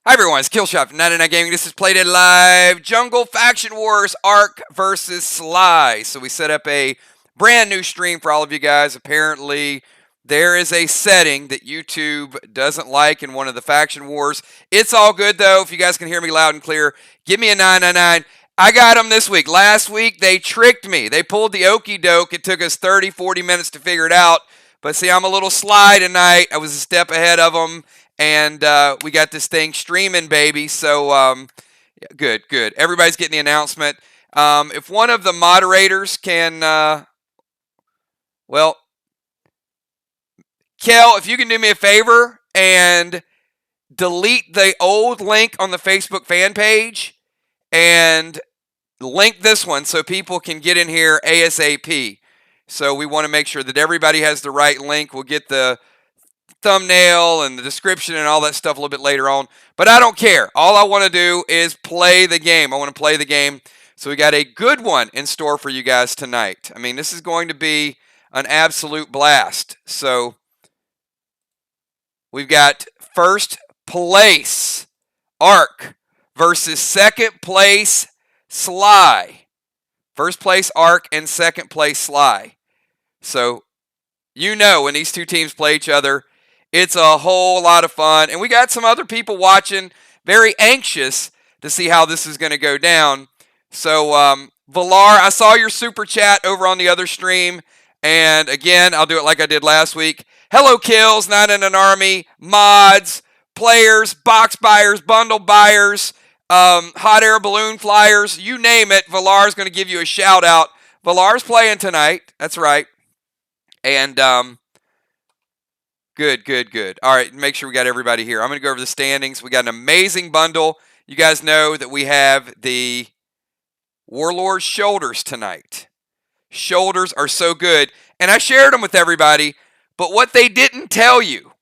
Hi everyone, it's Killshot from 99 Gaming. This is Played It Live Jungle Faction Wars Ark versus SLY. So we set up a brand new stream for all of you guys. Apparently, there is a setting that YouTube doesn't like in one of the faction wars. It's all good though. If you guys can hear me loud and clear, give me a 999. I got them this week. Last week, they tricked me. They pulled the okie doke. It took us 30, 40 minutes to figure it out. But see, I'm a little sly tonight. I was a step ahead of them. And we got this thing streaming, baby. So good. Everybody's getting the announcement. If one of the moderators can, well, Kel, if you can do me a favor and delete the old link on the Facebook fan page and link this one so people can get in here ASAP. So we want to make sure that everybody has the right link. We'll get the thumbnail and the description and all that stuff a little bit later on. But I don't care. All I want to do is play the game. I want to play the game. So we got a good one in store for you guys tonight. I mean, this is going to be an absolute blast. So we've got first place Ark versus second place SLY. First place Ark and second place SLY. So you know when these two teams play each other, it's a whole lot of fun. And we got some other people watching, very anxious to see how this is going to go down. So, Valar, I saw your super chat over on the other stream. And again, I'll do it like I did last week. Hello, Kills, Not in an Army, mods, players, box buyers, bundle buyers, hot air balloon flyers, you name it. Valar's going to give you a shout out. Valar's playing tonight. That's right. And, Good. All right, make sure we got everybody here. I'm going to go over the standings. We got an amazing bundle. You guys know that we have the Warlord shoulders tonight. Shoulders are so good. And I shared them with everybody. But what they didn't tell you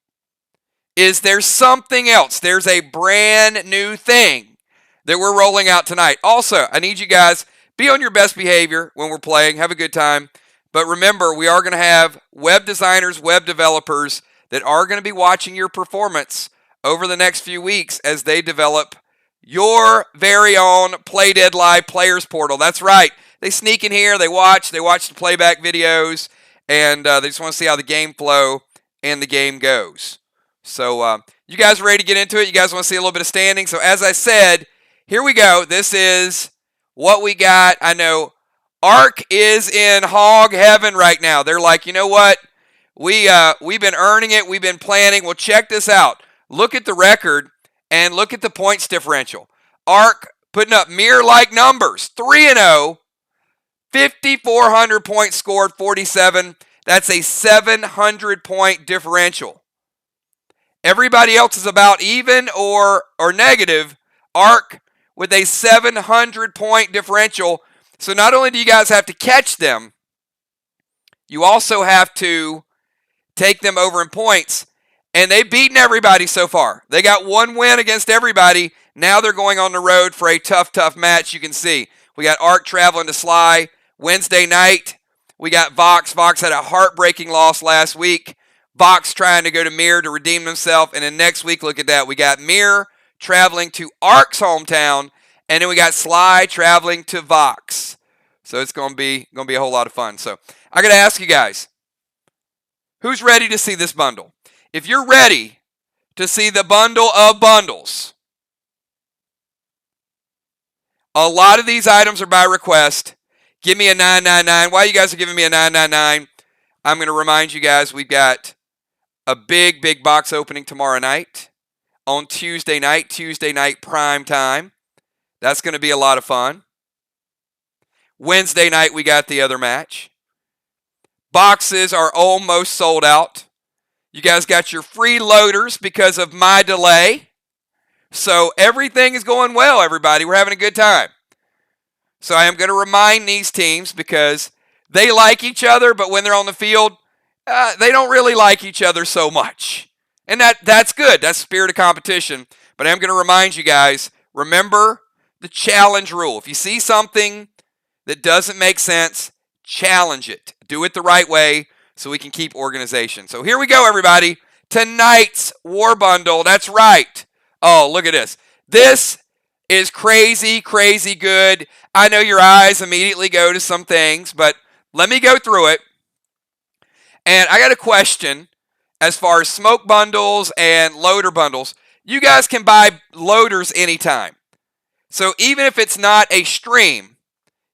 is there's something else. There's a brand new thing that we're rolling out tonight. Also, I need you guys, be on your best behavior when we're playing. Have a good time. But remember, we are going to have web designers, web developers that are going to be watching your performance over the next few weeks as they develop your very own Play Dead Live Players Portal. That's right. They sneak in here, they watch the playback videos, and they just want to see how the game flow and the game goes. So you guys are ready to get into it? You guys want to see a little bit of standing? So as I said, here we go. This is what we got. I know Ark is in hog heaven right now. They're like, you know what? We've been earning it. We've been planning. Well, check this out. Look at the record and look at the points differential. Ark putting up mirror-like numbers. 3-0, 5,400 points scored, 47. That's a 700-point differential. Everybody else is about even or negative. Ark with a 700-point differential. So not only do you guys have to catch them, you also have to take them over in points. And they've beaten everybody so far. They got one win against everybody. Now they're going on the road for a tough match. You can see we got Ark traveling to SLY Wednesday night. We got Vox. Vox had a heartbreaking loss last week. Vox trying to go to Mirror to redeem himself. And then next week, look at that. We got Mirror traveling to Ark's hometown. And then we got SLY traveling to Vox. So it's going to be a whole lot of fun. So I got to ask you guys, who's ready to see this bundle? If you're ready to see the bundle of bundles, a lot of these items are by request. Give me a 999. While you guys are giving me a 999, I'm going to remind you guys we've got a big box opening tomorrow night on Tuesday night prime time. That's going to be a lot of fun. Wednesday night, we got the other match. Boxes are almost sold out. You guys got your free loaders because of my delay. So everything is going well, everybody. We're having a good time. So I am going to remind these teams because they like each other, but when they're on the field, they don't really like each other so much. And that's good. That's the spirit of competition. But I am going to remind you guys, remember the challenge rule. If you see something that doesn't make sense, challenge it. Do it the right way so we can keep organization. So here we go, everybody. Tonight's War Bundle. That's right. Oh, look at this. This is crazy, crazy good. I know your eyes immediately go to some things, but let me go through it. And I got a question as far as smoke bundles and loader bundles. You guys can buy loaders anytime. So even if it's not a stream,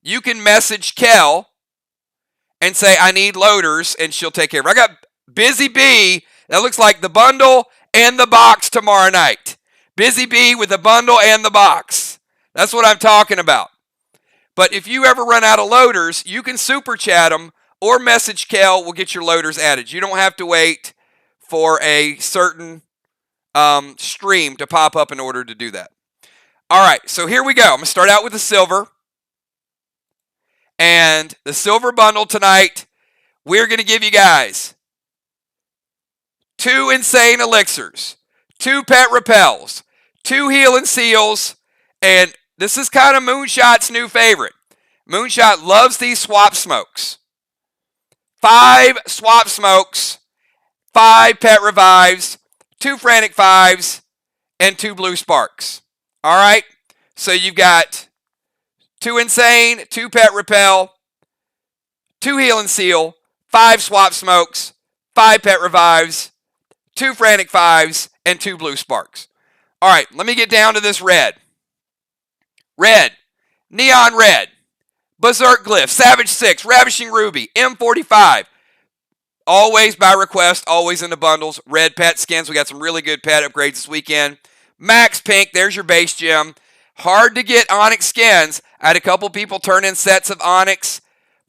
you can message Kel and say, I need loaders, and she'll take care of it. I got Busy Bee. That looks like the bundle and the box tomorrow night. Busy Bee with the bundle and the box. That's what I'm talking about. But if you ever run out of loaders, you can super chat them or message Kel. We'll get your loaders added. You don't have to wait for a certain stream to pop up in order to do that. All right, so here we go. I'm going to start out with the silver. And the silver bundle tonight, we're going to give you guys 2 insane elixirs, 2 pet repels, 2 heal and seals, and this is kind of Moonshot's new favorite. Moonshot loves these swap smokes. 5 swap smokes, 5 pet revives, 2 frantic fives, and 2 blue sparks. All right, so you've got 2 insane, 2 pet repel, 2 heal and seal, 5 swap smokes, 5 pet revives, 2 frantic fives, and 2 blue sparks. All right, let me get down to this red. Red, neon red, berserk glyph, savage 6, ravishing ruby, M45. Always by request, always in the bundles. Red pet skins. We got some really good pet upgrades this weekend. Max pink, there's your base gem. Hard to get Onyx skins. I had a couple people turn in sets of Onyx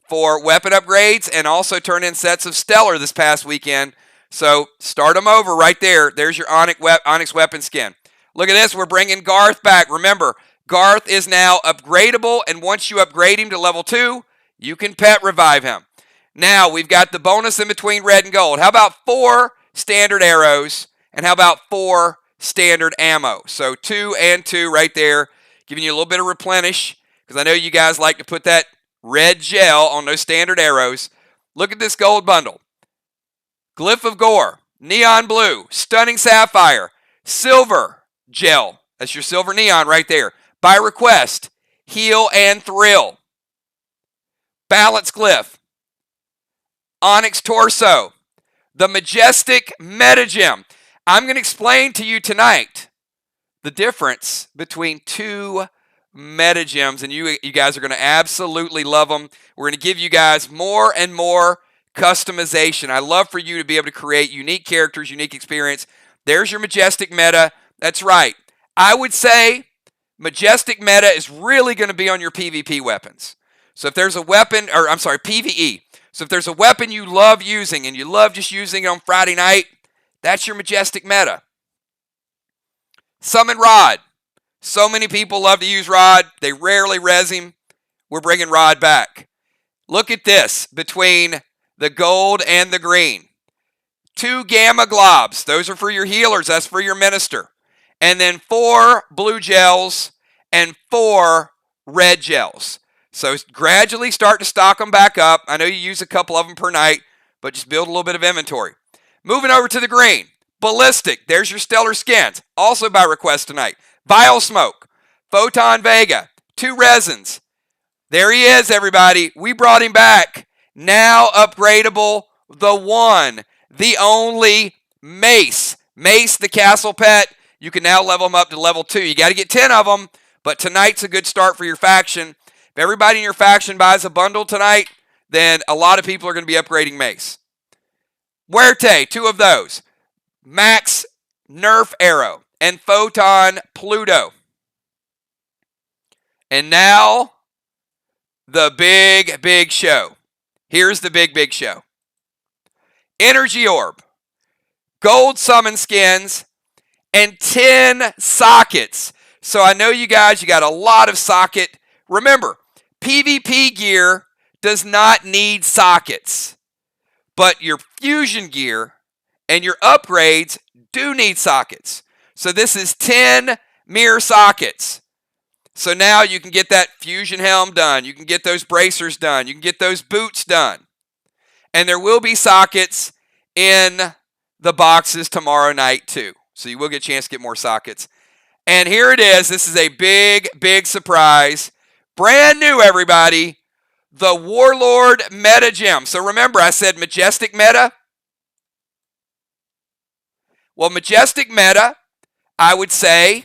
for weapon upgrades and also turn in sets of Stellar this past weekend. So start them over right there. There's your Onyx weapon skin. Look at this. We're bringing Garth back. Remember, Garth is now upgradable, and once you upgrade him to level 2, you can pet revive him. Now, we've got the bonus in between red and gold. How about 4 standard arrows, and how about 4 standard ammo? So 2 and 2 right there, giving you a little bit of replenish, because I know you guys like to put that red gel on those standard arrows. Look at this gold bundle. Glyph of Gore, neon blue, stunning sapphire, silver gel. That's your silver neon right there. By request, heal and thrill. Balance glyph. Onyx torso. The majestic metagem. I'm going to explain to you tonight the difference between 2 metagems, and you guys are going to absolutely love them. We're going to give you guys more and more customization. I love for you to be able to create unique characters, unique experience. There's your majestic meta. That's right. I would say majestic meta is really going to be on your PvP weapons. So if there's a weapon, or I'm sorry, PvE. So if there's a weapon you love using and you love just using it on Friday night, that's your majestic meta. Summon Rod. So many people love to use Rod. They rarely res him. We're bringing Rod back. Look at this between the gold and the green. 2 gamma globs. Those are for your healers. That's for your minister. And then 4 blue gels and 4 red gels. So gradually start to stock them back up. I know you use a couple of them per night, but just build a little bit of inventory. Moving over to the green. Ballistic. There's your stellar skins. Also by request tonight. Vile Smoke. Photon Vega. 2 resins. There he is, everybody. We brought him back. Now upgradable. The one. The only Mace. Mace, the castle pet. You can now level them up to level 2. You got to get 10 of them, but tonight's a good start for your faction. If everybody in your faction buys a bundle tonight, then a lot of people are going to be upgrading Mace. Huerte, 2 of those. Max Nerf Arrow and Photon Pluto. And now, the big, big show. Here's the big, big show. Energy Orb. Gold Summon Skins. And 10 sockets. So I know you guys, you got a lot of socket. Remember, PvP gear does not need sockets. But your fusion gear and your upgrades do need sockets. So this is 10 mirror sockets. So now you can get that fusion helm done. You can get those bracers done. You can get those boots done. And there will be sockets in the boxes tomorrow night too. So you will get a chance to get more sockets. And here it is. This is a big, big surprise. Brand new, everybody. The Warlord Meta Gem. So remember, I said Majestic Meta. Well, Majestic Meta, I would say,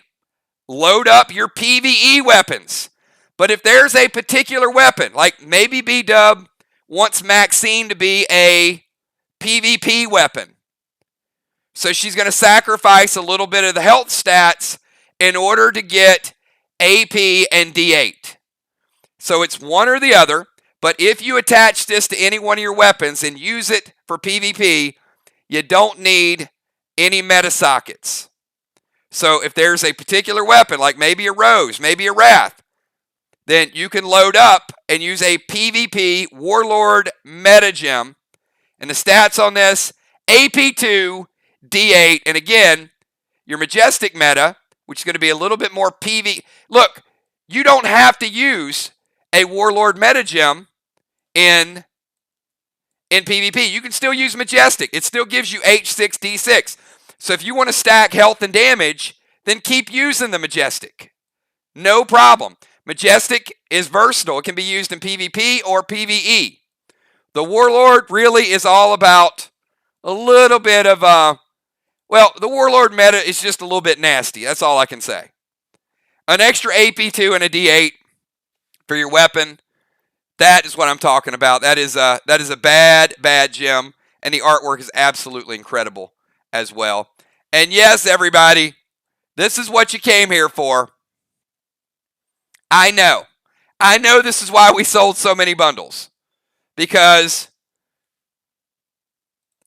load up your PvE weapons. But if there's a particular weapon, like maybe B-Dub wants Maxine to be a PvP weapon, so she's going to sacrifice a little bit of the health stats in order to get AP and D8. So it's one or the other, but if you attach this to any one of your weapons and use it for PvP, you don't need any meta sockets. So if there's a particular weapon, like maybe a Rose, maybe a Wrath, then you can load up and use a PvP Warlord Meta Gem. And the stats on this, AP2, D8, and again, your Majestic Meta, which is going to be a little bit more PV. Look, you don't have to use a Warlord Meta Gem in PvP. You can still use Majestic. It still gives you H6, D6. So if you want to stack health and damage, then keep using the Majestic. No problem. Majestic is versatile. It can be used in PvP or PvE. The Warlord really is all about a little bit of, well, the Warlord meta is just a little bit nasty. That's all I can say. An extra AP2 and a D8 for your weapon. That is what I'm talking about. That is a bad, bad gem. And the artwork is absolutely incredible as well. And yes, everybody, this is what you came here for. I know. I know this is why we sold so many bundles. Because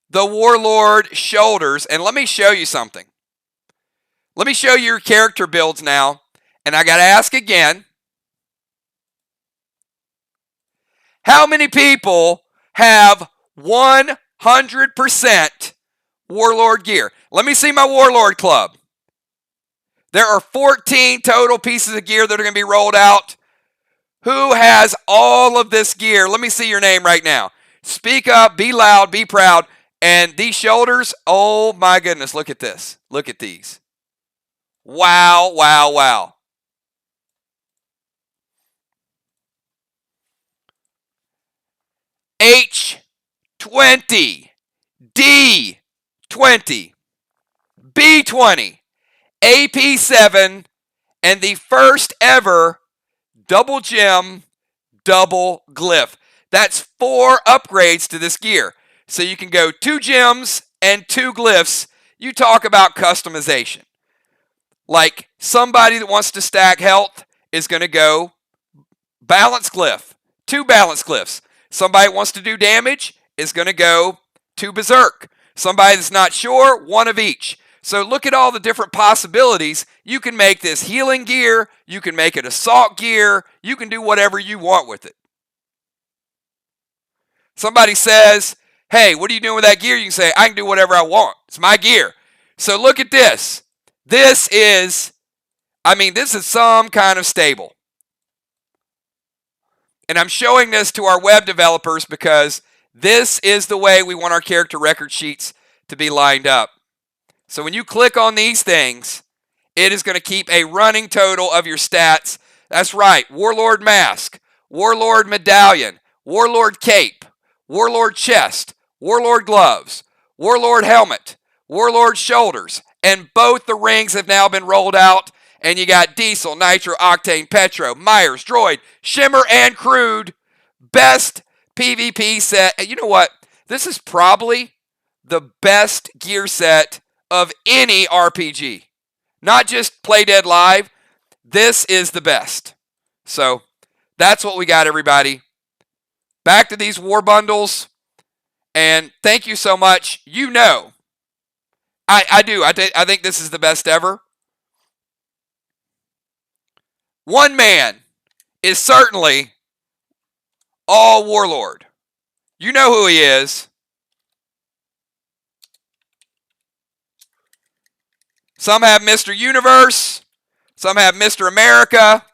the Warlord shoulders, and let me show you something. Let me show you your character builds now. And I got to ask again. How many people have 100% Warlord gear? Let me see my Warlord club. There are 14 total pieces of gear that are going to be rolled out. Who has all of this gear? Let me see your name right now. Speak up, be loud, be proud. And these shoulders, oh my goodness, look at this. Look at these. Wow, wow, wow. H20, D20, B20, AP7, and the first ever double gem, double glyph. That's 4 upgrades to this gear. So you can go 2 gems and 2 glyphs. You talk about customization. Like somebody that wants to stack health is going to go balance glyph, 2 balance glyphs. Somebody that wants to do damage is going to go 2 berserk. Somebody that's not sure, 1 of each. So look at all the different possibilities. You can make this healing gear. You can make it assault gear. You can do whatever you want with it. Somebody says, hey, what are you doing with that gear? You can say, I can do whatever I want. It's my gear. So look at this. This is some kind of stable. And I'm showing this to our web developers because this is the way we want our character record sheets to be lined up. So when you click on these things, it is going to keep a running total of your stats. That's right. Warlord Mask, Warlord Medallion, Warlord Cape, Warlord Chest, Warlord Gloves, Warlord Helmet, Warlord Shoulders, and both the rings have now been rolled out. And you got Diesel, Nitro, Octane, Petro, Myers, Droid, Shimmer, and Crude. Best PvP set. And you know what? This is probably the best gear set of any RPG. Not just Play Dead Live. This is the best. So that's what we got, everybody. Back to these war bundles. And thank you so much. You know, I do. I think this is the best ever. One man is certainly all Warlord. You know who he is. Some have Mr. Universe. Some have Mr. America.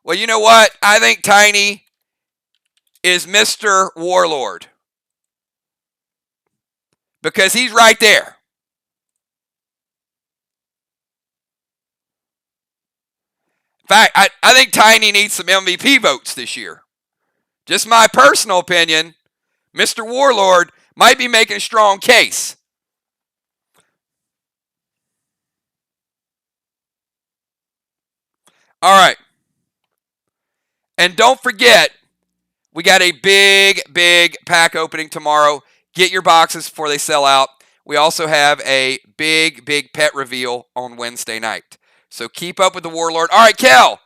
Well, you know what? I think Tiny is Mr. Warlord. Because he's right there. fact, I think Tiny needs some MVP votes this year. Just my personal opinion. Mr. Warlord might be making a strong case. All right. And don't forget, we got a big, big pack opening tomorrow. Get your boxes before they sell out. We also have a big, big pet reveal on Wednesday night. So keep up with the Warlord. All right, Kel,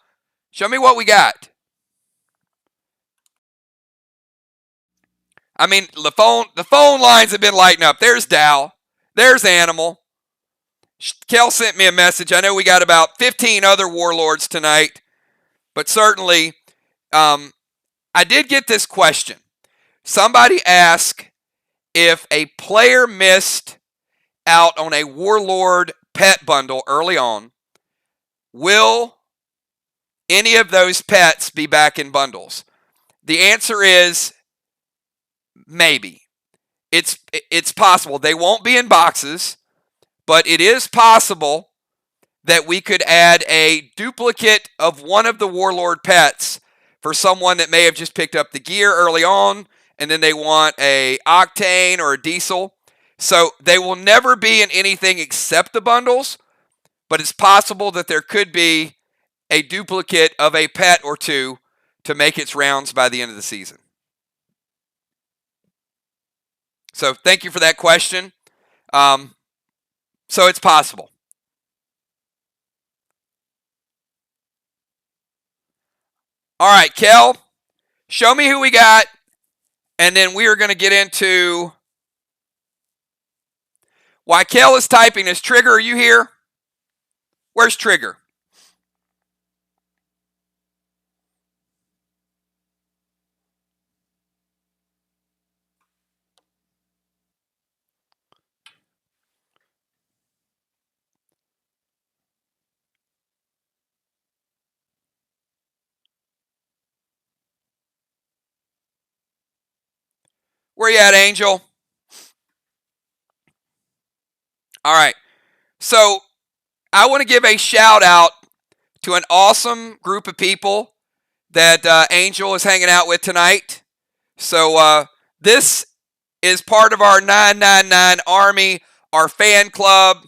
show me what we got. I mean, the phone lines have been lighting up. There's Dow. There's Animal. Kel sent me a message. I know we got about 15 other Warlords tonight, but certainly I did get this question. Somebody asked if a player missed out on a Warlord pet bundle early on, will any of those pets be back in bundles? The answer is maybe. It's possible. They won't be in boxes, but it is possible that we could add a duplicate of one of the Warlord pets for someone that may have just picked up the gear early on and then they want a Octane or a Diesel. So they will never be in anything except the bundles, but it's possible that there could be a duplicate of a pet or two to make its rounds by the end of the season. So thank you for that question. So it's possible. All right, Kel, show me who we got, and then we are going to get into... While Kel is typing this, Trigger, are you here? Where's Trigger? Where you at, Angel? All right. So I want to give a shout out to an awesome group of people that Angel is hanging out with tonight. So this is part of our 999 Army, our fan club.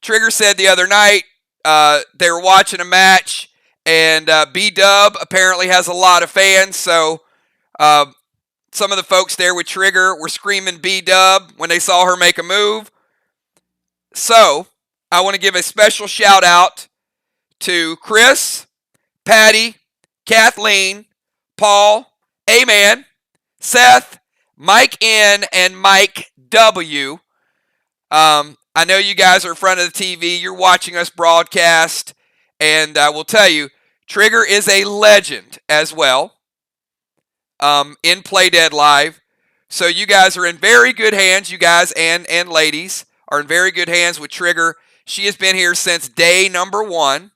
Trigger said the other night they were watching a match, and B-Dub apparently has a lot of fans. So some of the folks there with Trigger were screaming B-Dub when they saw her make a move. So I want to give a special shout out to Chris, Patty, Kathleen, Paul, A-Man, Seth, Mike N, and Mike W. I know you guys are in front of the TV. You're watching us broadcast. And I will tell you, Trigger is a legend as well in Play Dead Live. So you guys are in very good hands. You guys and ladies are in very good hands with Trigger. She has been here since day number 1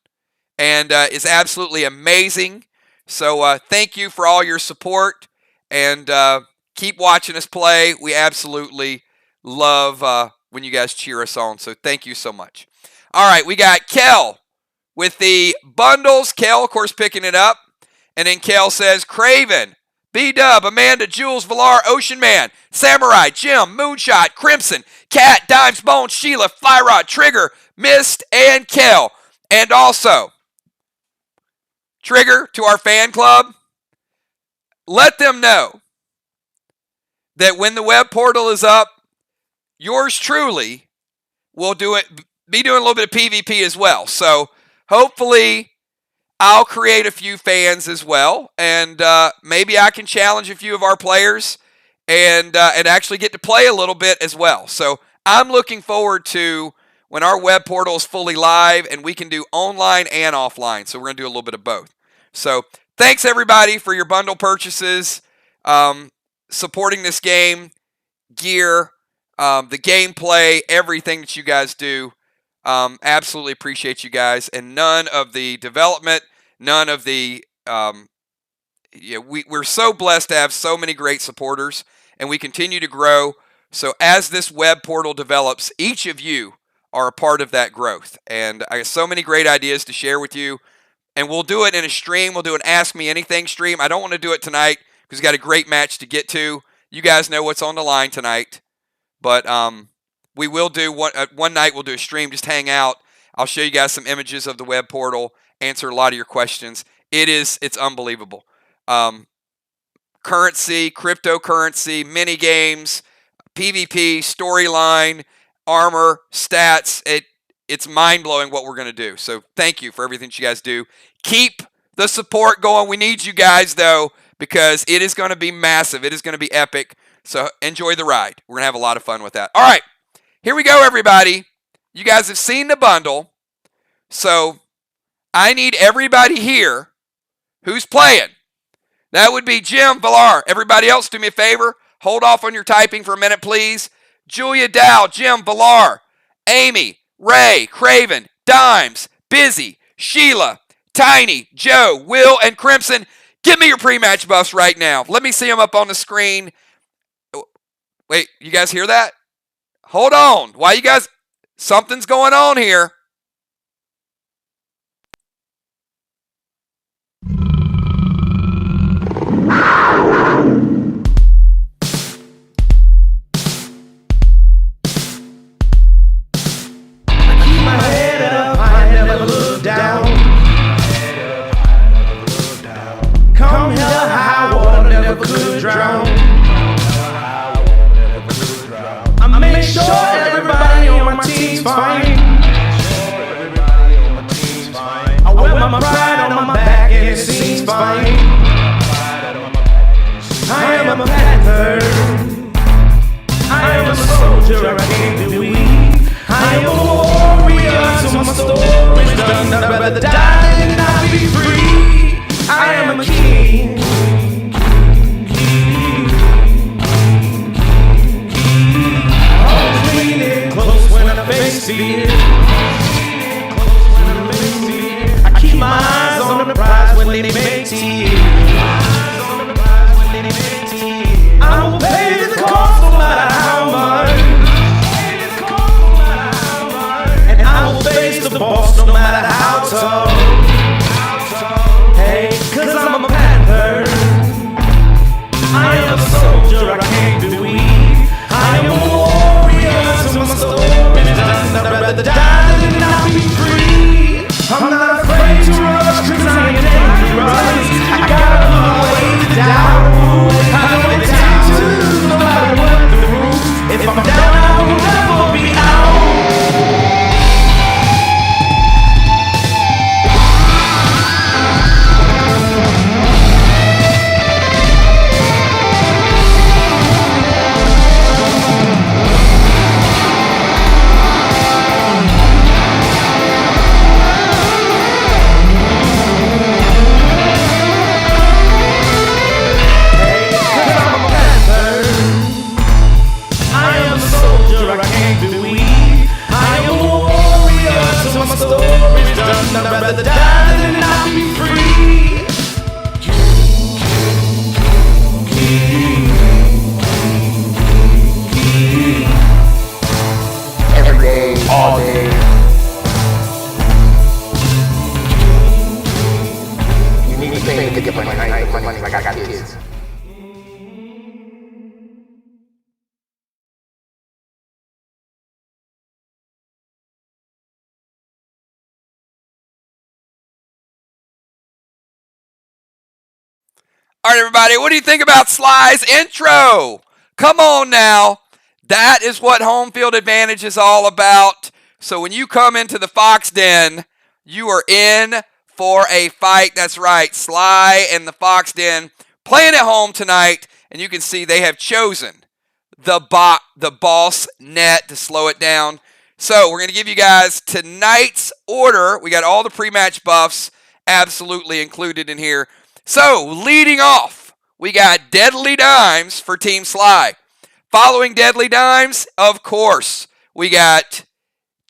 and is absolutely amazing. So thank you for all your support, and keep watching us play. We absolutely love when you guys cheer us on, so thank you so much. All right, we got Kel with the bundles. Kel, of course, picking it up. And then Kel says, Craven, B-Dub, Amanda, Jules, Villar, Ocean Man, Samurai, Jim, Moonshot, Crimson, Cat, Dimes, Bones, Sheila, Flyrod, Trigger, Mist, and Kel. And also, Trigger, to our fan club, let them know that when the web portal is up, yours truly will be doing a little bit of PvP as well. So hopefully I'll create a few fans as well, and maybe I can challenge a few of our players and actually get to play a little bit as well. So I'm looking forward to when our web portal is fully live and we can do online and offline. So we're going to do a little bit of both. So thanks, everybody, for your bundle purchases, supporting this game, gear, the gameplay, everything that you guys do. Absolutely appreciate you guys. And none of the development, none of the... we're so blessed to have so many great supporters, and we continue to grow. So as this web portal develops, each of you are a part of that growth. And I have so many great ideas to share with you. And we'll do it in a stream. We'll do an Ask Me Anything stream. I don't want to do it tonight because we've got a great match to get to. You guys know what's on the line tonight. But we will do one night. We'll do a stream, just hang out. I'll show you guys some images of the web portal, answer a lot of your questions. It's unbelievable. Currency, cryptocurrency, mini games, PvP, storyline, armor, stats. It's mind-blowing what we're going to do. So thank you for everything that you guys do. Keep the support going. We need you guys, though, because it is going to be massive. It is going to be epic. So enjoy the ride. We're going to have a lot of fun with that. All right, here we go, everybody. You guys have seen the bundle. So I need everybody here who's playing. That would be Jim Villar. Everybody else, do me a favor. Hold off on your typing for a minute, please. Julia Dow, Jim Villar, Amy, Ray, Craven, Dimes, Busy, Sheila, Tiny, Joe, Will, and Crimson. Give me your pre-match buffs right now. Let me see them up on the screen. Wait, you guys hear that? Hold on. Why you guys? Something's going on here. My pride on my back and it seems fine. I am a panther. I am a soldier, I can't be weak. I am a warrior, so my story's done. I'd rather die than not be free. I am a king. Always leaning close when I face fear. My eyes on the prize when they make tears. I will pay the cost no matter how much. And I will face the boss no matter how tough. Hey, cause I'm a panther. I am a soldier, I can't be weak. I am a warrior, so my story's done. I'd rather die than not be free. I'm not afraid to rush, cause I am dangerous. I got my way down. I know it's time to, no matter what the rules. If I'm down, I will never be out. I'd rather die than not be free. Every day, all day. You need anything to get money. I ain't money like I got kids. All right, everybody, what do you think about SLY's intro? Come on now. That is what home field advantage is all about. So when you come into the Fox Den, you are in for a fight. That's right, SLY and the Fox Den playing at home tonight, and you can see they have chosen the boss net to slow it down. So we're going to give you guys tonight's order. We got all the pre-match buffs absolutely included in here. So, leading off, we got Deadly Dimes for Team SLY. Following Deadly Dimes, of course, we got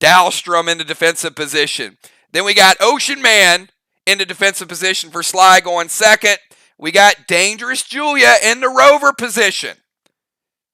Dahlstrom in the defensive position. Then we got Ocean Man in the defensive position for SLY going second. We got Dangerous Julia in the rover position.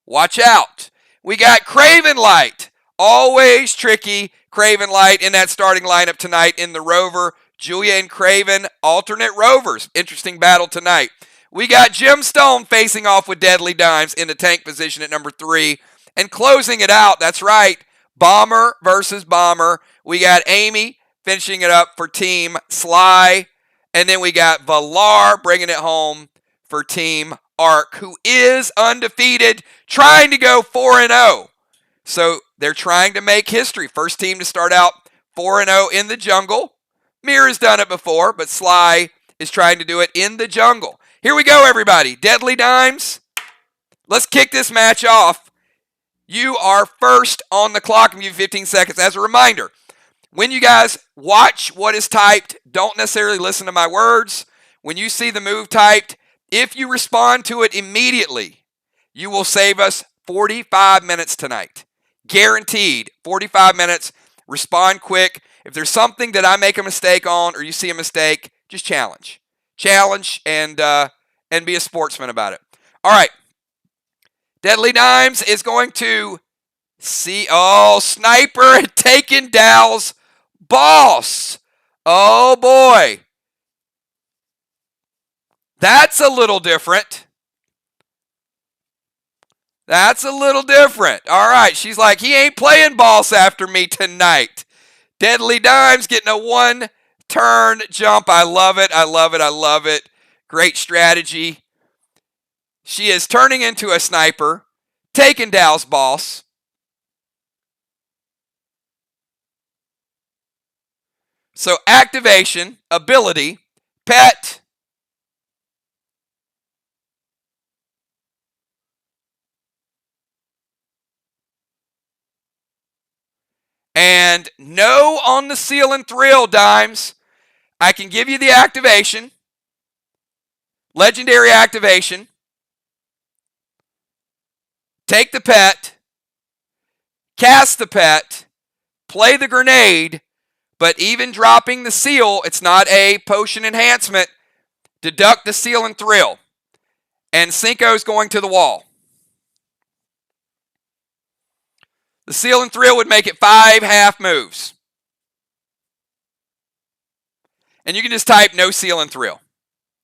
Watch out. We got Craven Light. Always tricky. Craven Light in that starting lineup tonight in the rover. Julia and Craven, alternate rovers. Interesting battle tonight. We got Jim Stone facing off with Deadly Dimes in the tank position at number 3. And closing it out, that's right, Bomber versus Bomber. We got Amy finishing it up for Team SLY. And then we got Valar bringing it home for Team Arc, who is undefeated, trying to go 4-0. So they're trying to make history. First team to start out 4-0 in the jungle. Mir has done it before, but SLY is trying to do it in the jungle. Here we go, everybody. Deadly Dimes. Let's kick this match off. You are first on the clock. I'm giving you 15 seconds. As a reminder, when you guys watch what is typed, don't necessarily listen to my words. When you see the move typed, if you respond to it immediately, you will save us 45 minutes tonight. Guaranteed, 45 minutes. Respond quick. If there's something that I make a mistake on or you see a mistake, just challenge. Challenge and be a sportsman about it. All right. Deadly Dimes is going to see. Oh, Sniper taking Dow's boss. Oh, boy. That's a little different. That's a little different. All right. She's like, he ain't playing boss after me tonight. Deadly Dimes getting a one-turn jump. I love it. I love it. I love it. Great strategy. She is turning into a sniper, taking Dow's boss. So activation, ability, pet. And no on the Seal and Thrill, Dimes. I can give you the activation. Legendary activation. Take the pet. Cast the pet. Play the grenade. But even dropping the seal, it's not a potion enhancement. Deduct the Seal and Thrill. And Cinco's going to the wall. The Seal and Thrill would make it 5 half moves. And you can just type no Seal and Thrill.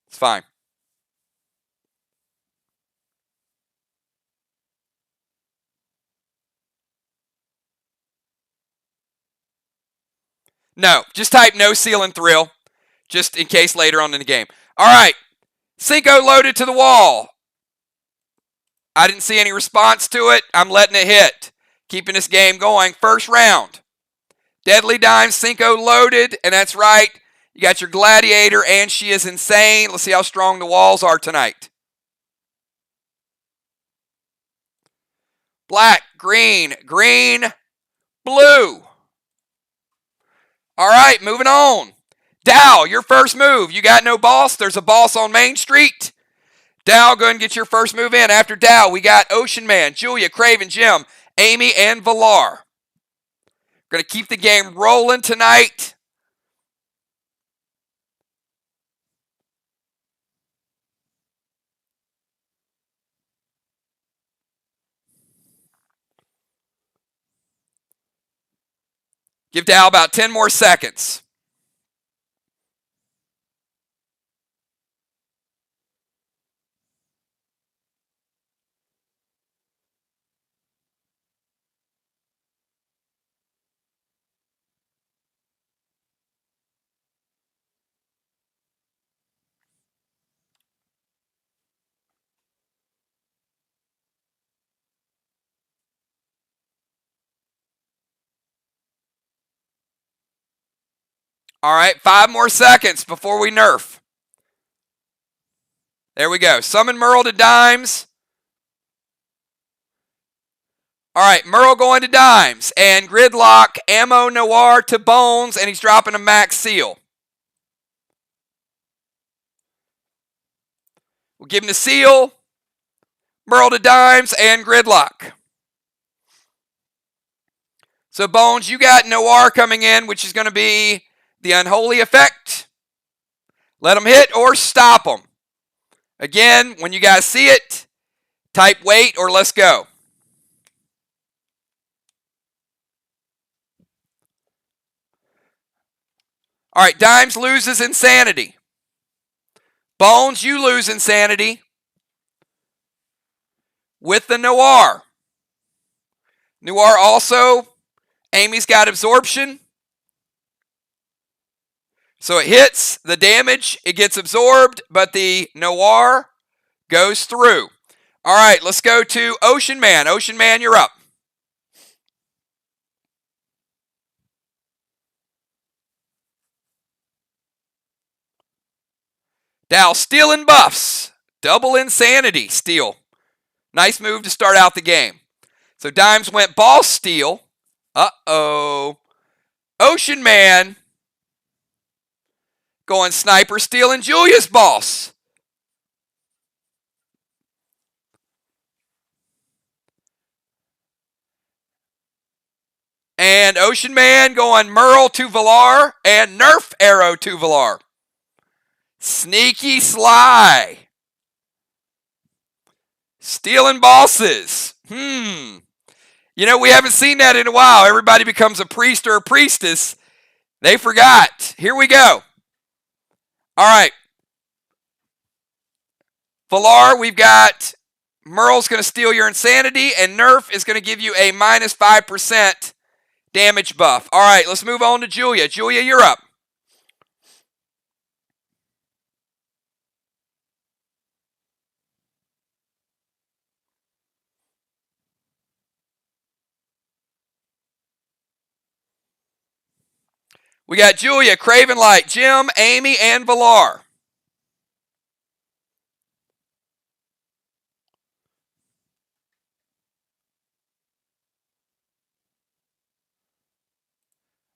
It's fine. No, just type no Seal and Thrill, just in case later on in the game. All right, Cinco loaded to the wall. I didn't see any response to it. I'm letting it hit. Keeping this game going. First round. Deadly Dimes, Cinco loaded, and that's right. You got your Gladiator, and she is insane. Let's see how strong the walls are tonight. Black, green, green, blue. All right, moving on. Dow, your first move. You got no boss. There's a boss on Main Street. Dow, go ahead and get your first move in. After Dow, we got Ocean Man, Julia, Craven, Jim, Amy, and Valar. Going to keep the game rolling tonight. Give Dow about 10 more seconds. All right, 5 more seconds before we nerf. There we go. Summon Merle to Dimes. All right, Merle going to Dimes. And Gridlock, Ammo Noir to Bones, and he's dropping a Max Seal. We'll give him the Seal, Merle to Dimes, and Gridlock. So, Bones, you got Noir coming in, which is going to be the Unholy Effect. Let them hit or stop them. Again, when you guys see it, type wait or let's go. All right, Dimes loses insanity. Bones, you lose insanity with the Noir. Noir also, Amy's got absorption. So it hits the damage, it gets absorbed, but the Noir goes through. All right, let's go to Ocean Man. Ocean Man, you're up. Dow stealing buffs. Double insanity steal. Nice move to start out the game. So Dimes went ball steal. Uh-oh. Ocean Man going sniper stealing Julia's boss. And Ocean Man going Merle to Valar and Nerf arrow to Valar. Sneaky SLY. Stealing bosses. You know, we haven't seen that in a while. Everybody becomes a priest or a priestess. They forgot. Here we go. All right. Valar, we've got Merle's going to steal your insanity, and Nerf is going to give you a minus 5% damage buff. All right, let's move on to Julia. Julia, you're up. We got Julia, Craven Light, Jim, Amy, and Valar.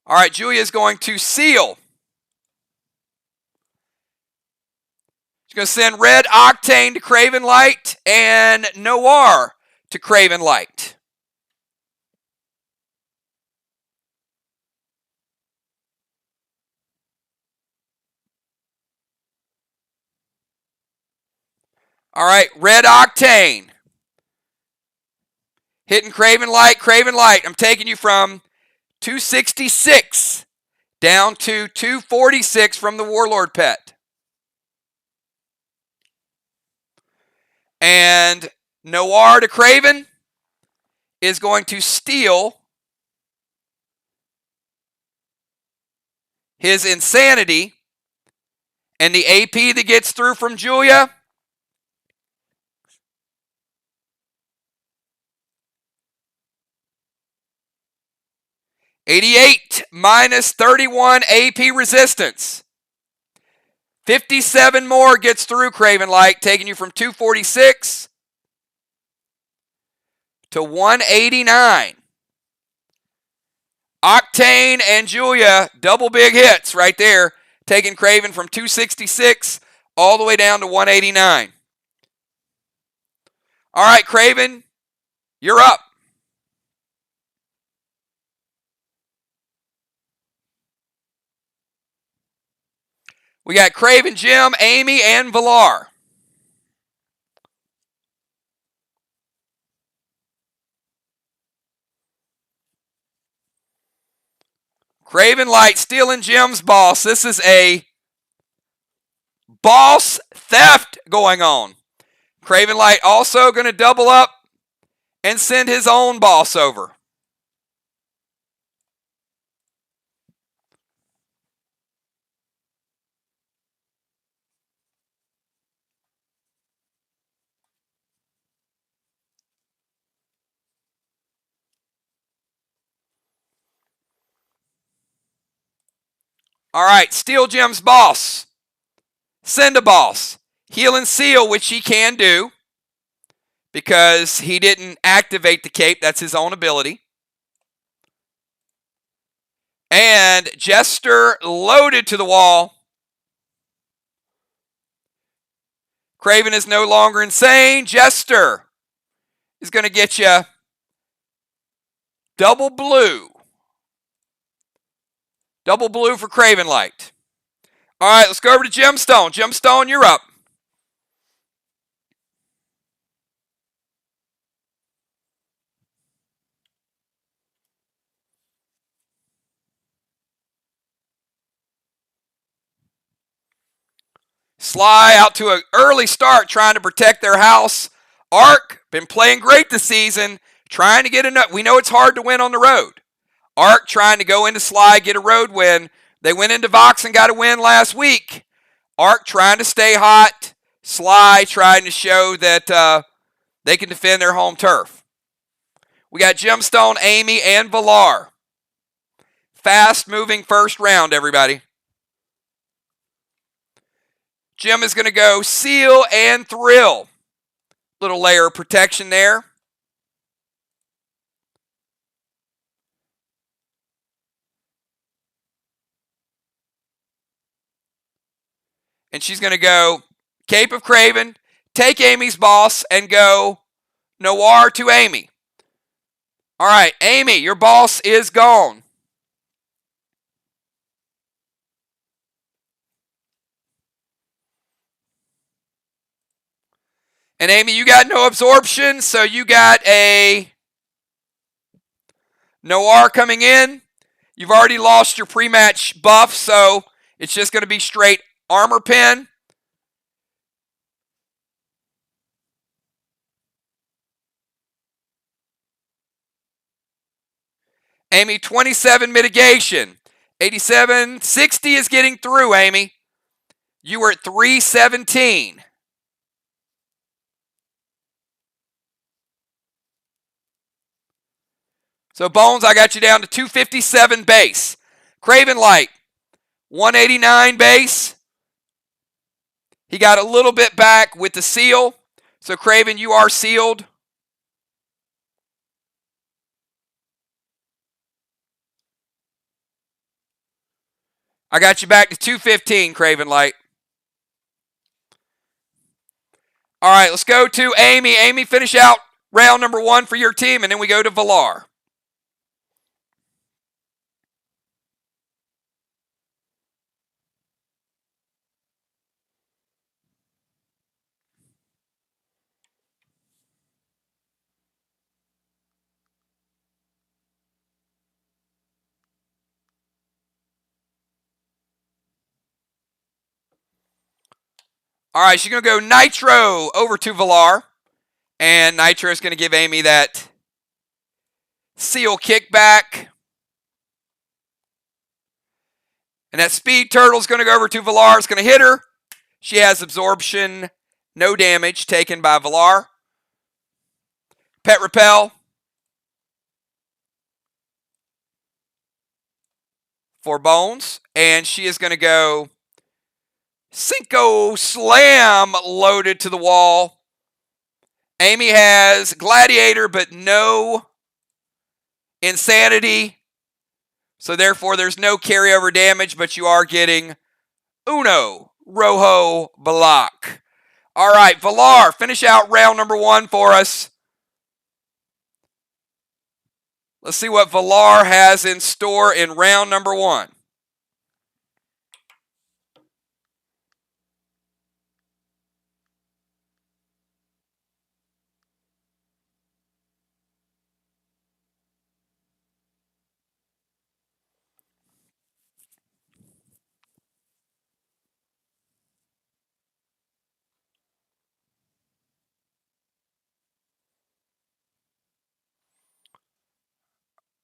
All right, Julia is going to seal. She's going to send Red Octane to Craven Light and Noir to Craven Light. All right, Red Octane. Hitting Craven Light, Craven Light. I'm taking you from 266 down to 246 from the Warlord pet. And Noir to Craven is going to steal his insanity. And the AP that gets through from Julia, -88 minus 31 AP resistance. 57 more gets through Craven Light, taking you from 246 to 189. Octane and Julia, double big hits right there, taking Craven from 266 all the way down to 189. All right, Craven, you're up. We got Craven, Jim, Amy, and Valar. Craven Light stealing Jim's boss. This is a boss theft going on. Craven Light also going to double up and send his own boss over. All right, steal Jim's boss. Send a boss. Heal and seal, which he can do because he didn't activate the cape. That's his own ability. And Jester loaded to the wall. Craven is no longer insane. Jester is going to get you double blue. Double blue for Craven Light. All right, let's go over to Gemstone. Gemstone, you're up. SLY out to an early start trying to protect their house. Arc, been playing great this season, trying to get enough. We know it's hard to win on the road. Arc trying to go into SLY, get a road win. They went into Vox and got a win last week. Arc trying to stay hot. SLY trying to show that they can defend their home turf. We got Gemstone, Amy, and Villar. Fast-moving first round, everybody. Jim is going to go Seal and Thrill. Little layer of protection there. And she's going to go Cape of Craven, take Amy's boss, and go Noir to Amy. All right, Amy, your boss is gone. And Amy, you got no absorption, so you got a Noir coming in. You've already lost your pre-match buff, so it's just going to be straight armor pin. Amy, 27 mitigation. 87, 60 is getting through, Amy. You were at 317. So, Bones, I got you down to 257 base. Craven Light, 189 base. He got a little bit back with the seal. So, Craven, you are sealed. I got you back to 215, Craven Light. All right, let's go to Amy. Amy, finish out round number 1 for your team, and then we go to Villar. All right, she's going to go Nitro over to Villar. And Nitro is going to give Amy that seal kickback. And that Speed Turtle is going to go over to Villar. It's going to hit her. She has absorption, no damage taken by Villar. Pet Repel for Bones. And she is going to go Cinco Slam loaded to the wall. Amy has Gladiator, but no Insanity. So therefore, there's no carryover damage, but you are getting Uno Rojo Block. All right, Villar, finish out round number 1 for us. Let's see what Villar has in store in round number 1.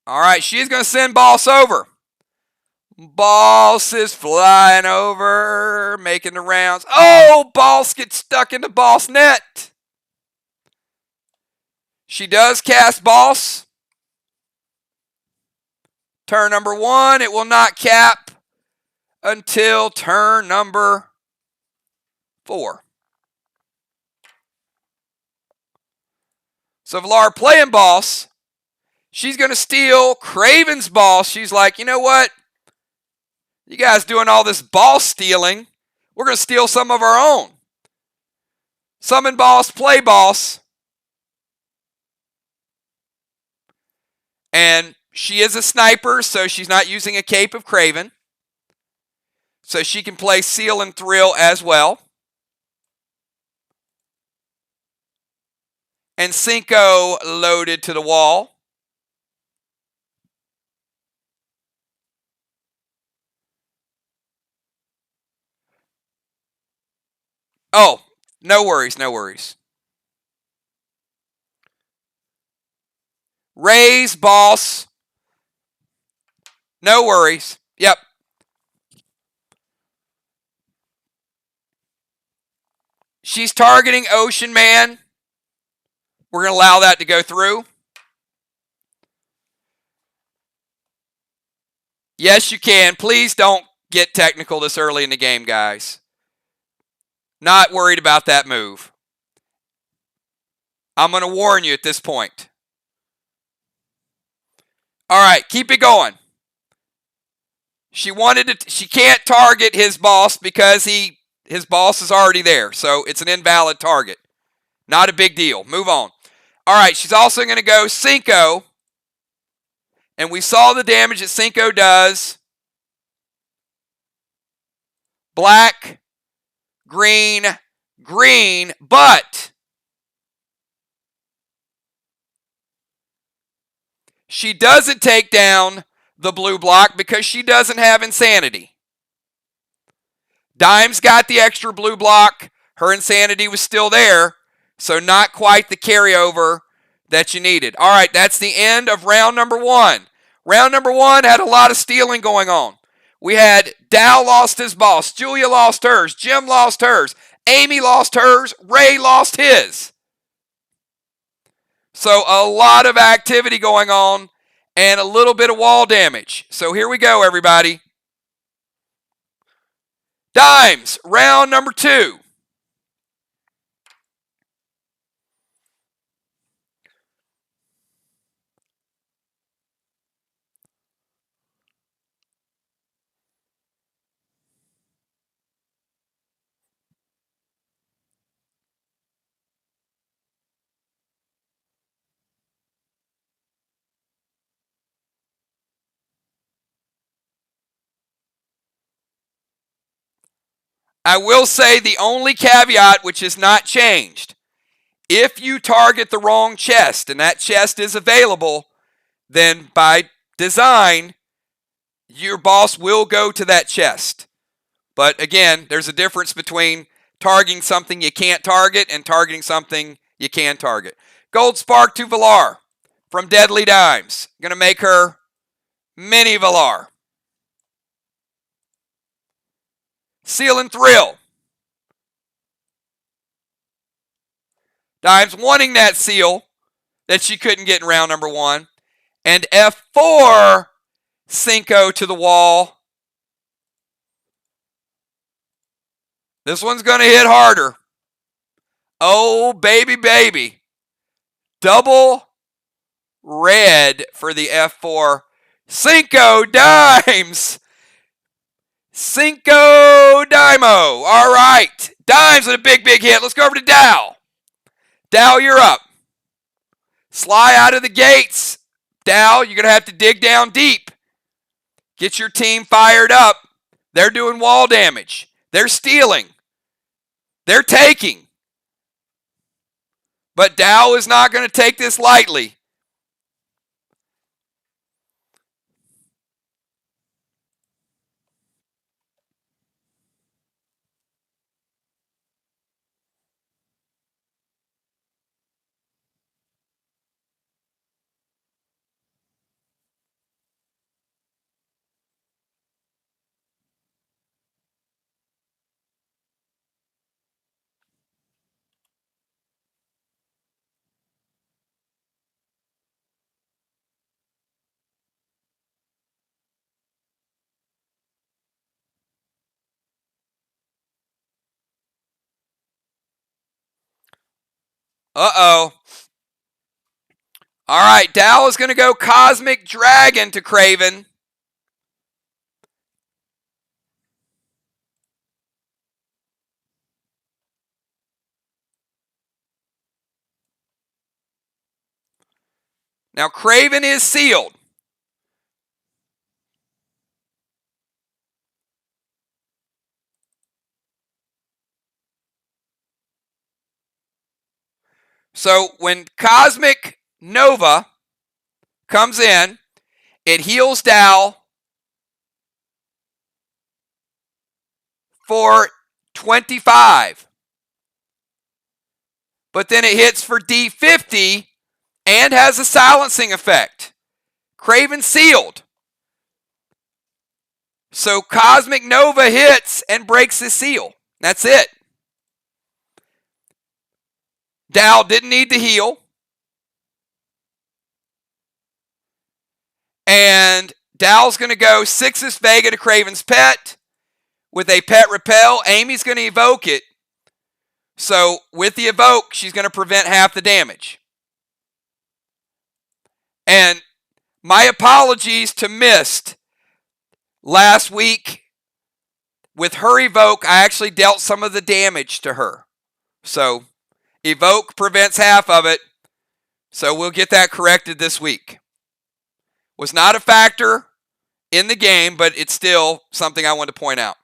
All right, she's going to send Boss over. Boss is flying over, making the rounds. Oh, Boss gets stuck in the Boss net. She does cast Boss. Turn number 1, it will not cap until turn number 4. So Villar playing Boss. She's going to steal Craven's Boss. She's like, you know what? You guys doing all this Boss stealing. We're going to steal some of our own. Summon Boss, play Boss. And she is a sniper, so she's not using a Cape of Craven. So she can play Seal and Thrill as well. And Cinco loaded to the wall. Oh, no worries, no worries. Raise, boss. No worries. Yep. She's targeting Ocean Man. We're going to allow that to go through. Yes, you can. Please don't get technical this early in the game, guys. Not worried about that move. I'm going to warn you at this point. All right, keep it going. She can't target his boss because his boss is already there. So it's an invalid target. Not a big deal. Move on. All right, she's also going to go Cinco. And we saw the damage that Cinco does. Black, green, green, but she doesn't take down the blue block because she doesn't have Insanity. Dimes got the extra blue block. Her Insanity was still there, so not quite the carryover that you needed. All right, that's the end of round number 1. Round number 1 had a lot of stealing going on. We had Dow lost his boss, Julia lost hers, Jim lost hers, Amy lost hers, Ray lost his. So a lot of activity going on and a little bit of wall damage. So here we go, everybody. Dimes, round number 2. I will say the only caveat which has not changed. If you target the wrong chest and that chest is available, then by design, your boss will go to that chest. But again, there's a difference between targeting something you can't target and targeting something you can target. Gold Spark to Valar from Deadly Dimes. Going to make her Mini Valar. Seal and Thrill. Dimes wanting that seal that she couldn't get in round number 1. And F4, Cinco to the wall. This one's going to hit harder. Oh, baby, baby. Double red for the F4. Cinco Dimes. Cinco Dimo. All right. Dimes with a big, big hit. Let's go over to Dow. Dow, you're up. SLY out of the gates. Dow, you're going to have to dig down deep. Get your team fired up. They're doing wall damage. They're stealing. They're taking. But Dow is not going to take this lightly. Uh-oh. All right, Dow is going to go Cosmic Dragon to Craven. Now, Craven is sealed. So, when Cosmic Nova comes in, it heals Dow for 25. but then it hits for D50 and has a silencing effect. Craven sealed. So Cosmic Nova hits and breaks the seal. That's it. Dow didn't need to heal. And Dow's going to go Sixes Vega to Craven's Pet with a Pet Repel. Amy's going to evoke it. So with the evoke, she's going to prevent half the damage. And my apologies to Mist. Last week, with her evoke, I actually dealt some of the damage to her. So evoke prevents half of it. So we'll get that corrected this week. Was not a factor in the game, but it's still something I want to point out.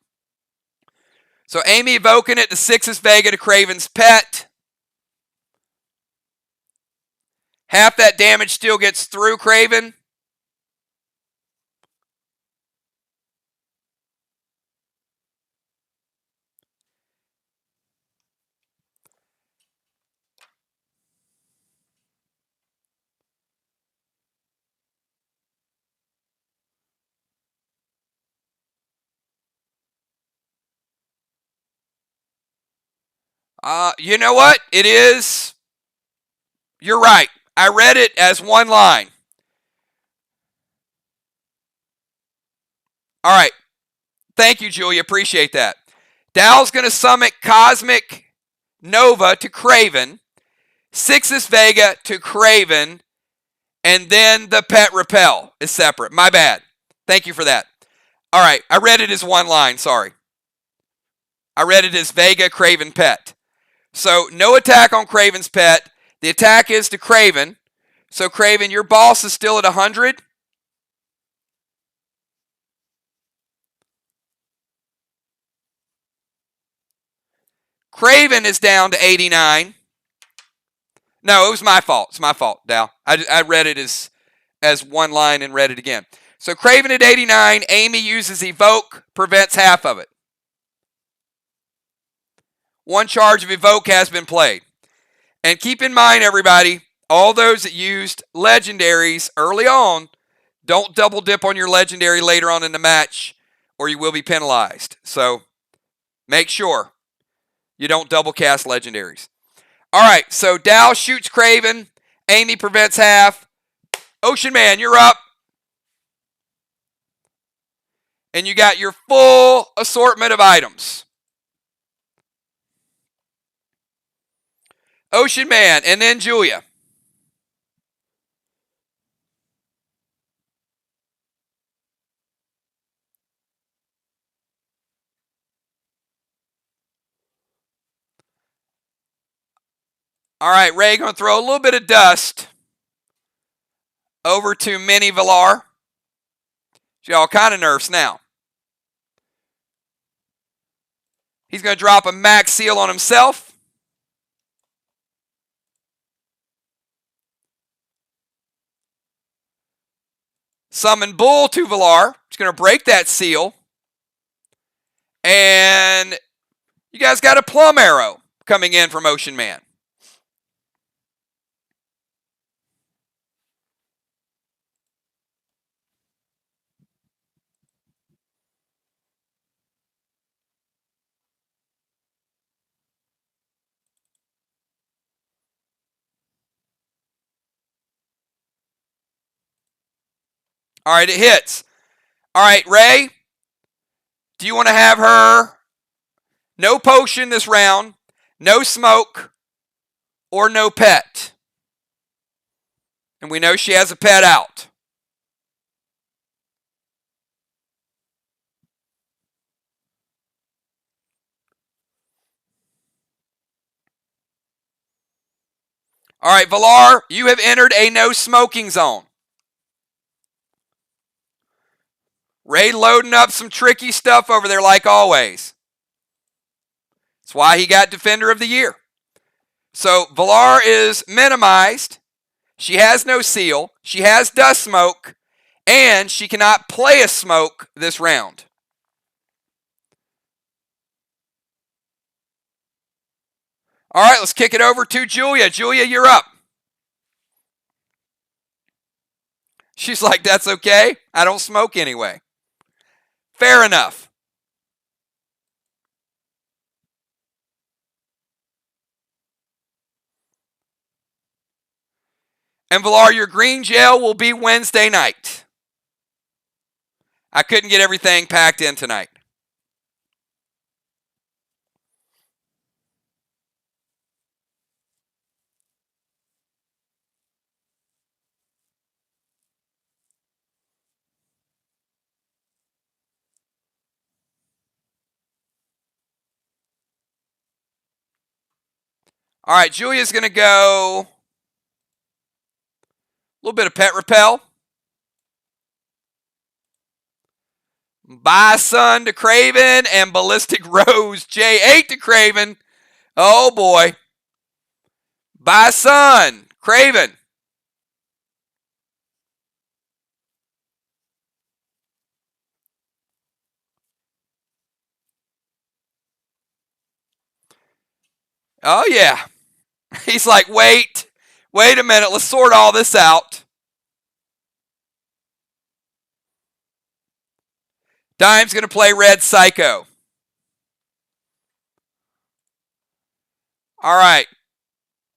So Amy evoking it to Sixes Vega to Craven's Pet. Half that damage still gets through Craven. You know what? It is. You're right. I read it as one line. All right. Thank you, Julia. Appreciate that. Dow's going to summon Cosmic Nova to Craven, Sixes Vega to Craven, and then the Pet Repel is separate. My bad. Thank you for that. All right. I read it as one line. Sorry. I read it as Vega, Craven, Pet. So no attack on Craven's Pet. The attack is to Craven. So Craven, your boss is still at 100. Craven is down to 89. No, it was my fault. It's my fault, Dal. I read it as one line and read it again. So Craven at 89. Amy uses Evoke, prevents half of it. One charge of Evoke has been played. And keep in mind, everybody, all those that used legendaries early on, don't double dip on your legendary later on in the match or you will be penalized. So make sure you don't double cast legendaries. All right, so Dow shoots Craven. Amy prevents half. Ocean Man, you're up. And you got your full assortment of items. Ocean Man, and then Julia. All right, Ray, going to throw a little bit of dust over to Mini Villar. She's got all kind of nerfs now. He's going to drop a max seal on himself. Summon Bull to Villar. He's going to break that seal. And you guys got a Plum Arrow coming in from Ocean Man. All right, it hits. All right, Ray, do you want to have her no potion this round, no smoke, or no pet? And we know she has a pet out. All right, Villar, you have entered a no smoking zone. Ray loading up some tricky stuff over there like always. That's why he got Defender of the Year. So Villar is minimized. She has no seal. She has dust smoke. And she cannot play a smoke this round. All right, let's kick it over to Julia. Julia, you're up. She's like, that's okay. I don't smoke anyway. Fair enough. And Villar, your green gel will be Wednesday night. I couldn't get everything packed in tonight. All right, Julia's going to go a little bit of Pet Repel. Bison to Craven and Ballistic Rose. J8 to Craven. Oh boy. Bison. Craven. Oh yeah. He's like, wait a minute. Let's sort all this out. Dime's going to play Red Psycho. All right.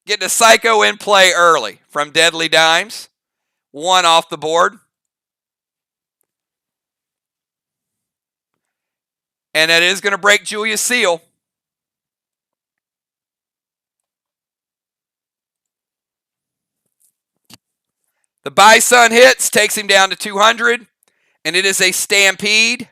Getting a Psycho in play early from Deadly Dimes. 1 off the board. And that is going to break Julia's seal. The Bison hits, takes him down to 200. And it is a Stampede.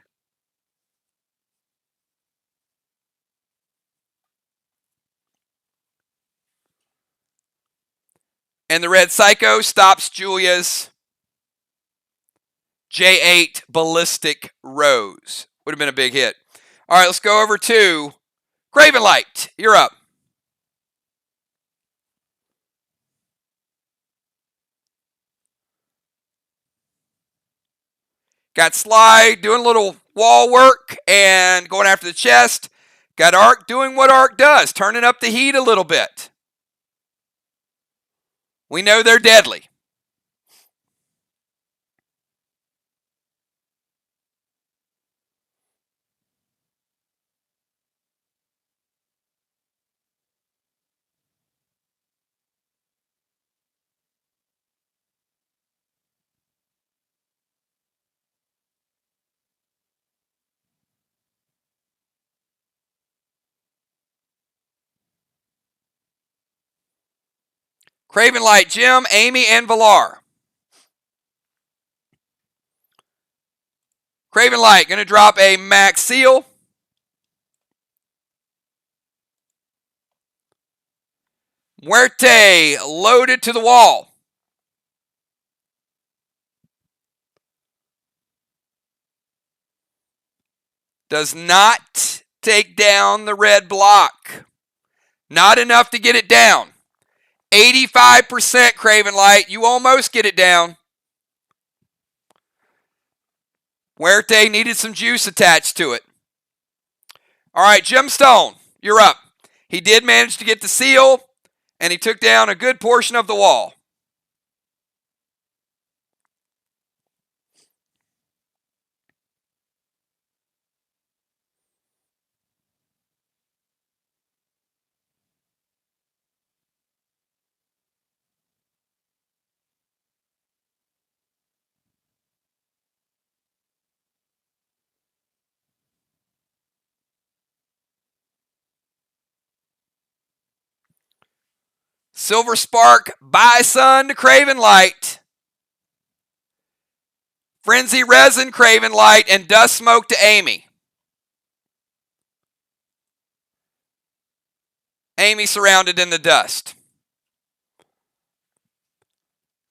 And the Red Psycho stops Julia's J8 Ballistic Rose. Would have been a big hit. All right, let's go over to Craven Light. You're up. Got SLY doing a little wall work and going after the chest. Got Arc doing what Arc does, turning up the heat a little bit. We know they're deadly. Craven Light, Jim, Amy, and Villar. Craven Light going to drop a Max Seal. Muerte loaded to the wall. Does not take down the red block. Not enough to get it down. 85% Craven Light. You almost get it down. Muerte needed some juice attached to it. All right, Gemstone, you're up. He did manage to get the seal, and he took down a good portion of the wall. Silver Spark, Bison to Craven Light. Frenzy Resin, Craven Light, and Dust Smoke to Amy. Amy surrounded in the dust.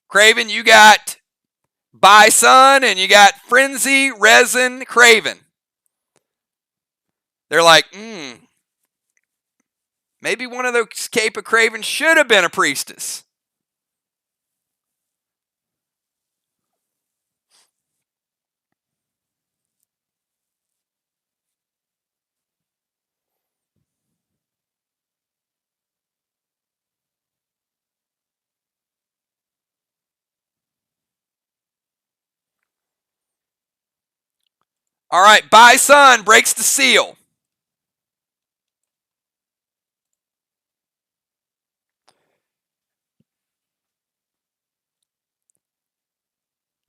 Craven, you got Bison, and you got Frenzy Resin, Craven. They're like, maybe one of those Cape of Craven should have been a priestess. All right, Bison breaks the seal.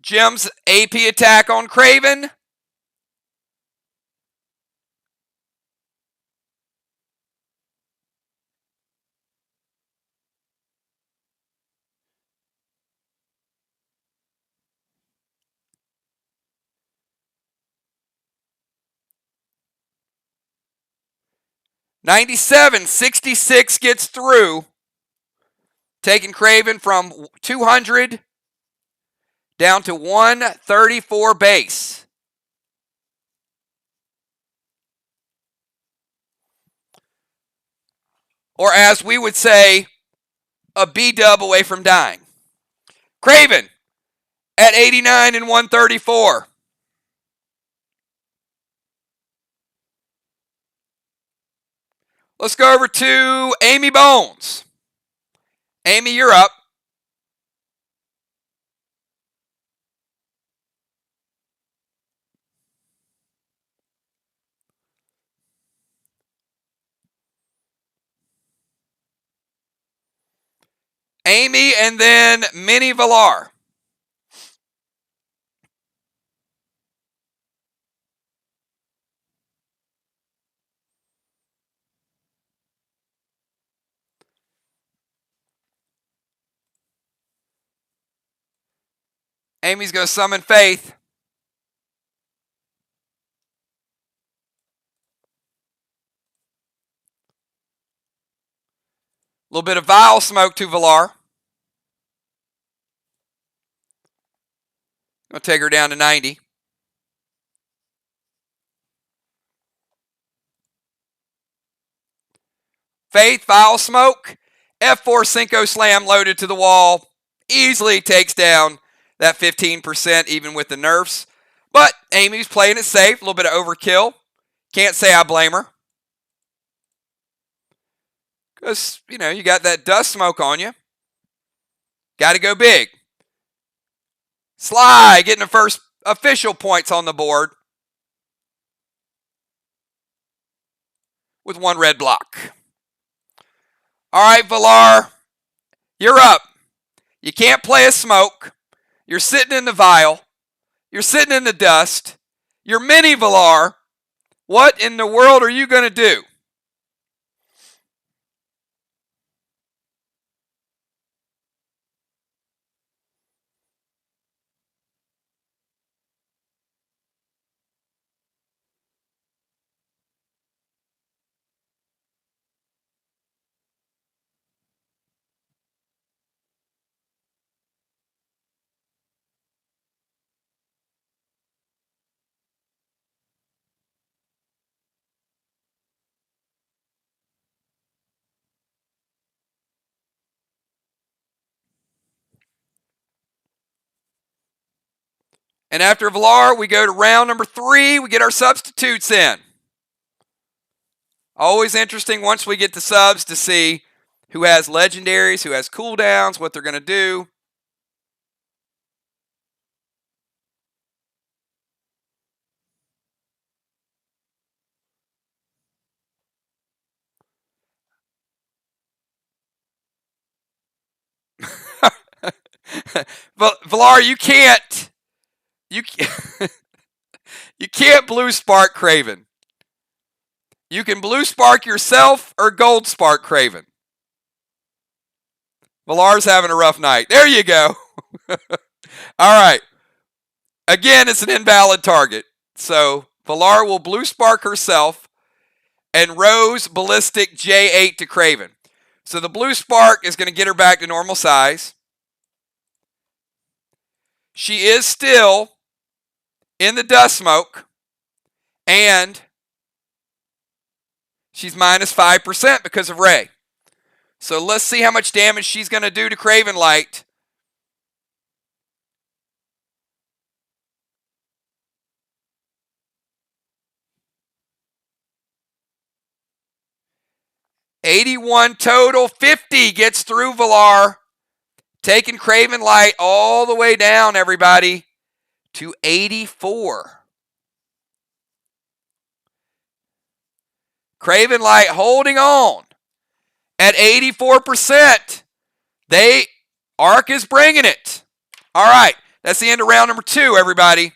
Jim's AP attack on Craven. $97.66 gets through, taking Craven from 200 down to 134 base. Or as we would say, a B-dub away from dying. Craven at 89 and 134. Let's go over to Amy Bones. Amy, you're up. Amy and then Minnie Villar. Amy's going to summon Faith. A little bit of Vile Smoke to Villar. Going to take her down to 90. Faith, Vile Smoke. F4 Cinco Slam loaded to the wall. Easily takes down that 15% even with the nerfs. But Amy's playing it safe. A little bit of overkill. Can't say I blame her. Because, you know, you got that dust smoke on you. Got to go big. SLY getting the first official points on the board with one red block. All right, Villar, you're up. You can't play a smoke. You're sitting in the vial. You're sitting in the dust. You're Mini Villar. What in the world are you going to do? And after Villar, we go to round number 3. We get our substitutes in. Always interesting once we get the subs to see who has legendaries, who has cooldowns, what they're going to do. Villar, you can't. You can't blue spark Craven. You can blue spark yourself or gold spark Craven. Villar's having a rough night. There you go. All right. Again, it's an invalid target. So Villar will blue spark herself and Rose Ballistic J8 to Craven. So the blue spark is going to get her back to normal size. She is still in the dust smoke, and she's minus 5% because of Ray. So let's see how much damage she's going to do to Craven Light. $81 total, 50 gets through Villar, taking Craven Light all the way down, everybody, to 84. Craven Light holding on at 84%. Arc is bringing it. All right, that's the end of round number 2, everybody.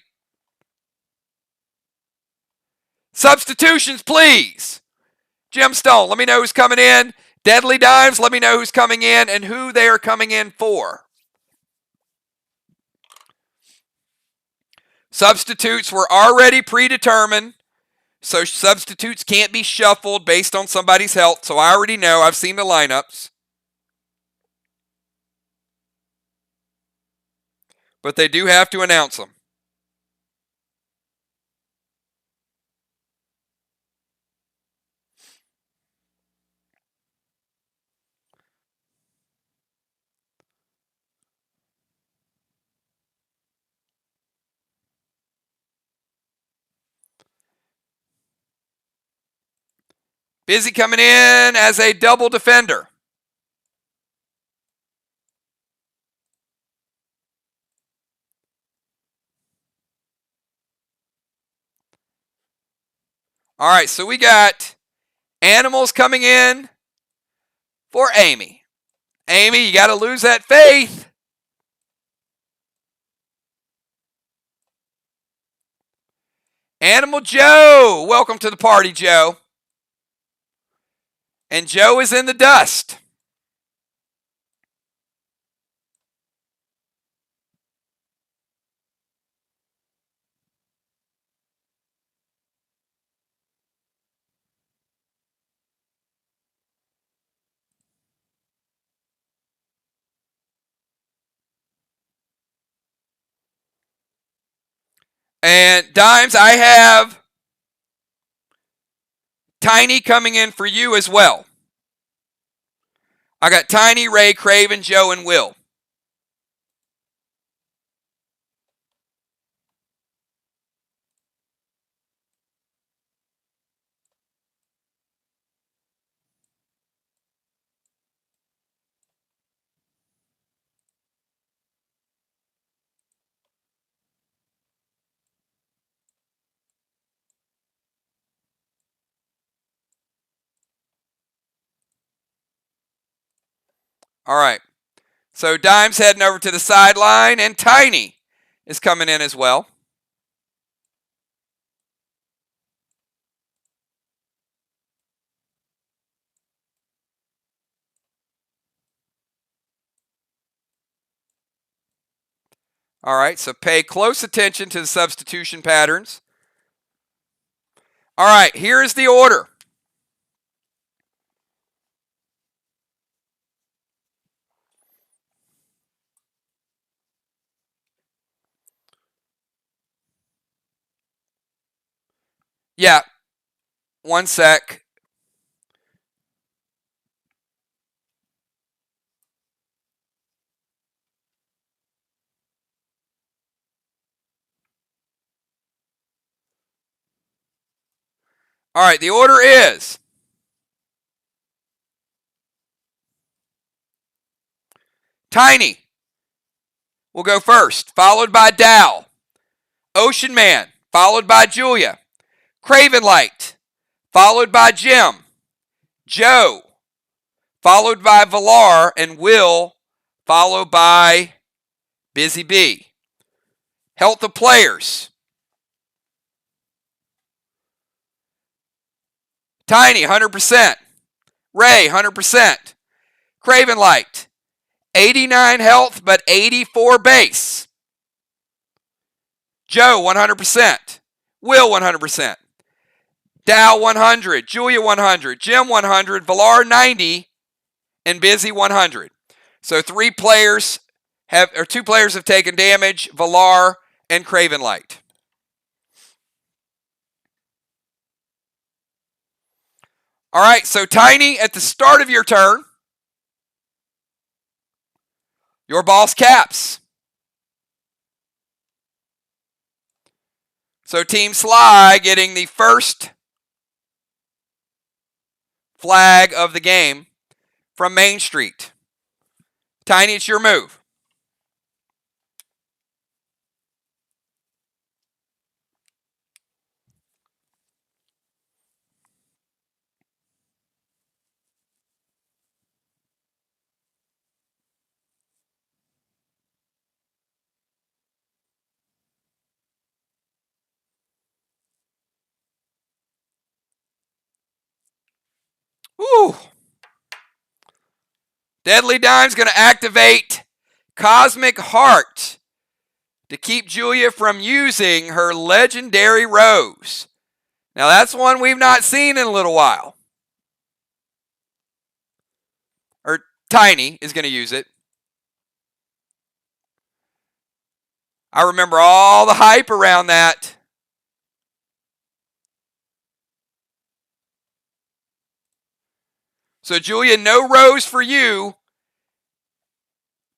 Substitutions, please. Gemstone, let me know who's coming in. Deadly Dimes, let me know who's coming in and who they are coming in for. Substitutes were already predetermined, so substitutes can't be shuffled based on somebody's health, so I already know. I've seen the lineups. But they do have to announce them. Busy coming in as a double defender. All right, so we got Animals coming in for Amy. Amy, you got to lose that faith. Animal Joe, welcome to the party, Joe. And Joe is in the dust. And Dimes, I have Tiny coming in for you as well. I got Tiny, Ray, Craven, Joe, and Will. All right. So Dimes heading over to the sideline, and Tiny is coming in as well. All right, so pay close attention to the substitution patterns. All right, here is the order. Yeah, one sec. All right, the order is Tiny will go first, followed by Dow. Ocean Man, followed by Julia. Craven Light, followed by Jim. Joe, followed by Valar, and Will, followed by Busy Bee. Health of players. Tiny, 100%. Ray, 100%. Craven Light, 89 health, but 84 base. Joe, 100%. Will, 100%. Dow, 100. Julia, 100. Jim, 100. Valar, 90. And Busy, 100. So two players have taken damage, Valar and Craven Light. All right, so Tiny, at the start of your turn, your boss caps. So Team SLY getting the first flag of the game from Main Street. Tiny, it's your move. Woo! Deadly Dime's going to activate Cosmic Heart to keep Julia from using her legendary rose. Now that's one we've not seen in a little while. Or Tiny is going to use it. I remember all the hype around that. So Julia, no rose for you.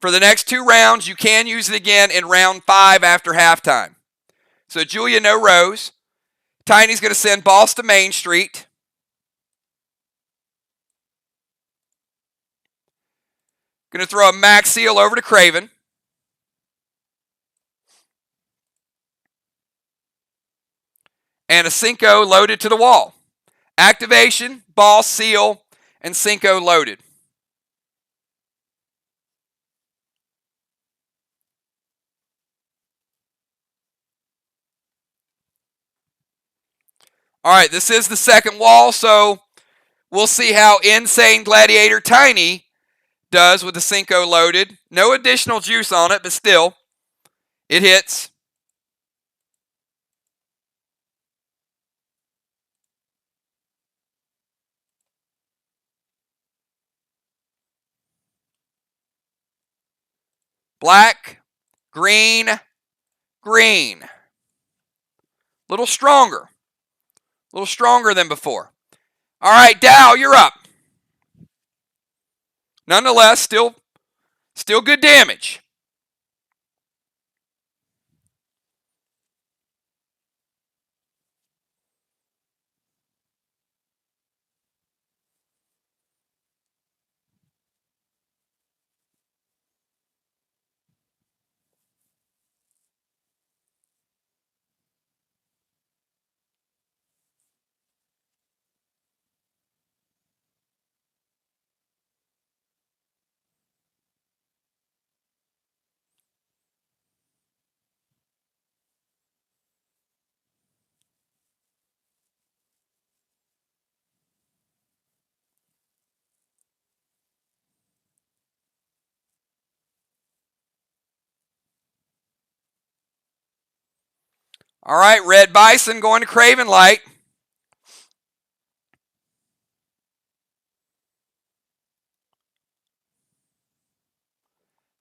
For the next 2 rounds, you can use it again in round 5 after halftime. So Julia, no rose. Tiny's going to send Boss to Main Street. Going to throw a Max Seal over to Craven. And a Cinco loaded to the wall. Activation, Boss, Seal, and Cinco loaded. All right, this is the second wall, so we'll see how Insane Gladiator Tiny does with the Cinco loaded. No additional juice on it, but still, it hits. Black, green, green. Little stronger. A little stronger than before. All right, Dow, you're up. Nonetheless, still good damage. All right, Red Bison going to Craven Light.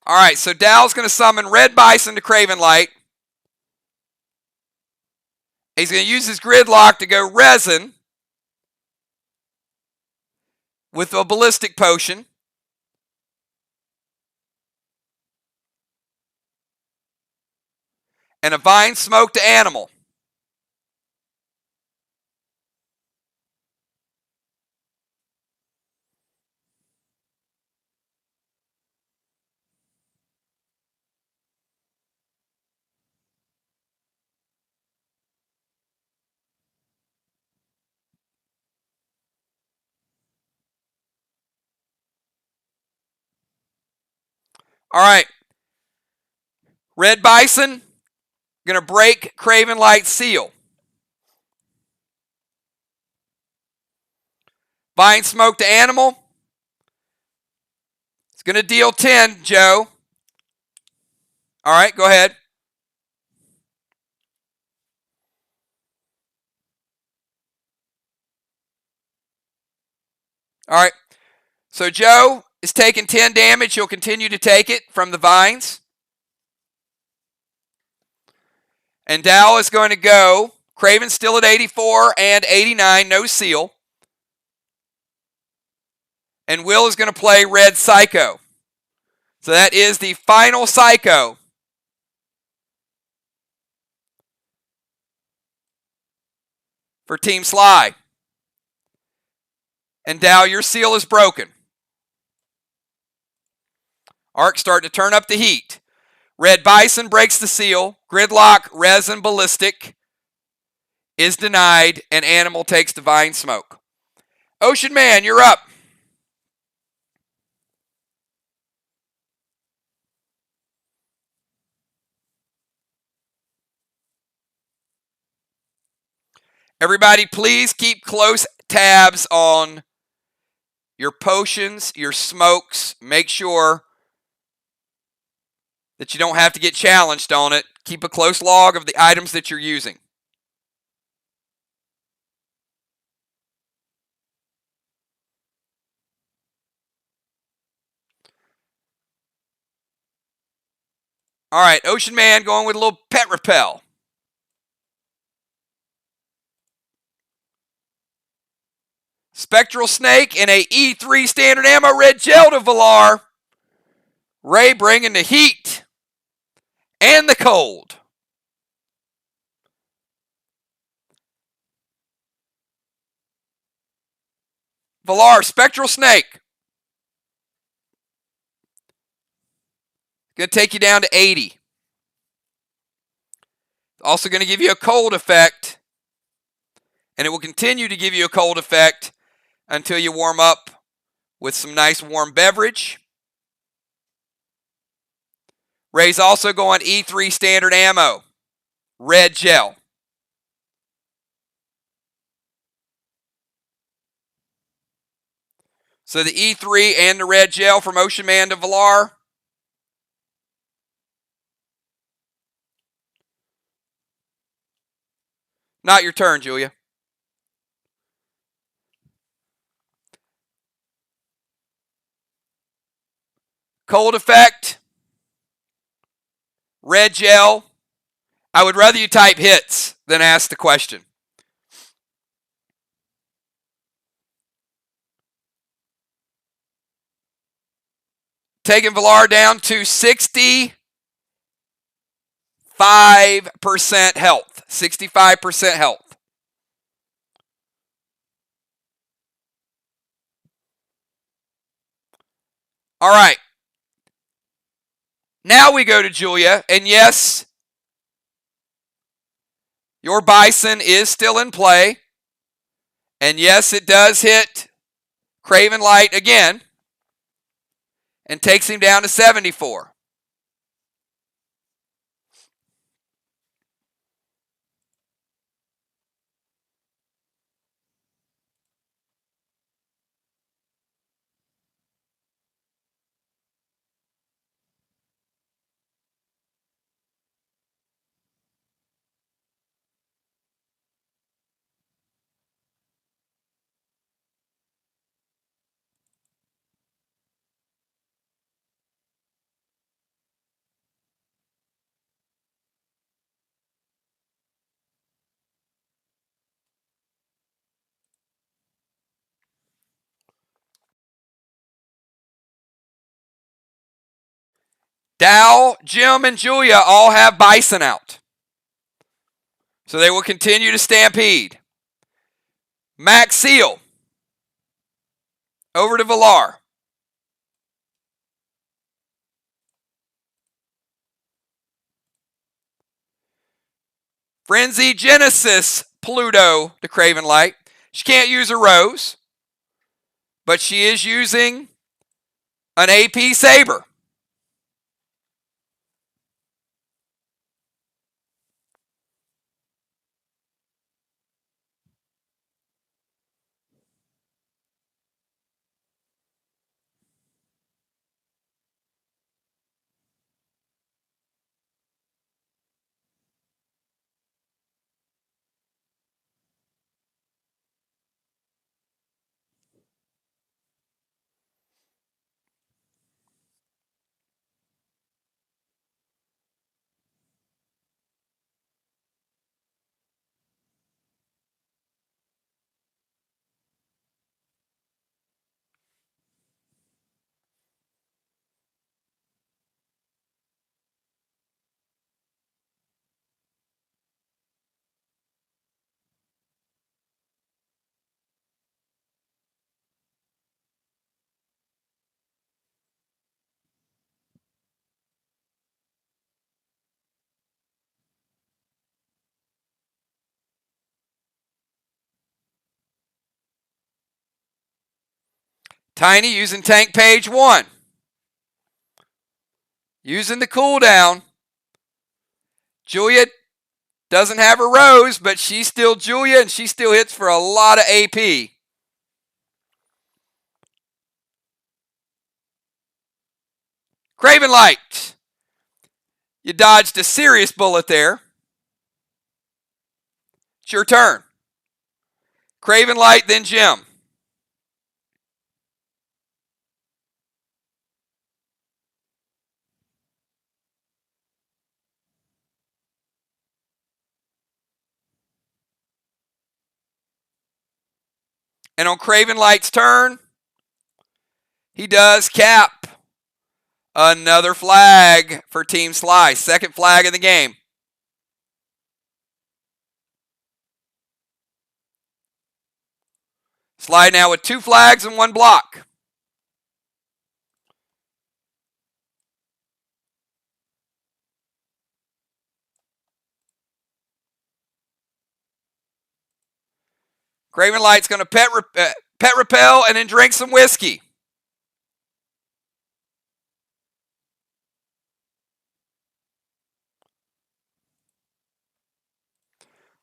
All right, so Dow's going to summon Red Bison to Craven Light. He's going to use his Gridlock to go Resin with a Ballistic Potion. And a Vine Smoke to Animal. All right. Red Bison going to break Craven Light Seal. Vine Smoke to Animal. It's going to deal 10, Joe. All right, go ahead. All right. So Joe is taking 10 damage. He'll continue to take it from the vines. And Dow is going to go. Craven's still at 84 and 89, no seal. And Will is going to play Red Psycho. So that is the final Psycho. For Team SLY. And Dow, your seal is broken. Arc starting to turn up the heat. Red Bison breaks the seal. Gridlock, Resin, Ballistic is denied. And Animal takes Divine Smoke. Ocean Man, you're up. Everybody, please keep close tabs on your potions, your smokes. Make sure that you don't have to get challenged on it. Keep a close log of the items that you're using. All right, Ocean Man going with a little pet repel. Spectral Snake and a E3 standard ammo red gel to Valar. Ray bringing the heat and the cold. Valar, Spectral Snake. Going to take you down to 80. Also going to give you a cold effect. And it will continue to give you a cold effect until you warm up with some nice warm beverage. Ray's also going E3 standard ammo. Red gel. So the E3 and the red gel from Ocean Man to Valar. Not your turn, Julia. Cold effect. Red gel. I would rather you type hits than ask the question. Taking Valar down to 65% health. 65% health. All right. Now we go to Julia, and yes, your Bison is still in play. And yes, it does hit Craven Light again and takes him down to 74. Dow, Jim, and Julia all have Bison out. So they will continue to stampede. Max Seal. Over to Valar. Frenzy Genesis Pluto to Craven Light. She can't use a rose, but she is using an AP Saber. Tiny using tank page 1. Using the cooldown. Julia doesn't have a rose, but she's still Julia, and she still hits for a lot of AP. Craven Light. You dodged a serious bullet there. It's your turn. Craven Light, then Jim. And on Craven Light's turn, he does cap another flag for Team SLY. Second flag of the game. SLY now with 2 flags and 1 block. Craven Light's going to pet repel and then drink some whiskey.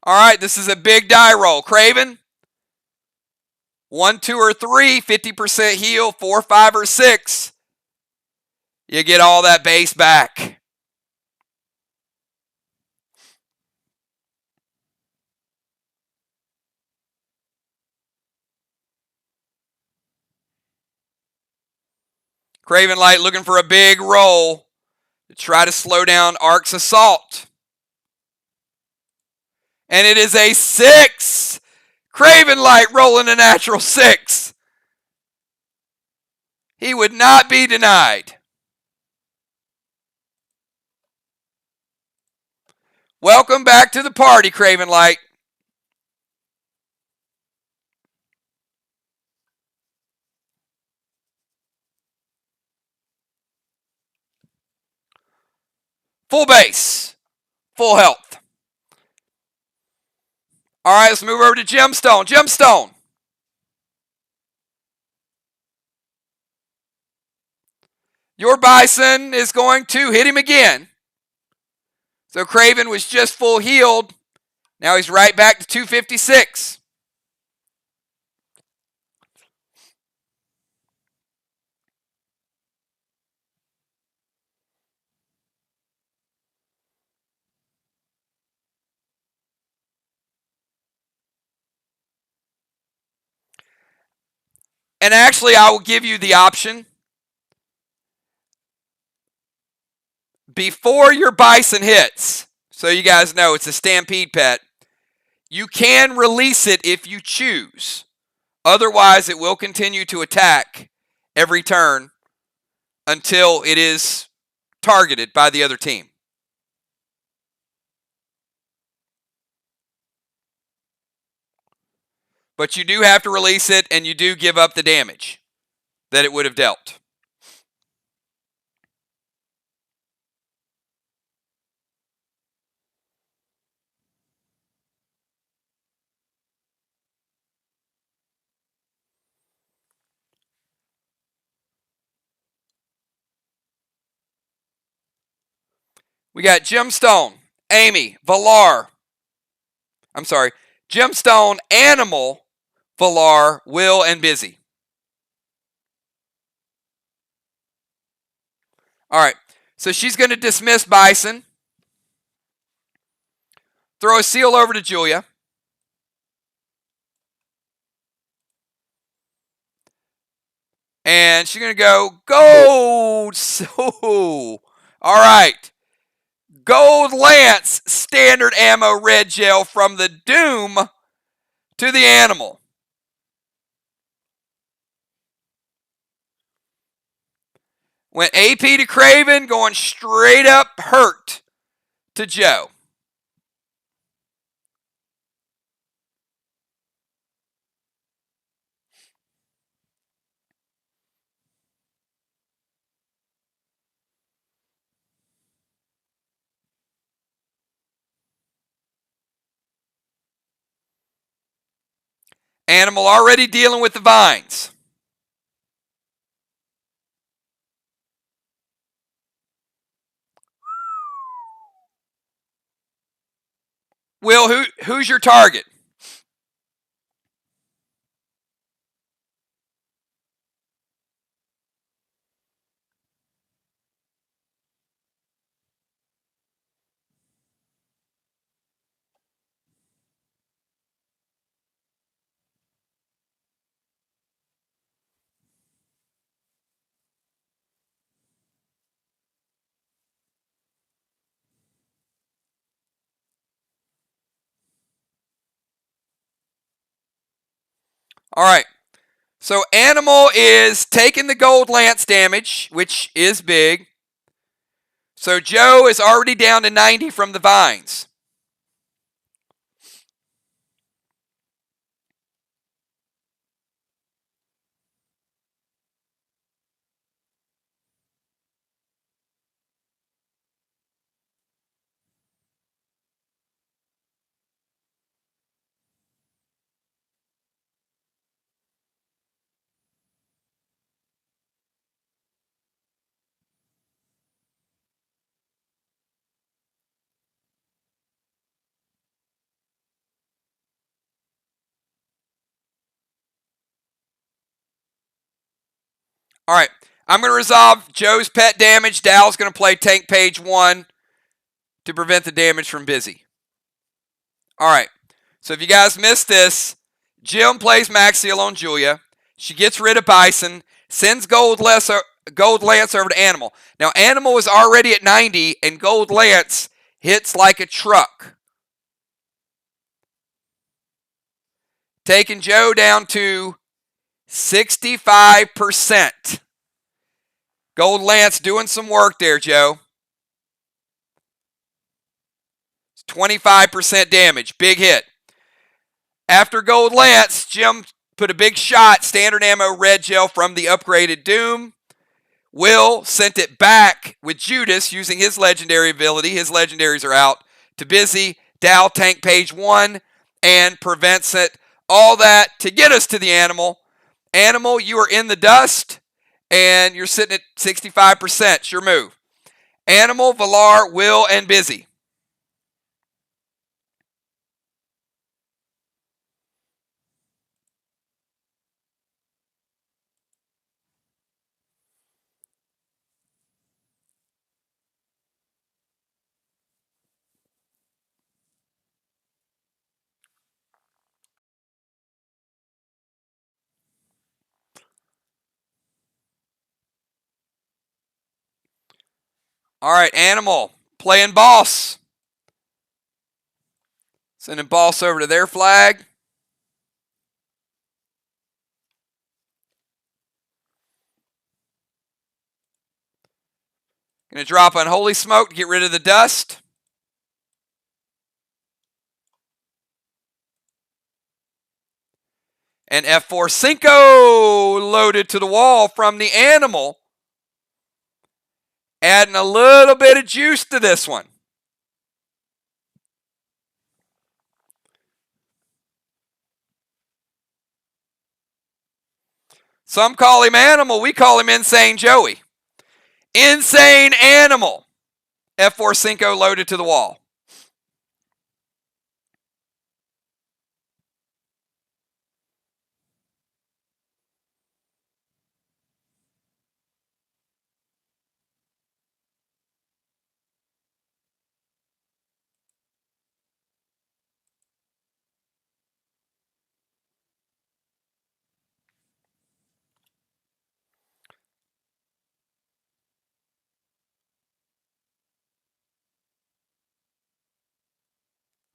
All right, this is a big die roll. Craven, 1, 2, or 3, 50% heal, 4, 5, or 6. You get all that base back. Craven Light looking for a big roll to try to slow down Ark's assault. And it is a 6. Craven Light rolling a natural 6. He would not be denied. Welcome back to the party, Craven Light. Full base. Full health. All right, let's move over to Gemstone. Gemstone. Your Bison is going to hit him again. So Craven was just full healed. Now he's right back to 256. And actually, I will give you the option. Before your Bison hits, so you guys know it's a Stampede pet, you can release it if you choose. Otherwise, it will continue to attack every turn until it is targeted by the other team. But you do have to release it, and you do give up the damage that it would have dealt. We got Gemstone, Amy, Valar. I'm sorry, Gemstone, Animal, Valar, Will, and Busy. All right, so she's going to dismiss Bison. Throw a seal over to Julia. And she's going to go gold. So, all right. Gold Lance, standard ammo, red gel from the Doom to the Animal. Went AP to Craven, going straight up hurt to Joe. Animal already dealing with the vines. Will, who's your target? All right. So Animal is taking the gold lance damage, which is big. So Joe is already down to 90 from the vines. All right. I'm going to resolve Joe's pet damage. Dal's going to play tank page 1 to prevent the damage from Busy. All right. So if you guys missed this, Jim plays Maxiel on Julia. She gets rid of Bison, sends Gold Lance over to Animal. Now, Animal is already at 90, and Gold Lance hits like a truck, taking Joe down to 65%. Gold Lance doing some work there, Joe. 25% damage. Big hit. After Gold Lance, Jim put a big shot, standard ammo red gel from the upgraded Doom. Will sent it back with Judas using his legendary ability. His legendaries are out to Busy. Dal tank page 1 and prevents it. All that to get us to the Animal. Animal, you are in the dust and you're sitting at 65%. Sure move. Animal, Valar, Will, and Busy. All right, Animal, playing boss. Sending boss over to their flag. Going to drop Unholy Smoke to get rid of the dust. And F4 Cinco loaded to the wall from the Animal. Adding a little bit of juice to this one. Some call him Animal. We call him Insane Joey. Insane Animal. F4 Cinco loaded to the wall.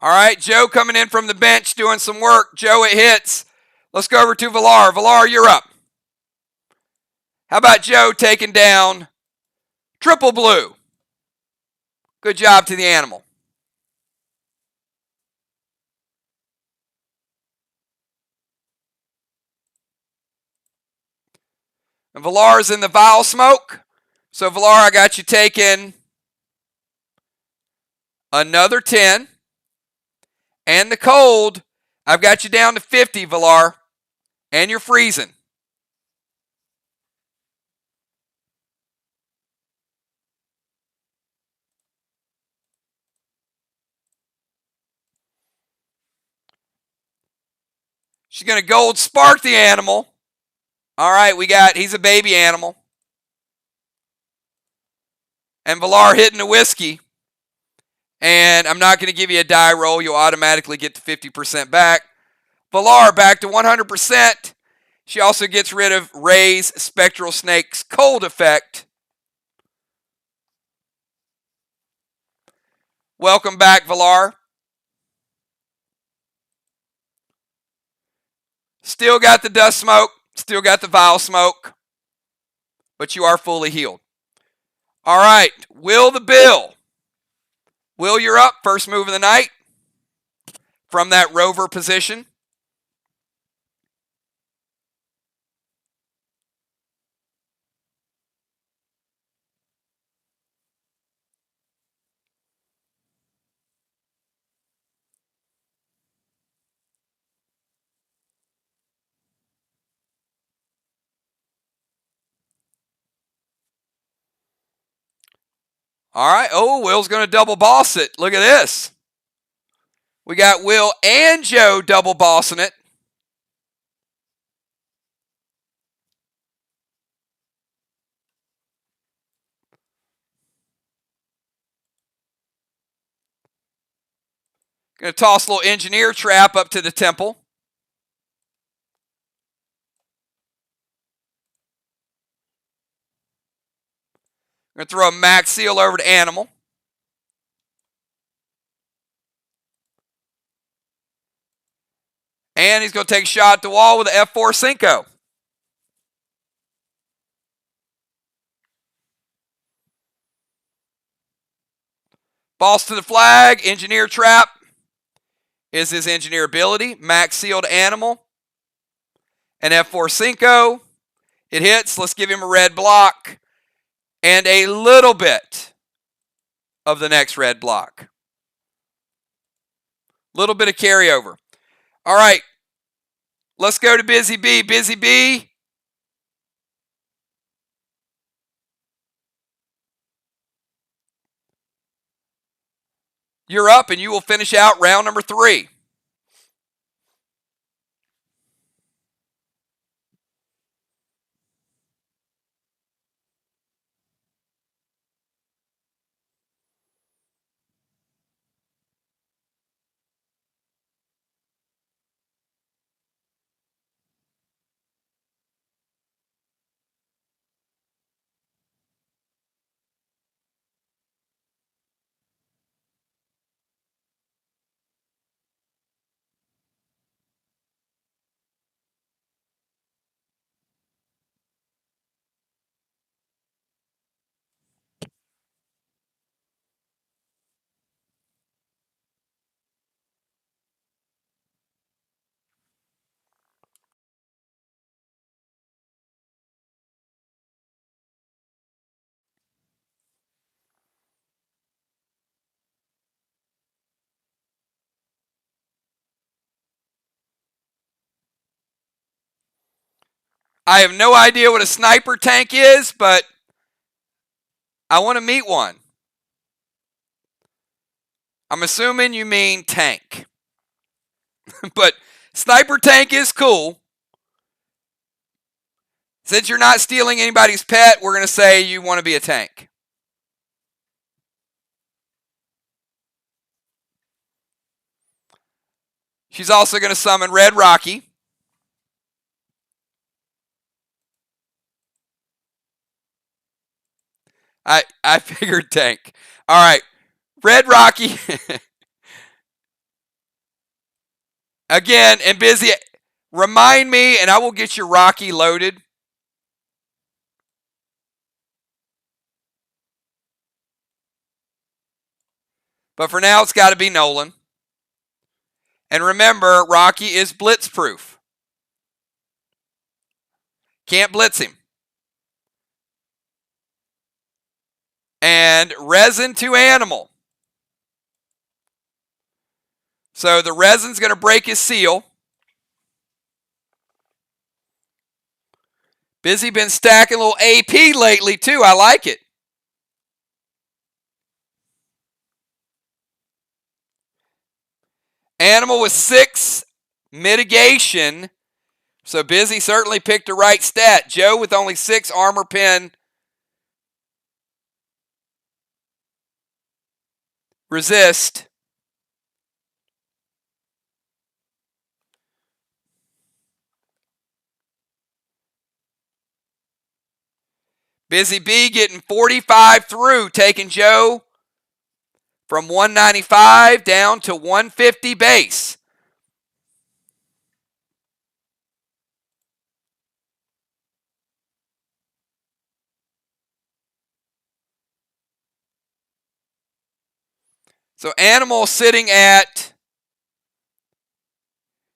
All right, Joe coming in from the bench doing some work. Joe, it hits. Let's go over to Valar. Valar, you're up. How about Joe taking down Triple Blue? Good job to the Animal. And Valar's in the Vile Smoke. So, Valar, I got you taking another 10. And the cold, I've got you down to 50, Valar. And you're freezing. She's going to gold spark the Animal. All right, he's a baby animal. And Valar hitting the whiskey. And I'm not going to give you a die roll. You'll automatically get to 50% back. Valar back to 100%. She also gets rid of Ray's Spectral Snake's cold effect. Welcome back, Valar. Still got the dust smoke, still got the vial smoke, but you are fully healed. All right, Will the Bill. Will, you're up. First move of the night from that rover position. All right. Oh, Will's going to double boss it. Look at this. We got Will and Joe double bossing it. Going to toss a little engineer trap up to the temple. Going to throw a max seal over to Animal. And he's going to take a shot at the wall with an F4 Cinco. Boss to the flag, engineer trap is his engineer ability. Max sealed Animal. An F4 Cinco. It hits. Let's give him a red block. And a little bit of the next red block. Little bit of carryover. All right. Let's go to Busy B. Busy B. You're up, and you will finish out round number 3. I have no idea what a sniper tank is, but I want to meet one. I'm assuming you mean tank. But sniper tank is cool. Since you're not stealing anybody's pet, we're going to say you want to be a tank. She's also going to summon Red Rocky. I figured tank. All right. Red Rocky. Again, and Busy. Remind me, and I will get your Rocky loaded. But for now, it's got to be Nolan. And remember, Rocky is blitzproof. Can't blitz him. And resin to Animal. So the resin's going to break his seal. Busy been stacking a little AP lately too. I like it. Animal with 6 mitigation. So Busy certainly picked the right stat. Joe with only 6 armor pen resist. Busy B getting 45 through, taking Joe from 195 down to 150 base. So Animal sitting at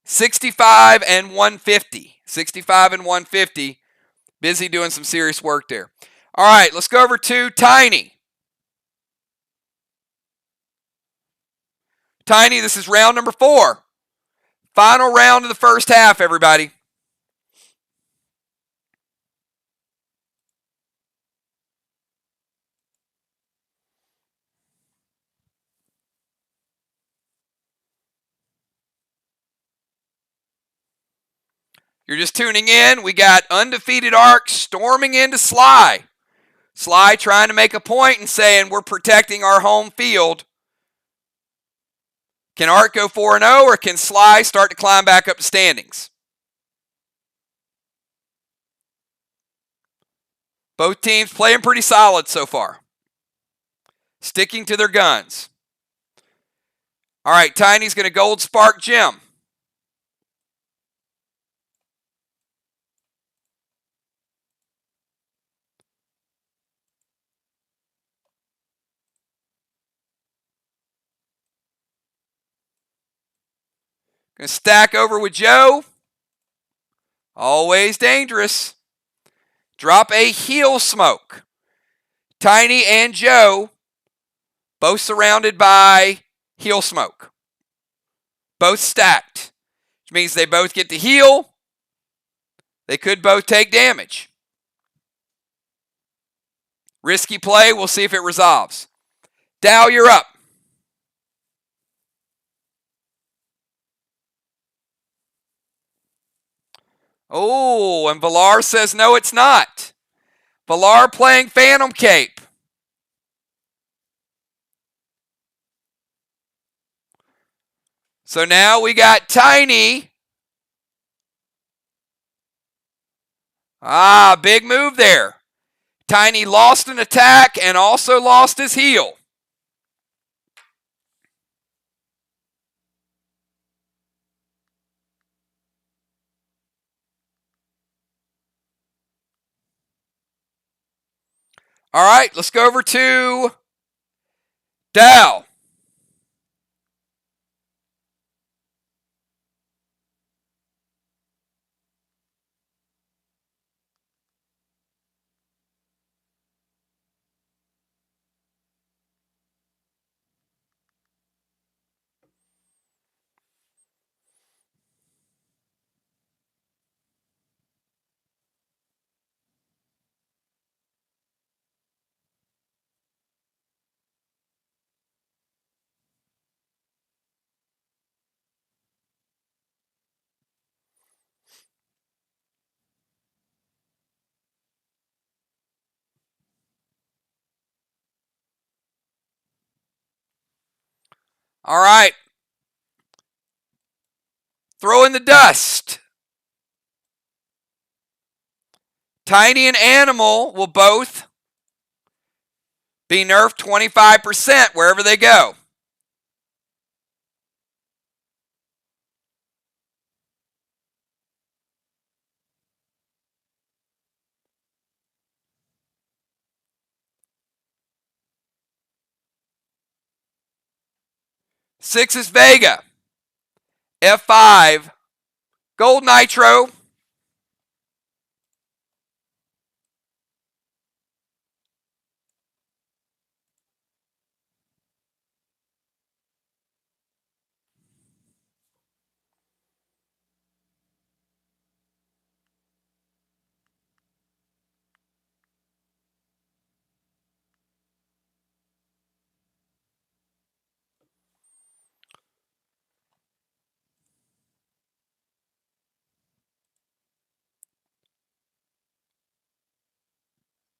65 and 150. 65 and 150. Busy doing some serious work there. All right, let's go over to Tiny. Tiny, this is round number 4. Final round of the first half, everybody. You're just tuning in. We got Undefeated Arc storming into SLY. SLY trying to make a point and saying we're protecting our home field. Can Arc go 4-0 or can SLY start to climb back up the standings? Both teams playing pretty solid so far. Sticking to their guns. All right, Tiny's going to Gold Spark Gem. Going to stack over with Joe. Always dangerous. Drop a Heel Smoke. Tiny and Joe both surrounded by Heel Smoke. Both stacked. Which means they both get to heal. They could both take damage. Risky play. We'll see if it resolves. Dow, you're up. Oh, and Villar says no, it's not. Villar playing Phantom Cape. So now we got Tiny. Big move there. Tiny lost an attack and also lost his heel. All right, let's go over to Dow. All right. Throw in the dust. Tiny and Animal will both be nerfed 25% wherever they go. Six is Vega. F5. Gold Nitro.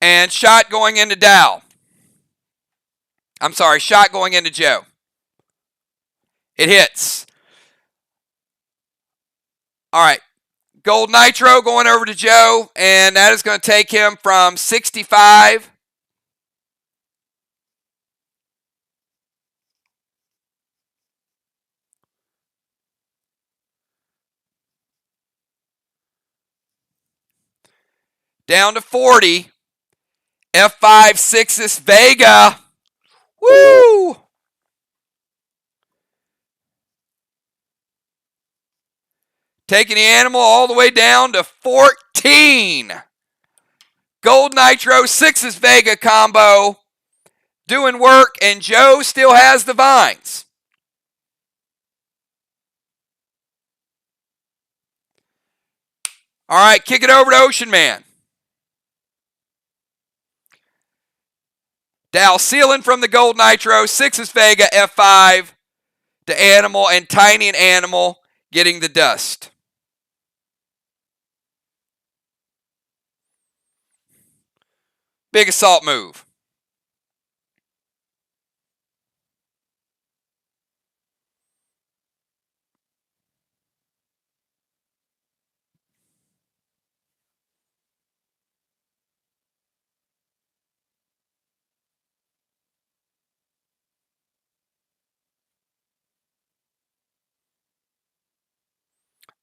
And shot going into Dow. I'm sorry, shot going into Joe. It hits. All right. Gold Nitro going over to Joe, and that is going to take him from 65 down to 40. F5, 6 is Vega. Woo! Taking the animal all the way down to 14. Gold Nitro, 6's Vega combo. Doing work, and Joe still has the vines. All right, kick it over to Ocean Man. Dow sealing from the Gold Nitro, 6's Vega, F5 to Animal, and Tiny and Animal getting the dust. Big assault move.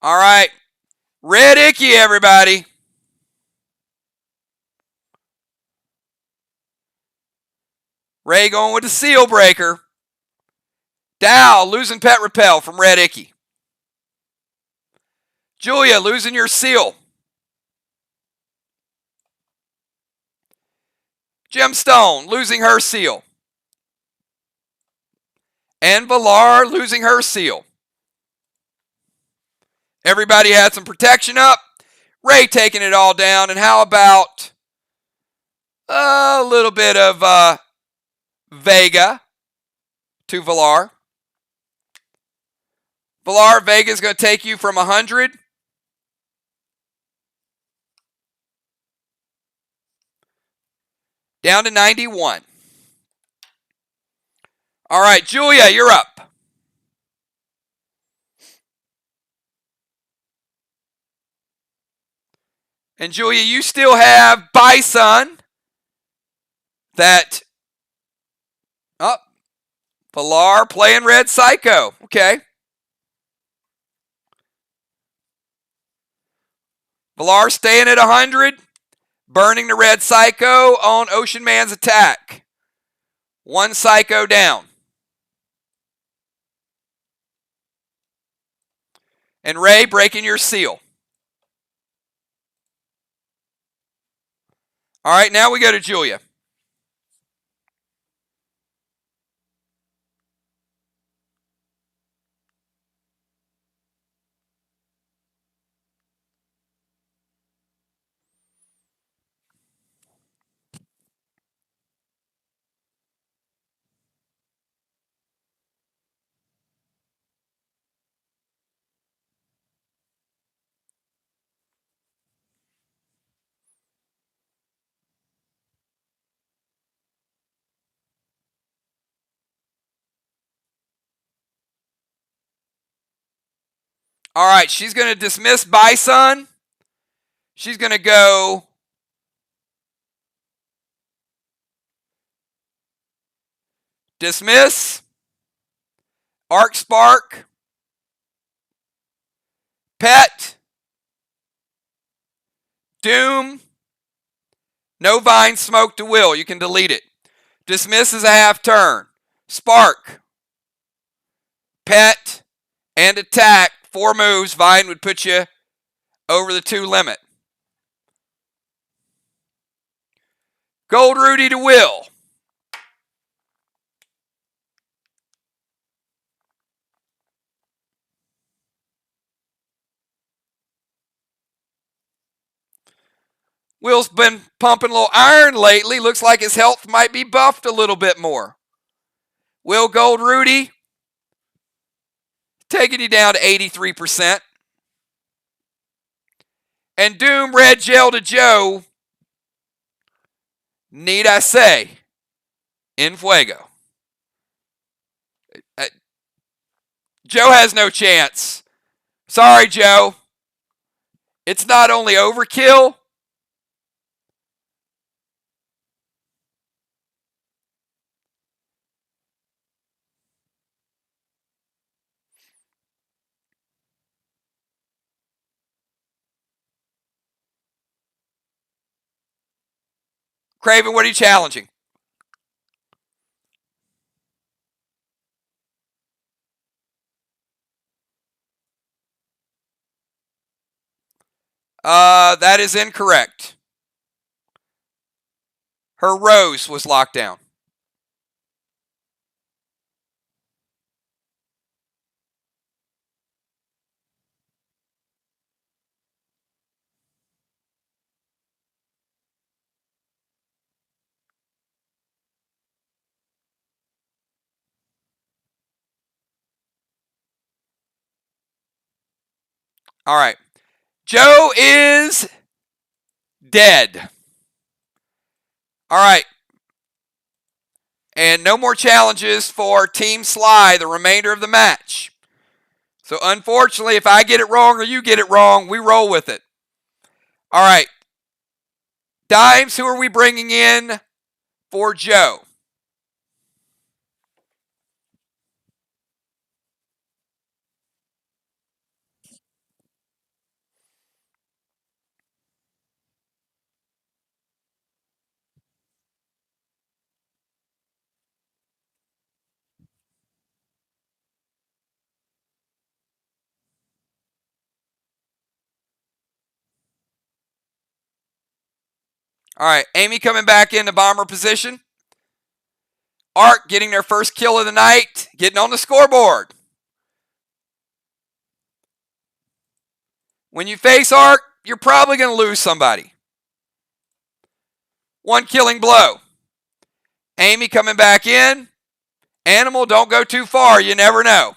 All right, Red Icky, everybody. Ray going with the Seal Breaker. Dow losing Pet Repel from Red Icky. Julia losing your Seal. Gemstone losing her Seal. And Valar losing her Seal. Everybody had some protection up. Ray taking it all down. And how about a little bit of Vega to Valar? Valar, Vega's going to take you from 100 down to 91. All right, Julia, you're up. And Julia, you still have Bison. That, oh, Valar playing Red Psycho. Okay. Valar staying at 100. Burning the Red Psycho on Ocean Man's attack. One Psycho down. And Ray breaking your seal. All right, now we go to Julia. All right, she's going to dismiss Bison. She's going to go dismiss, Arc Spark, Pet, Doom, no Vine Smoke to Will. You can delete it. Dismiss is a half turn. Spark, Pet, and attack. 4 moves. Vine would put you over the 2 limit. Gold Rudy to Will. Will's been pumping a little iron lately. Looks like his health might be buffed a little bit more. Will Gold Rudy taking you down to 83%. And Doom Red Gel to Joe. Need I say, in Fuego. Joe has no chance. Sorry, Joe. It's not only overkill. Craven, what are you challenging? That is incorrect. Her rose was locked down. All right. Joe is dead. All right. And no more challenges for Team SLY the remainder of the match. So unfortunately, if I get it wrong or you get it wrong, we roll with it. All right. Dimes, who are we bringing in for Joe? All right. Amy coming back into bomber position. Art getting their first kill of the night, getting on the scoreboard. When you face Art, you're probably going to lose somebody. One killing blow. Amy coming back in. Animal, don't go too far. You never know.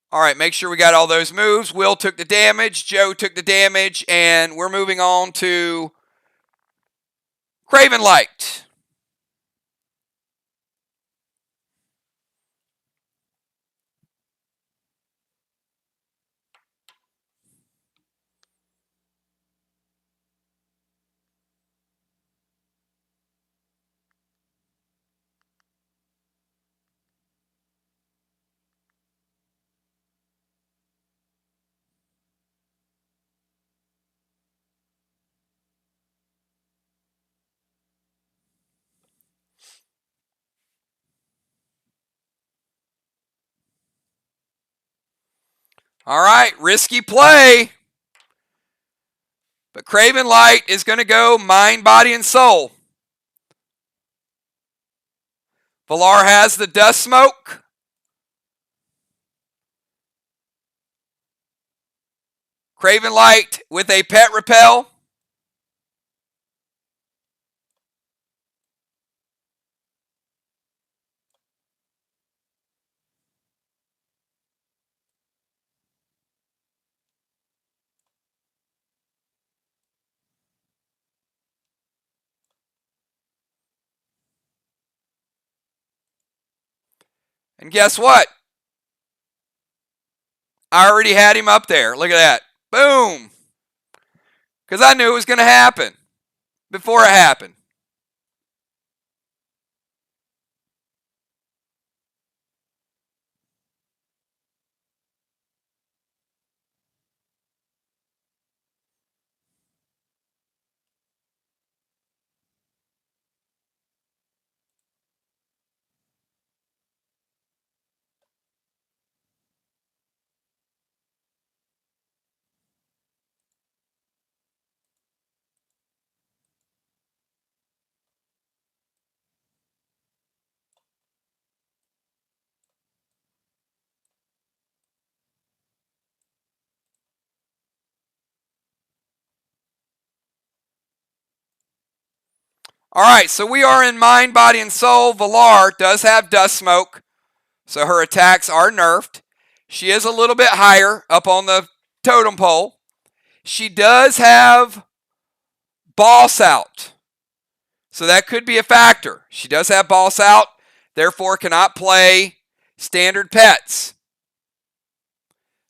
All right, make sure we got all those moves. Will took the damage. Joe took the damage. And we're moving on to Craven Light. All right, risky play. But Craven Light is going to go mind, body, and soul. Valar has the dust smoke. Craven Light with a pet repel. And guess what? I already had him up there. Look at that. Boom. Because I knew it was going to happen before it happened. All right, so we are in mind, body, and soul. Valar does have dust smoke, so her attacks are nerfed. She is a little bit higher up on the totem pole. She does have boss out, so that could be a factor. She does have boss out, therefore cannot play standard pets.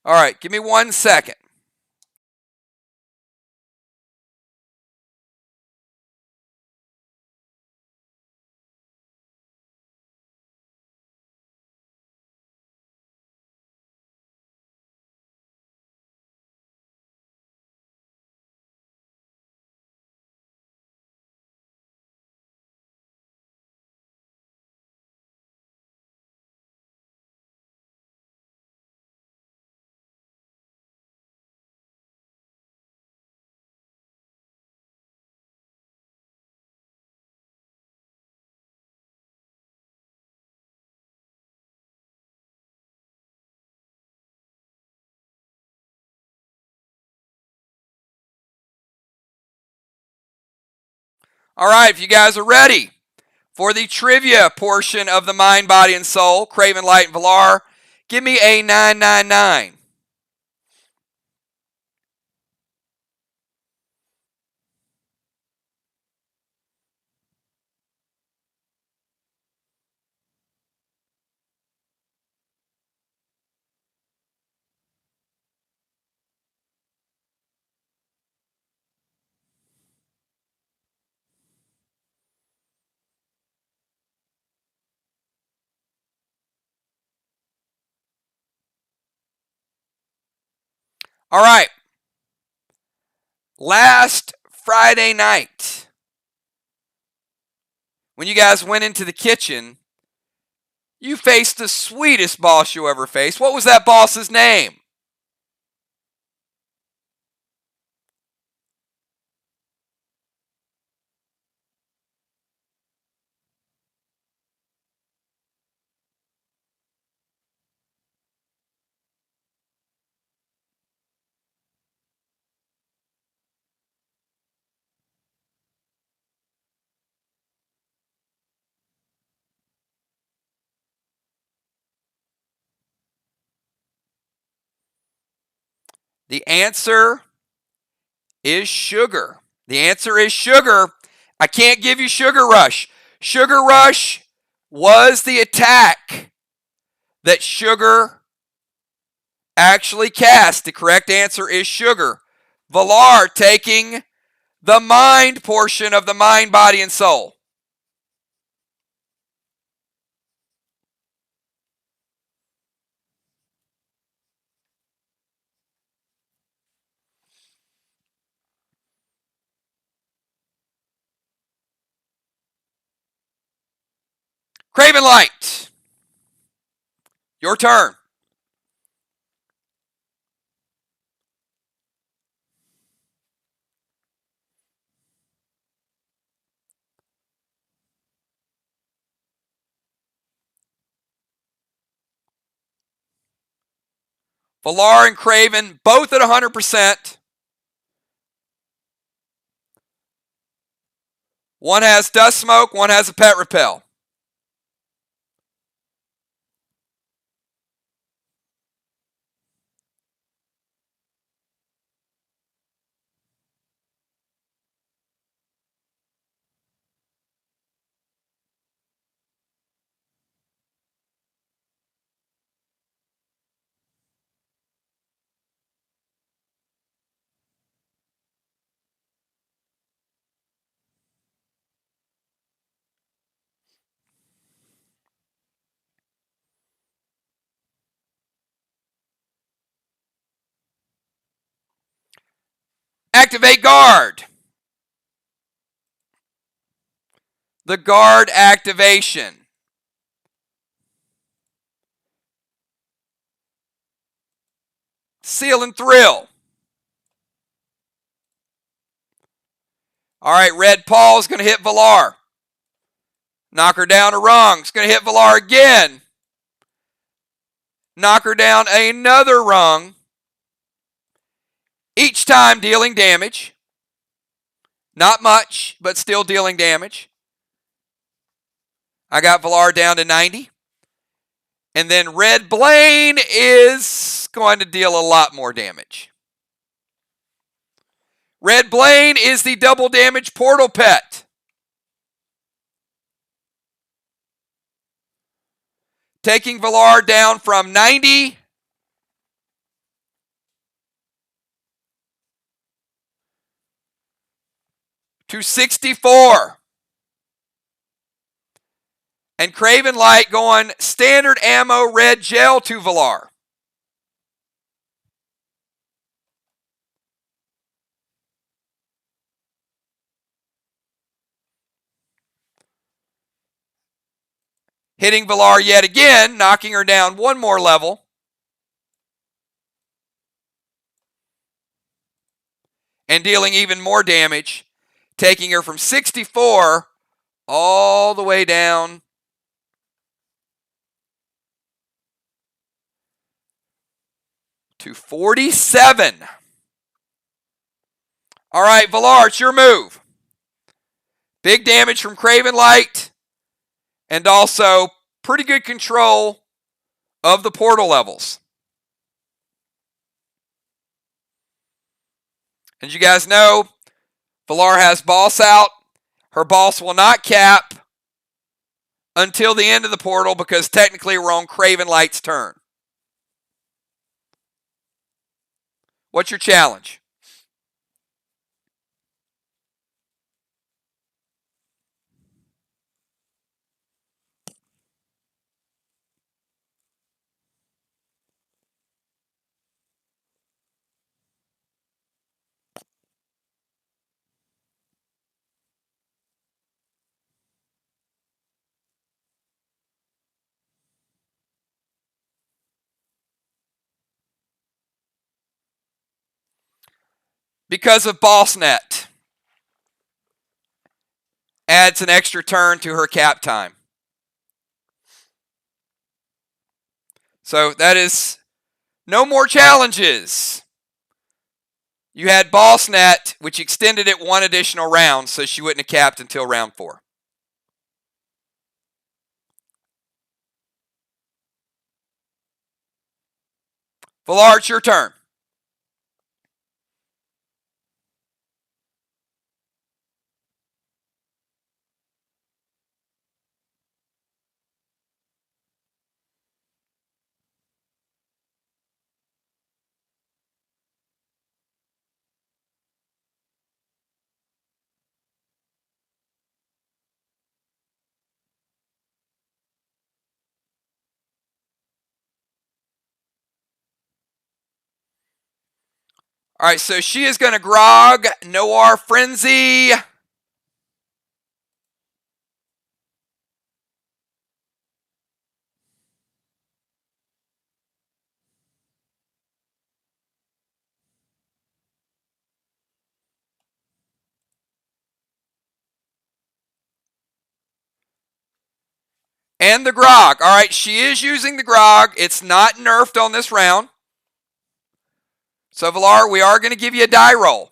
All right, give me 1 second. All right, if you guys are ready for the trivia portion of the Mind, Body, and Soul, Craven, Light, and Valar, give me a 999. All right. Last Friday night, when you guys went into the kitchen, you faced the sweetest boss you ever faced. What was that boss's name? The answer is Sugar. The answer is Sugar. I can't give you Sugar Rush. Sugar Rush was the attack that Sugar actually cast. The correct answer is Sugar. Valar taking the mind portion of the Mind, Body, and Soul. Craven Light, your turn. Valar and Craven, both at 100%. One has dust smoke, one has a pet repel. Activate guard. The guard activation. Seal and Thrill. All right, Red Paul is going to hit Valar. Knock her down a rung. It's going to hit Valar again. Knock her down another rung. Each time dealing damage. Not much, but still dealing damage. I got Valar down to 90. And then Red Blaine is going to deal a lot more damage. Red Blaine is the double damage portal pet. Taking Valar down from 90 to 64. And Craven Light going standard ammo red gel to Valar. Hitting Valar yet again, knocking her down one more level. And dealing even more damage, taking her from 64 all the way down to 47. All right, Valar, it's your move. Big damage from Craven Light, and also pretty good control of the portal levels. As you guys know, Valar has boss out. Her boss will not cap until the end of the portal because technically we're on Craven Light's turn. What's your challenge? Because of BossNet, adds an extra turn to her cap time. So that is no more challenges. You had BossNet, which extended it one additional round, so she wouldn't have capped until round 4. Valar, it's your turn. All right, so she is going to grog Noir Frenzy. And the grog. All right, she is using the grog. It's not nerfed on this round. So, Valar, we are going to give you a die roll.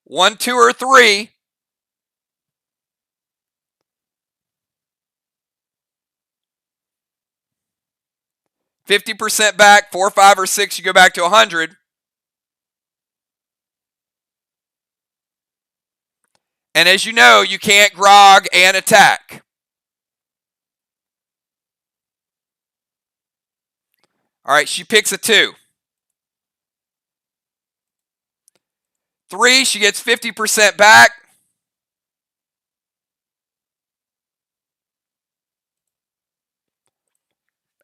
1, 2, or 3. %50 back, 4, 5, or 6, you go back to 100. And as you know, you can't grog and attack. All right, she picks a 2. 3, she gets 50% back.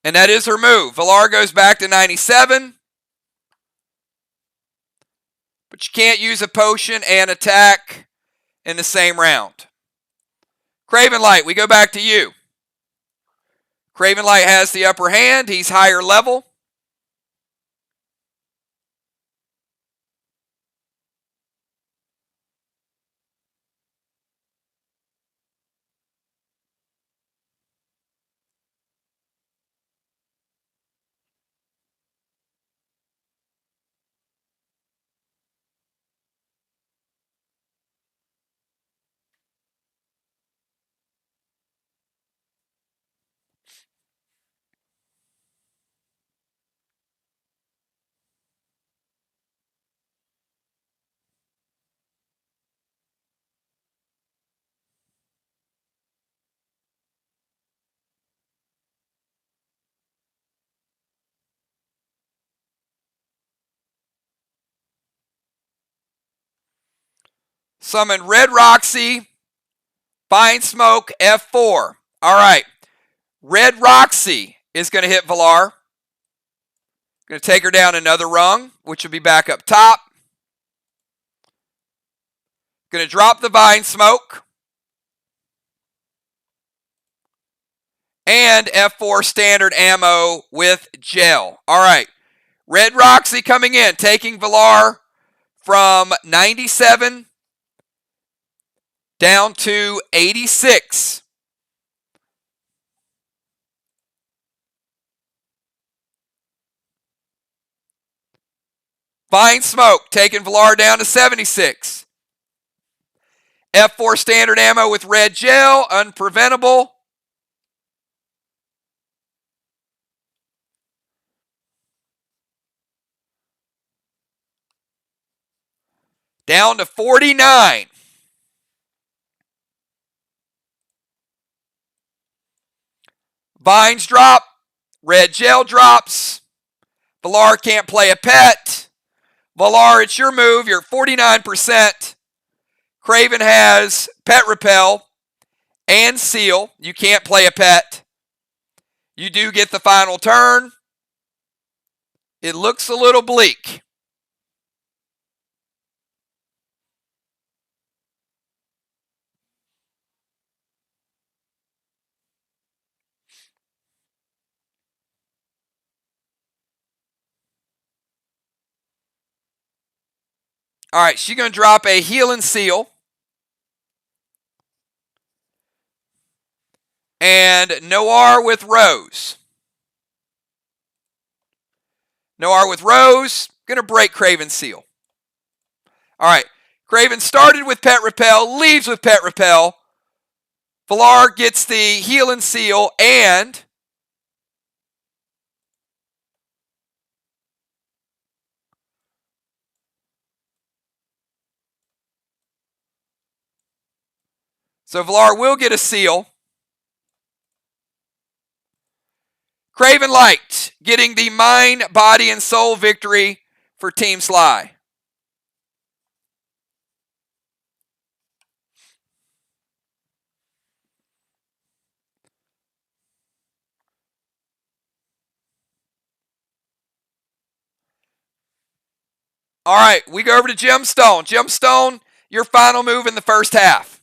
And that is her move. Valar goes back to 97. But you can't use a potion and attack in the same round. Craven Light, we go back to you. Craven Light has the upper hand. He's higher level. Summon Red Roxy, Fine Smoke, F4. All right. Red Roxy is going to hit Valar. Going to take her down another rung, which will be back up top. Going to drop the Vine Smoke. And F4 standard ammo with gel. All right. Red Roxy coming in, taking Valar from 97 down to 86. Fine Smoke taking Valar down to 76. F4 standard ammo with red gel, unpreventable. Down to 49. Vines drop. Red gel drops. Valar can't play a pet. Valar, it's your move. You're at 49%. Craven has pet repel and seal. You can't play a pet. You do get the final turn. It looks a little bleak. All right, she's going to drop a heal and seal. And Noir with Rose. Noir with Rose. Going to break Craven's seal. All right. Craven started with pet repel, leaves with pet repel. Valar gets the heal and seal, and so Valar will get a seal. Craven Light getting the mind, body, and soul victory for Team SLY. All right, we go over to Gemstone. Gemstone, your final move in the first half.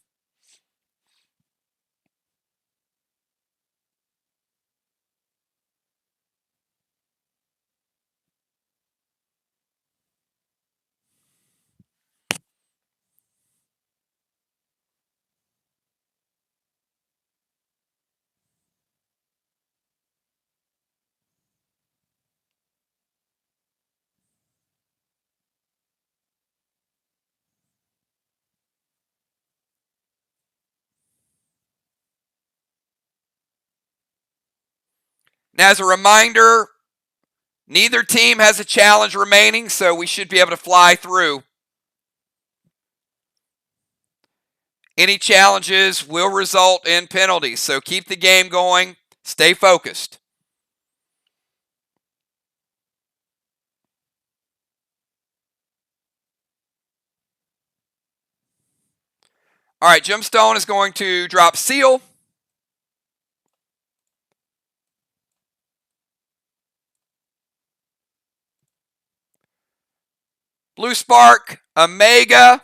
Now, as a reminder, neither team has a challenge remaining, so we should be able to fly through. Any challenges will result in penalties, so keep the game going. Stay focused. All right, Gemstone is going to drop seal. Blue Spark, Omega.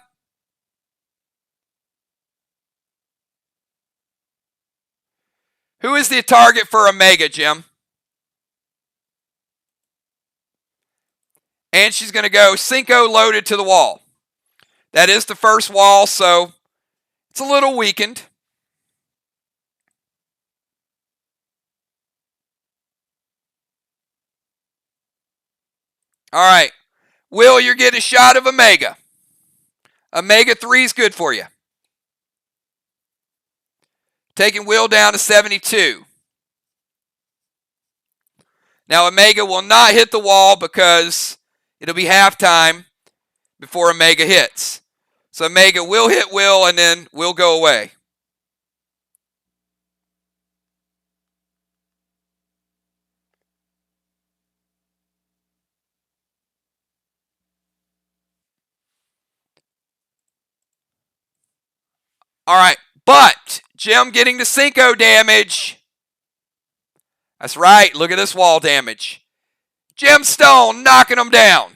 Who is the target for Omega, Jim? And she's going to go Cinco loaded to the wall. That is the first wall, so it's a little weakened. All right. Will, you're getting a shot of Omega. Omega 3 is good for you. Taking Will down to 72. Now, Omega will not hit the wall because it'll be halftime before Omega hits. So Omega will hit Will, and then Will go away. All right, but Jim getting the Cinco damage. That's right, look at this wall damage. Gemstone knocking them down.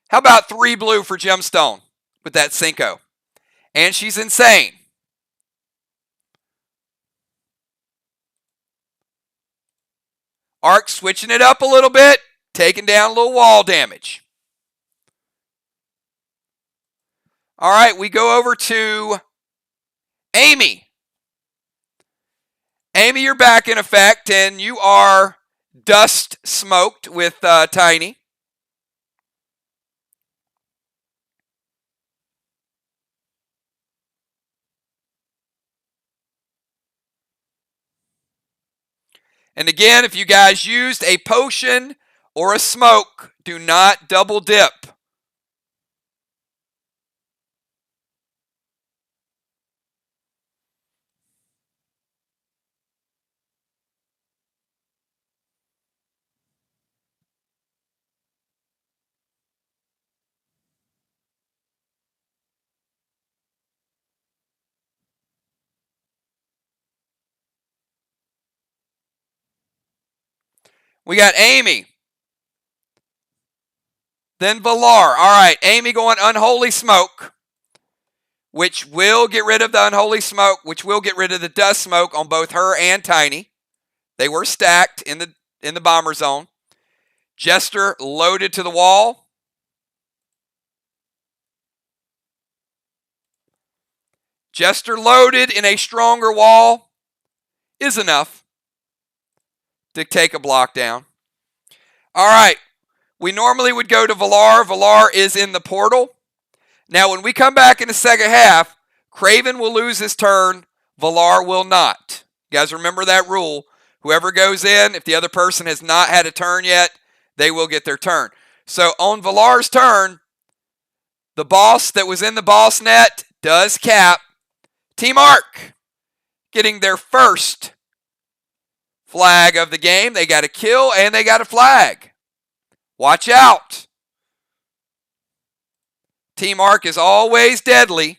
How about 3 blue for Gemstone with that Cinco? And she's insane. Arc switching it up a little bit, taking down a little wall damage. All right, we go over to Amy. Amy, you're back in effect, and you are dust smoked with Tiny. And again, if you guys used a potion or a smoke, do not double dip. We got Amy. Then Valar. All right, Amy going Unholy Smoke, which will get rid of the Unholy Smoke, which will get rid of the Dust Smoke on both her and Tiny. They were stacked in the bomber zone. Jester loaded to the wall. Jester loaded in a stronger wall is enough to take a block down. All right, we normally would go to Valar. Valar is in the portal. Now, when we come back in the second half, Craven will lose his turn. Valar will not. You guys remember that rule. Whoever goes in, if the other person has not had a turn yet, they will get their turn. So on Valar's turn, the boss that was in the boss net does cap. Team Arc getting their first flag of the game. They got a kill and they got a flag. Watch out. Team Arc is always deadly.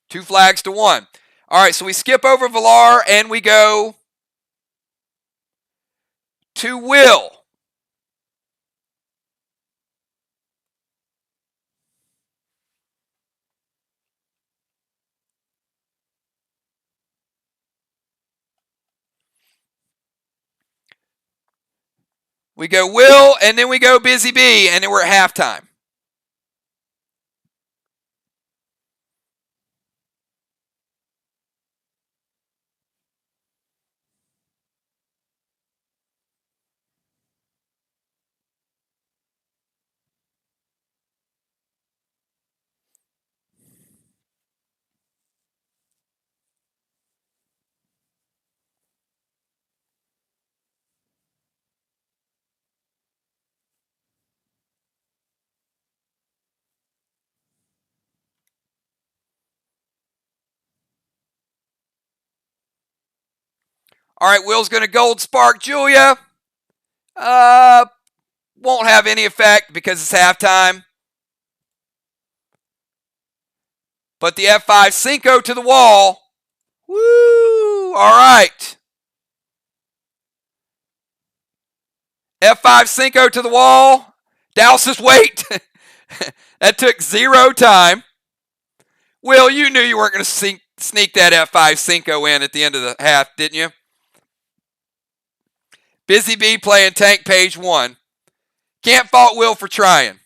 2 flags to 1. All right, so we skip over Valar and we go to Will. We go Will, and then we go Busy Bee, and then we're at halftime. All right, Will's going to Gold Spark Julia. Won't have any effect because it's halftime. But the F5 Cinco to the wall. Woo! All right. F5 Cinco to the wall. Dallas' wait. That took 0 time. Will, you knew you weren't going to sneak that F5 Cinco in at the end of the half, didn't you? Busy Bee playing tank page 1. Can't fault Will for trying.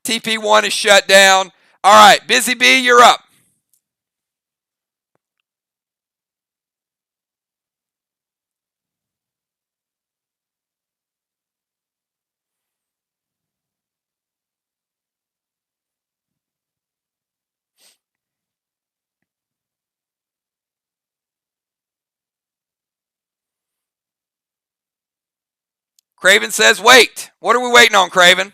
TP1 is shut down. All right, Busy Bee, you're up. Craven says wait. What are we waiting on, Craven?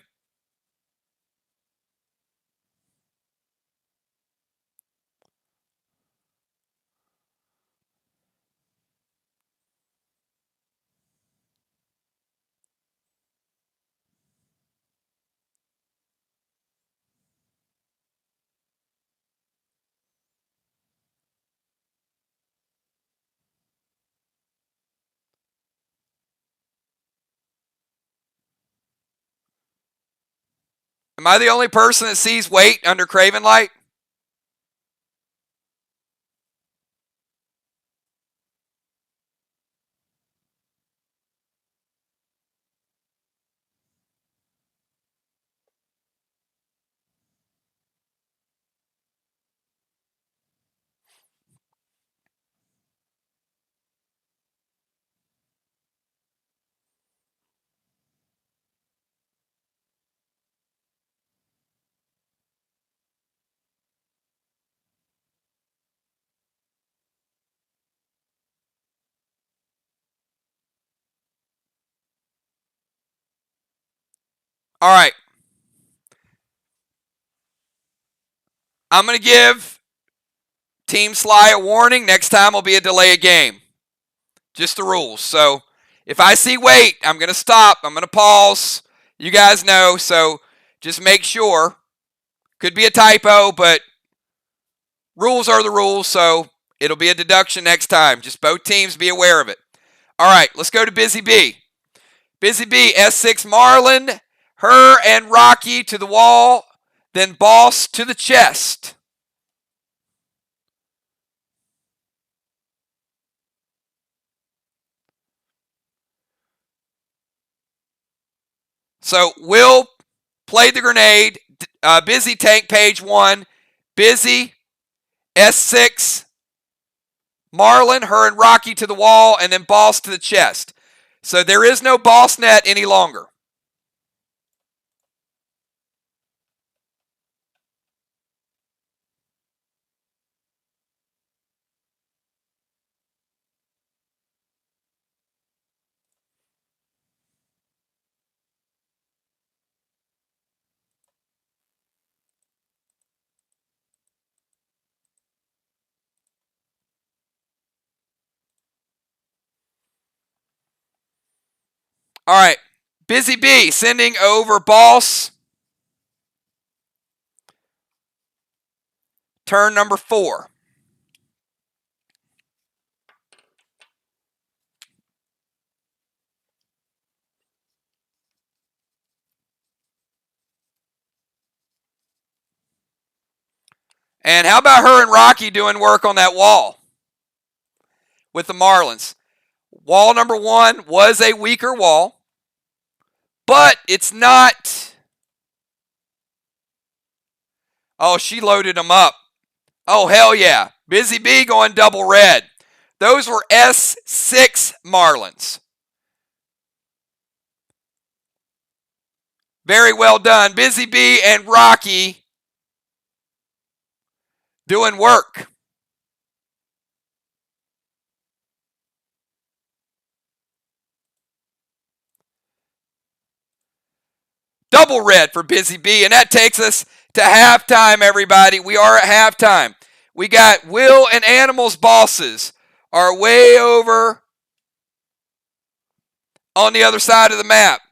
Am I the only person that sees wait under Craven light? All right. I'm going to give Team SLY a warning. Next time will be a delay of game. Just the rules. So if I see wait, I'm going to stop. I'm going to pause. You guys know. So just make sure. Could be a typo, but rules are the rules. So it'll be a deduction next time. Just both teams be aware of it. All right, let's go to Busy B. Busy B, S6 Marlin, her and Rocky to the wall, then Boss to the chest. So Will played the grenade. Busy tank page 1. Busy, S6, Marlin, her and Rocky to the wall, and then Boss to the chest. So there is no Boss net any longer. All right, Busy B sending over Boss. Turn number 4. And how about her and Rocky doing work on that wall with the Marlins? Wall number 1 was a weaker wall, but it's not. Oh, she loaded them up. Oh, hell yeah. Busy B going double red. Those were S6 Marlins. Very well done. Busy B and Rocky doing work. Double red for Busy B, and that takes us to halftime, everybody. We are at halftime. We got Will and Animal's bosses are way over on the other side of the map.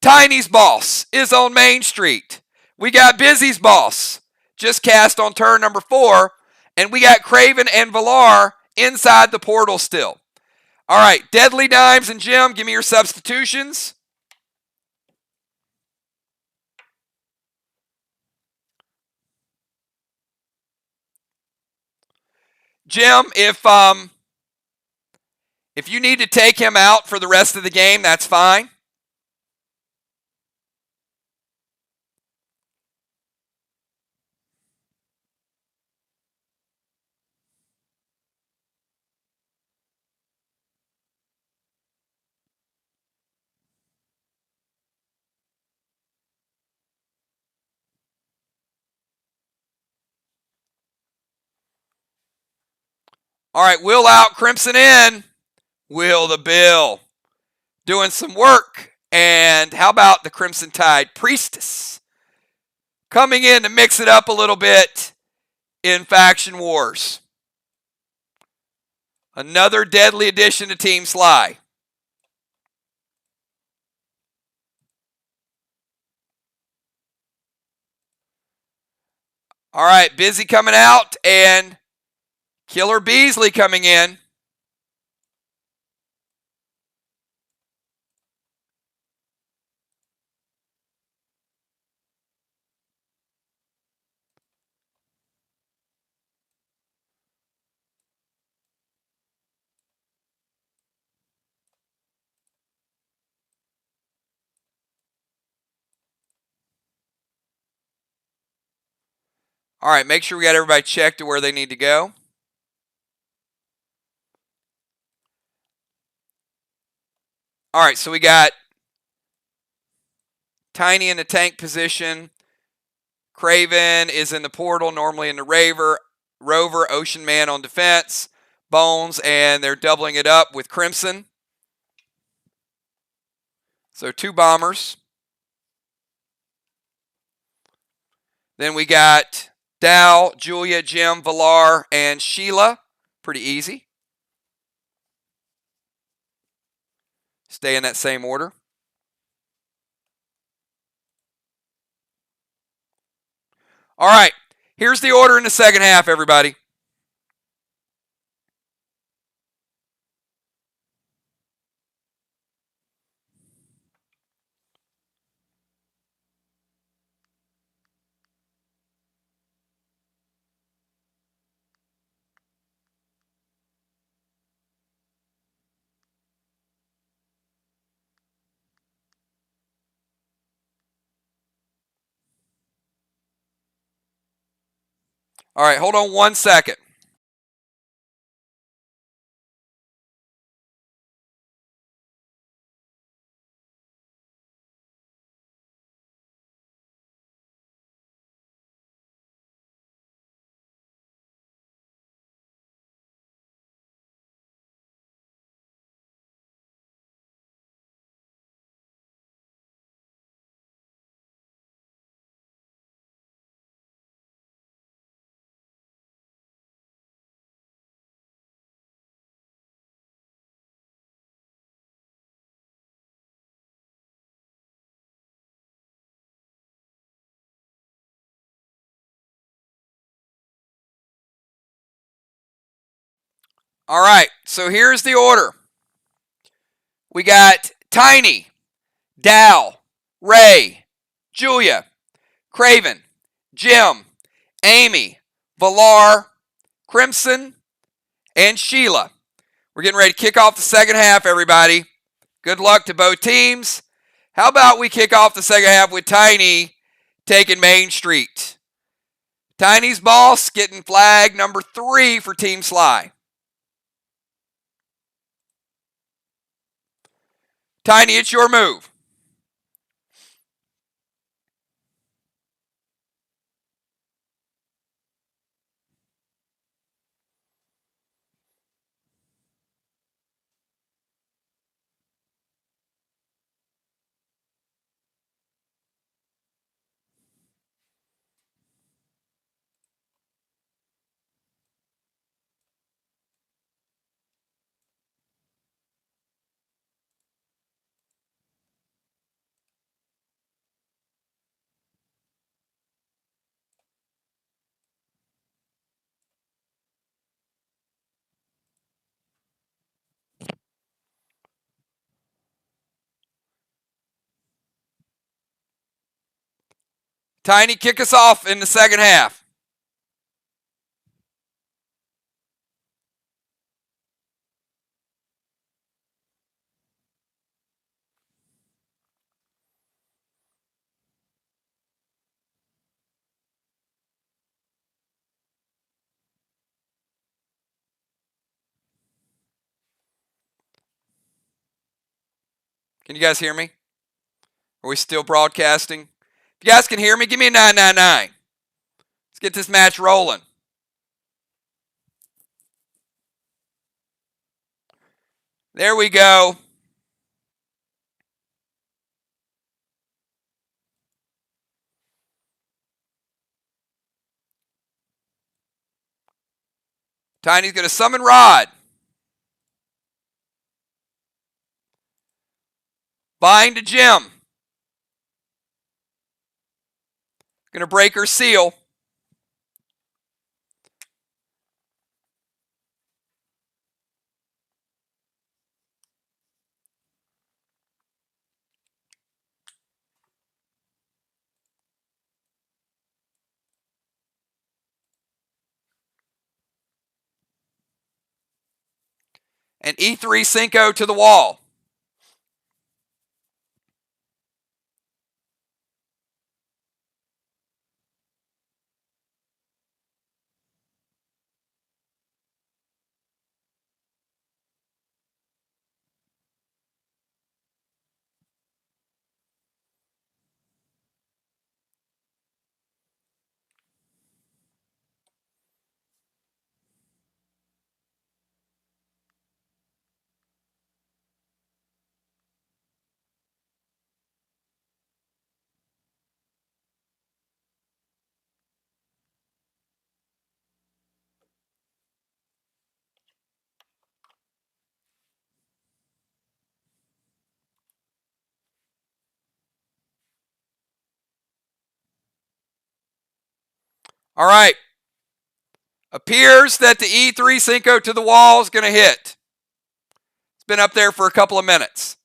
Tiny's boss is on Main Street. We got Busy's boss just cast on turn number 4, and we got Craven and Villar inside the portal still. All right, Deadly Dimes and Jim, give me your substitutions. Jim, if you need to take him out for the rest of the game, that's fine. All right, Will out, Crimson in. Will the Bill doing some work. And how about the Crimson Tide Priestess coming in to mix it up a little bit in Faction Wars. Another deadly addition to Team SLY. All right, Busy coming out and Killer Beasley coming in. All right, make sure we got everybody checked to where they need to go. All right, so we got Tiny in the tank position. Craven is in the portal, normally in the Rover, Ocean Man on defense, Bones, and they're doubling it up with Crimson. So 2 bombers. Then we got Dal, Julia, Jim, Villar, and Sheila. Pretty easy. Stay in that same order. All right, here's the order in the second half, everybody. All right, hold on 1 second. All right, so here's the order. We got Tiny, Dal, Ray, Julia, Craven, Jim, Amy, Villar, Crimson, and Sheila. We're getting ready to kick off the second half, everybody. Good luck to both teams. How about we kick off the second half with Tiny taking Main Street? Tiny's boss getting flag number 3 for Team SLY. Tiny, it's your move. Tiny, kick us off in the second half. Can you guys hear me? Are we still broadcasting? If you guys can hear me, give me a 999. Let's get this match rolling. There we go. Tiny's going to summon Rod. Bind to Jim. Going to break her seal. And E3 Cinco to the wall. All right. Appears that the E3 Cinco to the wall is going to hit. It's been up there for a couple of minutes.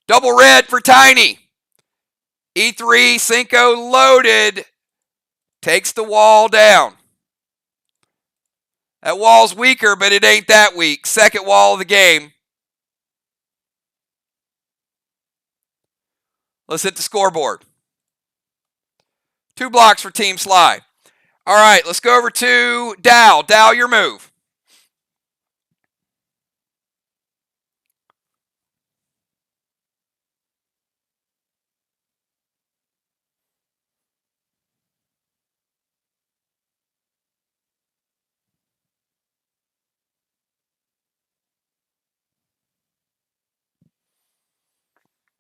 Double red for Tiny. E3 Cinco loaded. Takes the wall down. That wall's weaker, but it ain't that weak. Second wall of the game. Let's hit the scoreboard. 2 blocks for Team SLY. All right, let's go over to Dow. Dow, your move.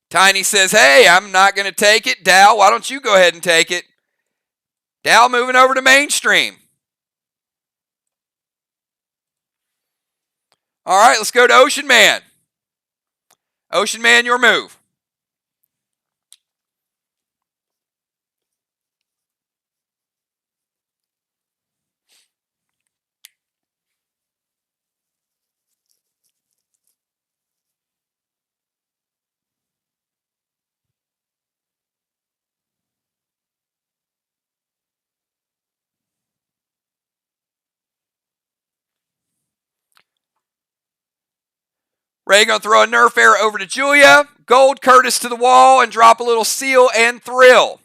Tiny says, hey, I'm not going to take it. Dow, why don't you go ahead and take it? Dow moving over to mainstream. All right, let's go to Ocean Man. Ocean Man, your move. Ray going to throw a Nerf arrow over to Julia. Gold Curtis to the wall and drop a little Seal and Thrill.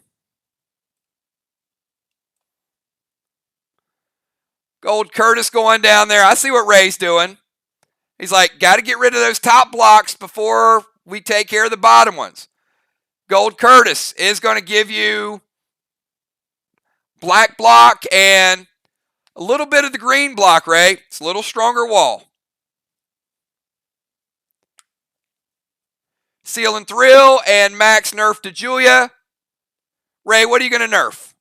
Gold Curtis going down there. I see what Ray's doing. He's like, got to get rid of those top blocks before we take care of the bottom ones. Gold Curtis is going to give you black block and a little bit of the green block, Ray. It's a little stronger wall. Seal and Thrill and Max nerf to Julia. Ray, what are you going to nerf?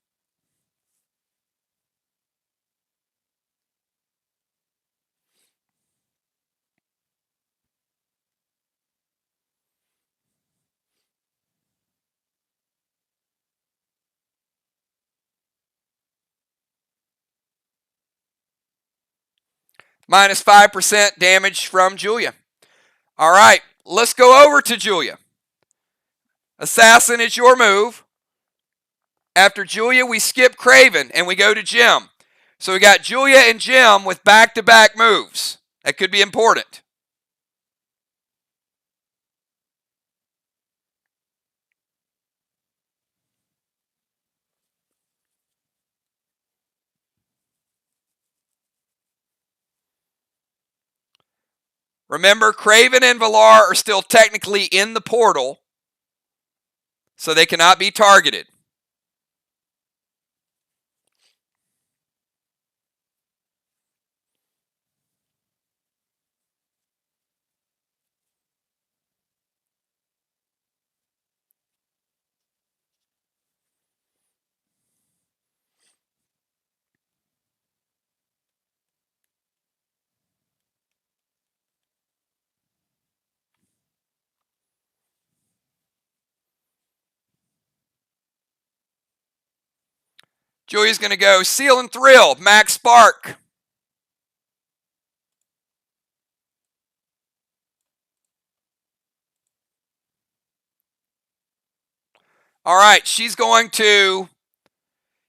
Minus 5% damage from Julia. All right, let's go over to Julia. Assassin is your move. After Julia, we skip Craven and we go to Jim. So we got Julia and Jim with back-to-back moves. That could be important. Remember, Craven and Valar are still technically in the portal, so they cannot be targeted. Julia's going to go Seal and Thrill, Max Spark. All right, she's going to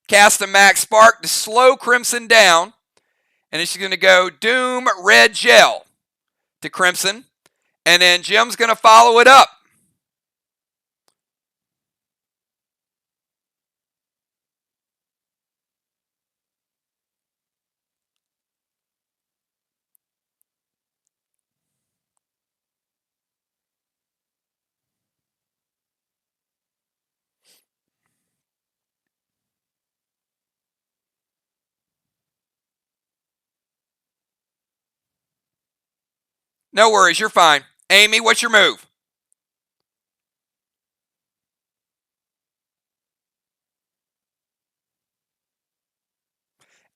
cast a Max Spark to slow Crimson down. And then she's going to go Doom Red Gel to Crimson. And then Jim's going to follow it up. No worries, you're fine. Amy, what's your move?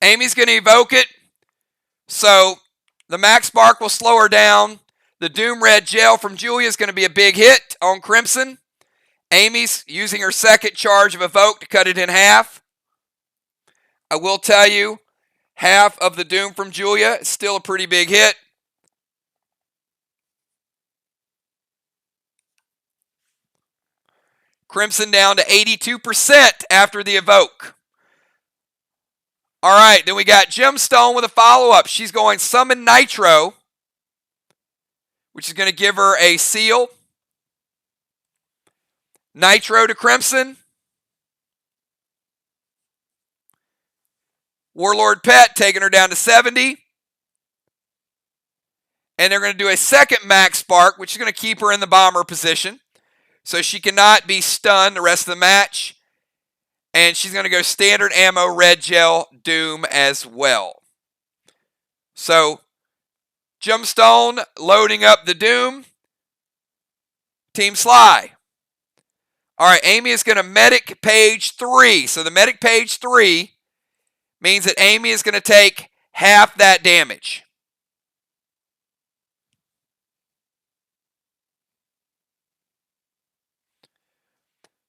Amy's going to evoke it. So the Max Spark will slow her down. The Doom Red Gel from Julia is going to be a big hit on Crimson. Amy's using her second charge of Evoke to cut it in half. I will tell you, half of the Doom from Julia is still a pretty big hit. Crimson down to 82% after the Evoke. All right, then we got Gemstone with a follow-up. She's going Summon Nitro, which is going to give her a seal. Nitro to Crimson. Warlord Pet taking her down to 70. And they're going to do a second Max Spark, which is going to keep her in the bomber position. So she cannot be stunned the rest of the match. And she's going to go standard ammo Red Gel Doom as well. So, Gemstone loading up the Doom. Team SLY. All right, Amy is going to Medic Page 3. So the Medic Page 3 means that Amy is going to take half that damage.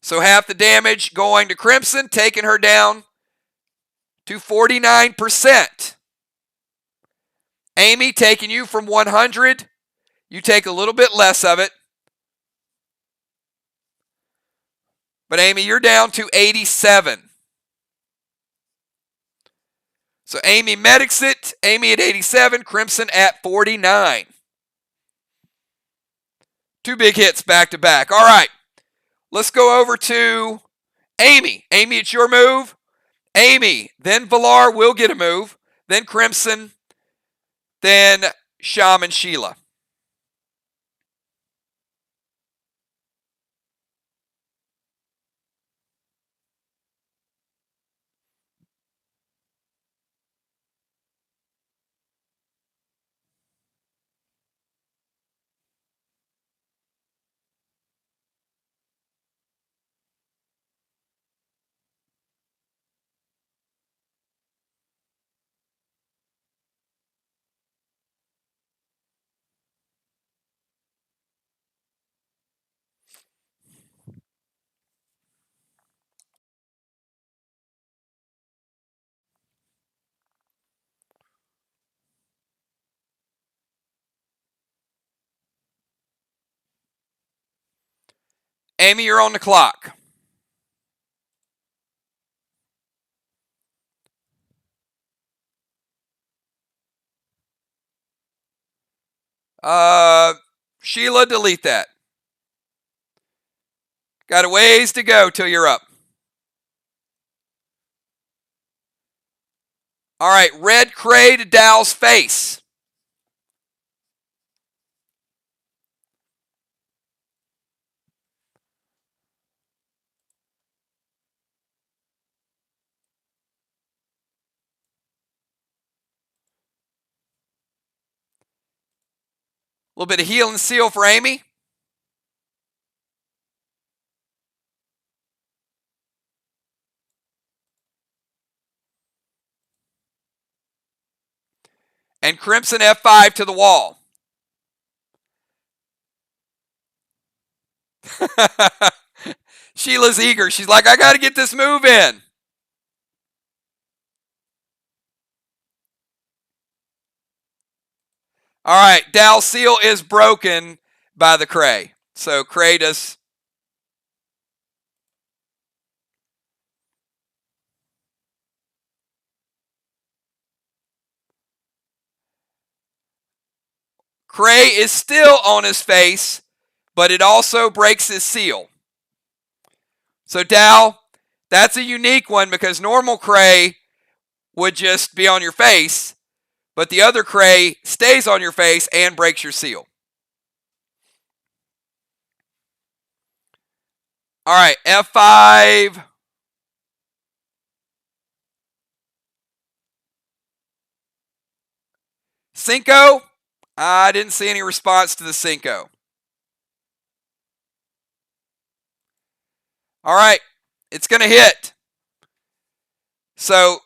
So half the damage going to Crimson, taking her down to 49%. Amy taking you from 100. You take a little bit less of it. But Amy, you're down to 87. So Amy medics it. Amy at 87, Crimson at 49. Two big hits back to back. All right. Let's go over to Amy. Amy, it's your move. Amy, then Valar will get a move. Then Crimson. Then Shaman Sheila. Amy, you're on the clock. Sheila, delete that. Got a ways to go till you're up. All right, Red Cray to Dow's face. A little bit of heal and seal for Amy. And Crimson F5 to the wall. Sheila's eager. She's like, I got to get this move in. All right, Dow's seal is broken by the Cray. So Cray does. Cray is still on his face, but it also breaks his seal. So Dow, that's a unique one because normal Cray would just be on your face, but the other Cray stays on your face and breaks your seal. All right, F5. Cinco. I didn't see any response to the Cinco. All right, it's going to hit. So,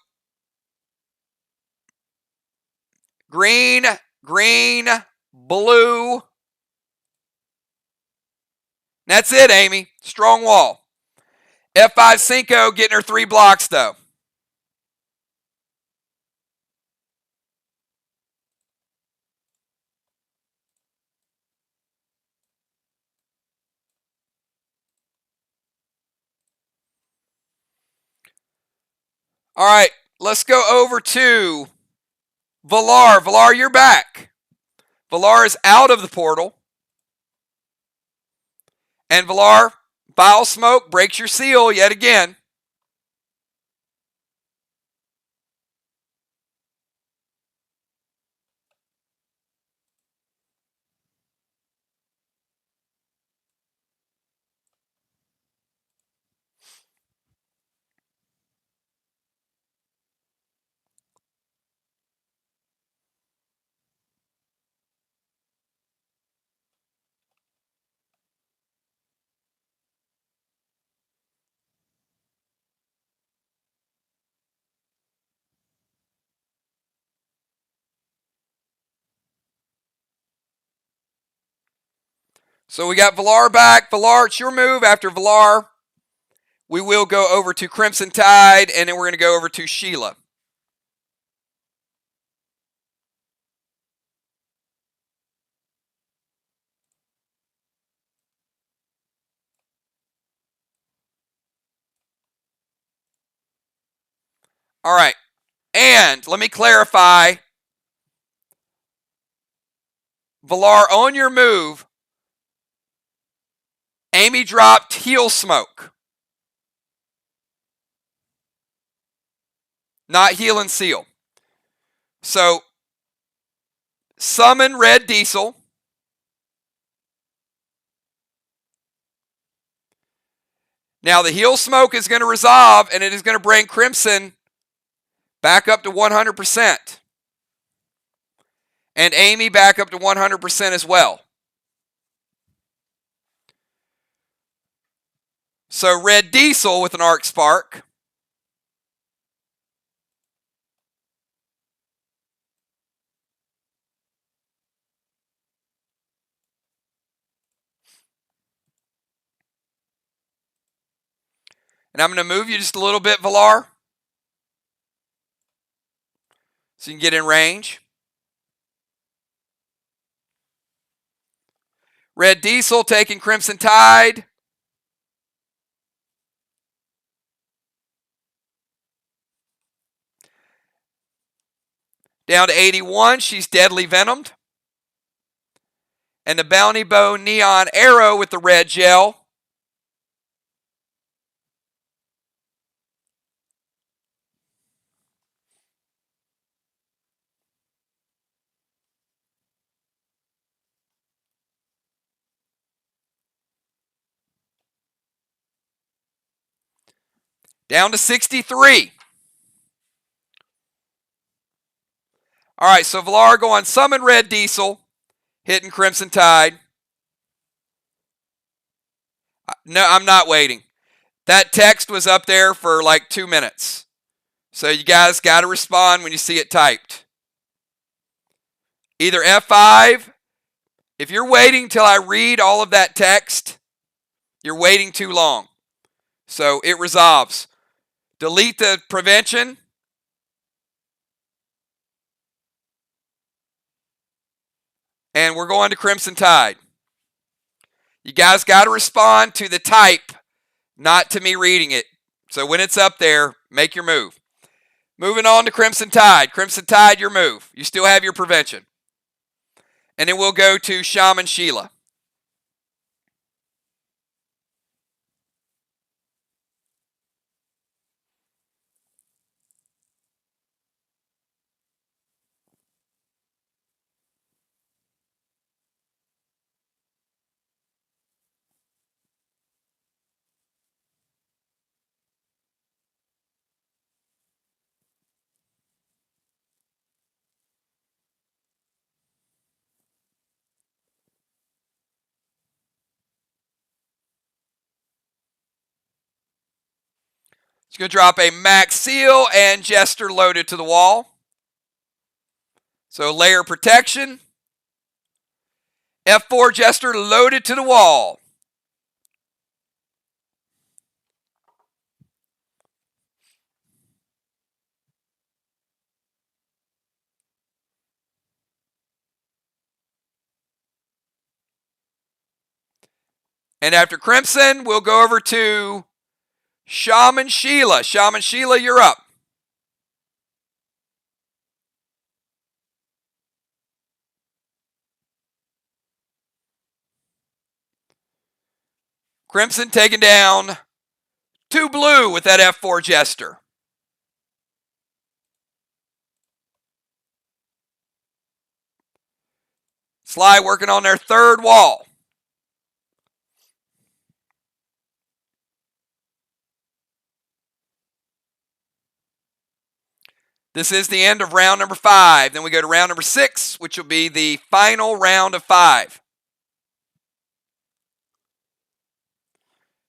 green, blue, That's it, Amy. Strong wall. F5 Cinco getting her 3 blocks, though. All right, let's go over to Villar. Villar, you're back. Villar is out of the portal. And Villar, bile smoke breaks your seal yet again. So we got Villar back. Villar, it's your move. After Villar, we will go over to Crimson Tide, and then we're going to go over to Sheila. All right. And let me clarify. Villar, on your move, Amy dropped heel smoke. Not heel and seal. So, summon red diesel. Now, the heel smoke is going to resolve, and it is going to bring Crimson back up to 100%. And Amy back up to 100% as well. So, red diesel with an arc spark. And I'm going to move you just a little bit, Villar, so you can get in range. Red Diesel taking Crimson Tide. Down to 81, she's deadly venomed. And the Bounty Bow Neon Arrow with the red gel. Down to 63. All right, so Villar going summon red diesel, hitting Crimson Tide. No, I'm not waiting. That text was up there for like 2 minutes. So you guys got to respond when you see it typed. Either F5. If you're waiting till I read all of that text, you're waiting too long. So it resolves. Delete the prevention. And we're going to Crimson Tide. You guys got to respond to the type, not to me reading it. So when it's up there, make your move. Moving on to Crimson Tide. Crimson Tide, your move. You still have your prevention. And then we'll go to Shaman Sheila. It's going to drop a Max Seal and Jester loaded to the wall. So layer protection. F4 Jester loaded to the wall. And after Crimson, we'll go over to Shaman Sheila. Shaman Sheila, you're up. Crimson taking down 2 blue with that F4 Jester. SLY working on their third wall. This is the end of round number 5. Then we go to round number 6, which will be the final round of 5.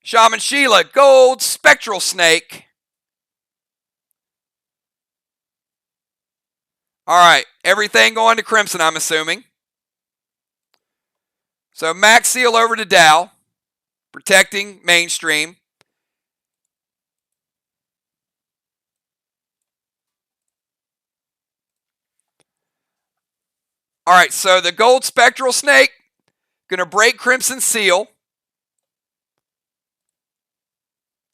Shaman Sheila, gold spectral snake. All right, everything going to Crimson, I'm assuming. So Max Seal over to Dow, protecting mainstream. All right, so the gold spectral snake going to break Crimson Seal.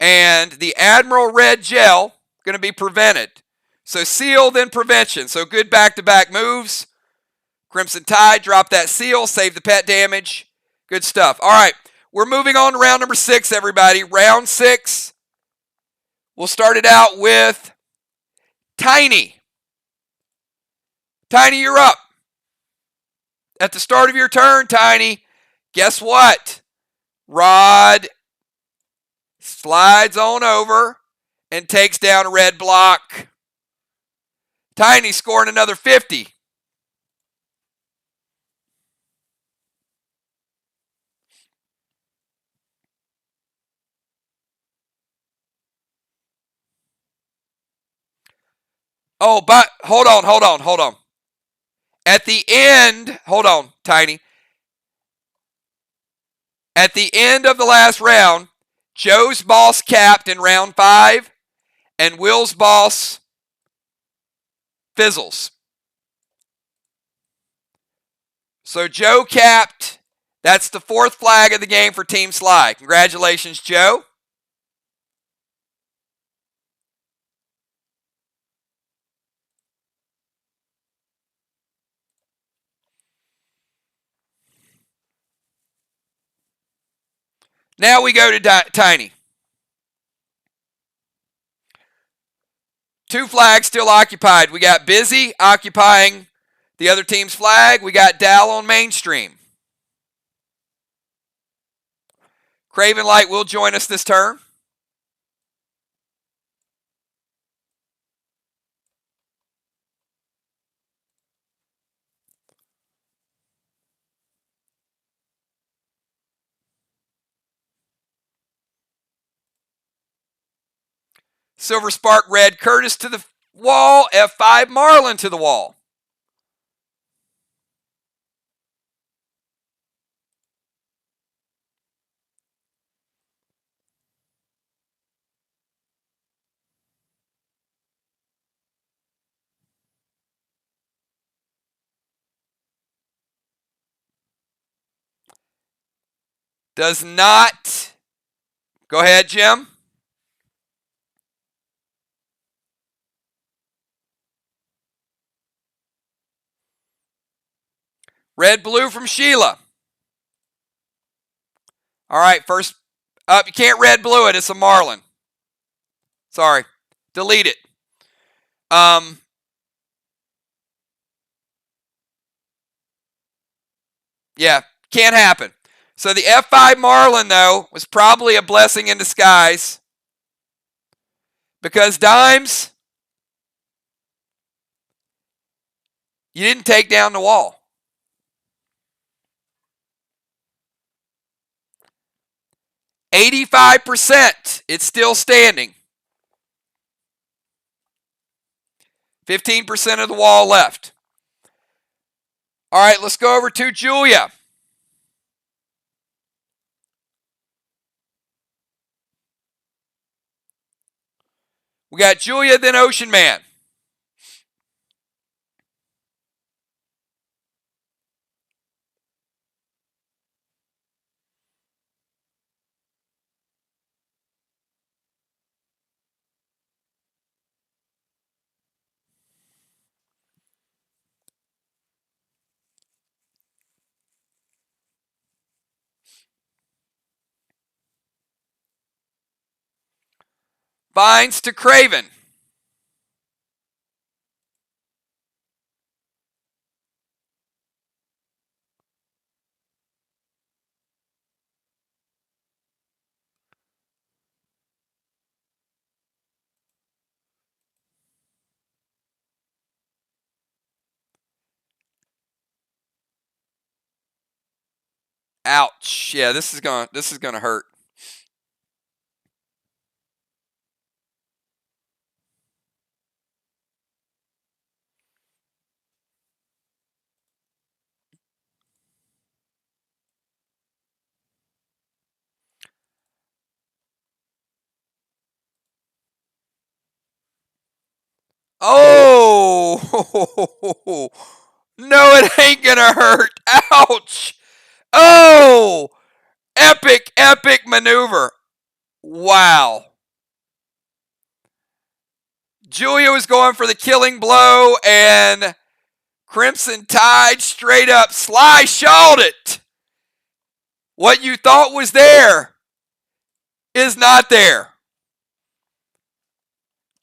And the Admiral Red Gel going to be prevented. So Seal, then prevention. So good back-to-back moves. Crimson Tide, drop that Seal, save the pet damage. Good stuff. All right, we're moving on to round number 6, everybody. Round 6. We'll start it out with Tiny. Tiny, you're up. At the start of your turn, Tiny, guess what? Rod slides on over and takes down a red block. Tiny scoring another 50. Oh, but hold on. At the end, hold on, Tiny. At the end of the last round, Joe's boss capped in round 5, and Will's boss fizzles. So Joe capped. That's the 4th flag of the game for Team SLY. Congratulations, Joe. Now we go to Tiny. 2 flags still occupied. We got Busy occupying the other team's flag. We got Dal on mainstream. Craven Light will join us this turn. Silver Spark Red Curtis to the wall. F5 Marlin to the wall. Does not. Go ahead, Jim. Red Blue from Sheila. All right, first up. You can't Red Blue it. It's a Marlin. Sorry. Delete it. Yeah, can't happen. So the F5 Marlin, though, was probably a blessing in disguise. Because Dimes, you didn't take down the wall. %. It's still standing. 15% of the wall left. All right, let's go over to Julia. We got Julia, then Ocean Man. Vines to Craven. Ouch. Yeah, this is gonna hurt. Oh, no, it ain't gonna hurt. Ouch. Oh, epic, epic maneuver. Wow. Julia was going for the killing blow, and Crimson Tide straight up SLY shawled it. What you thought was there is not there.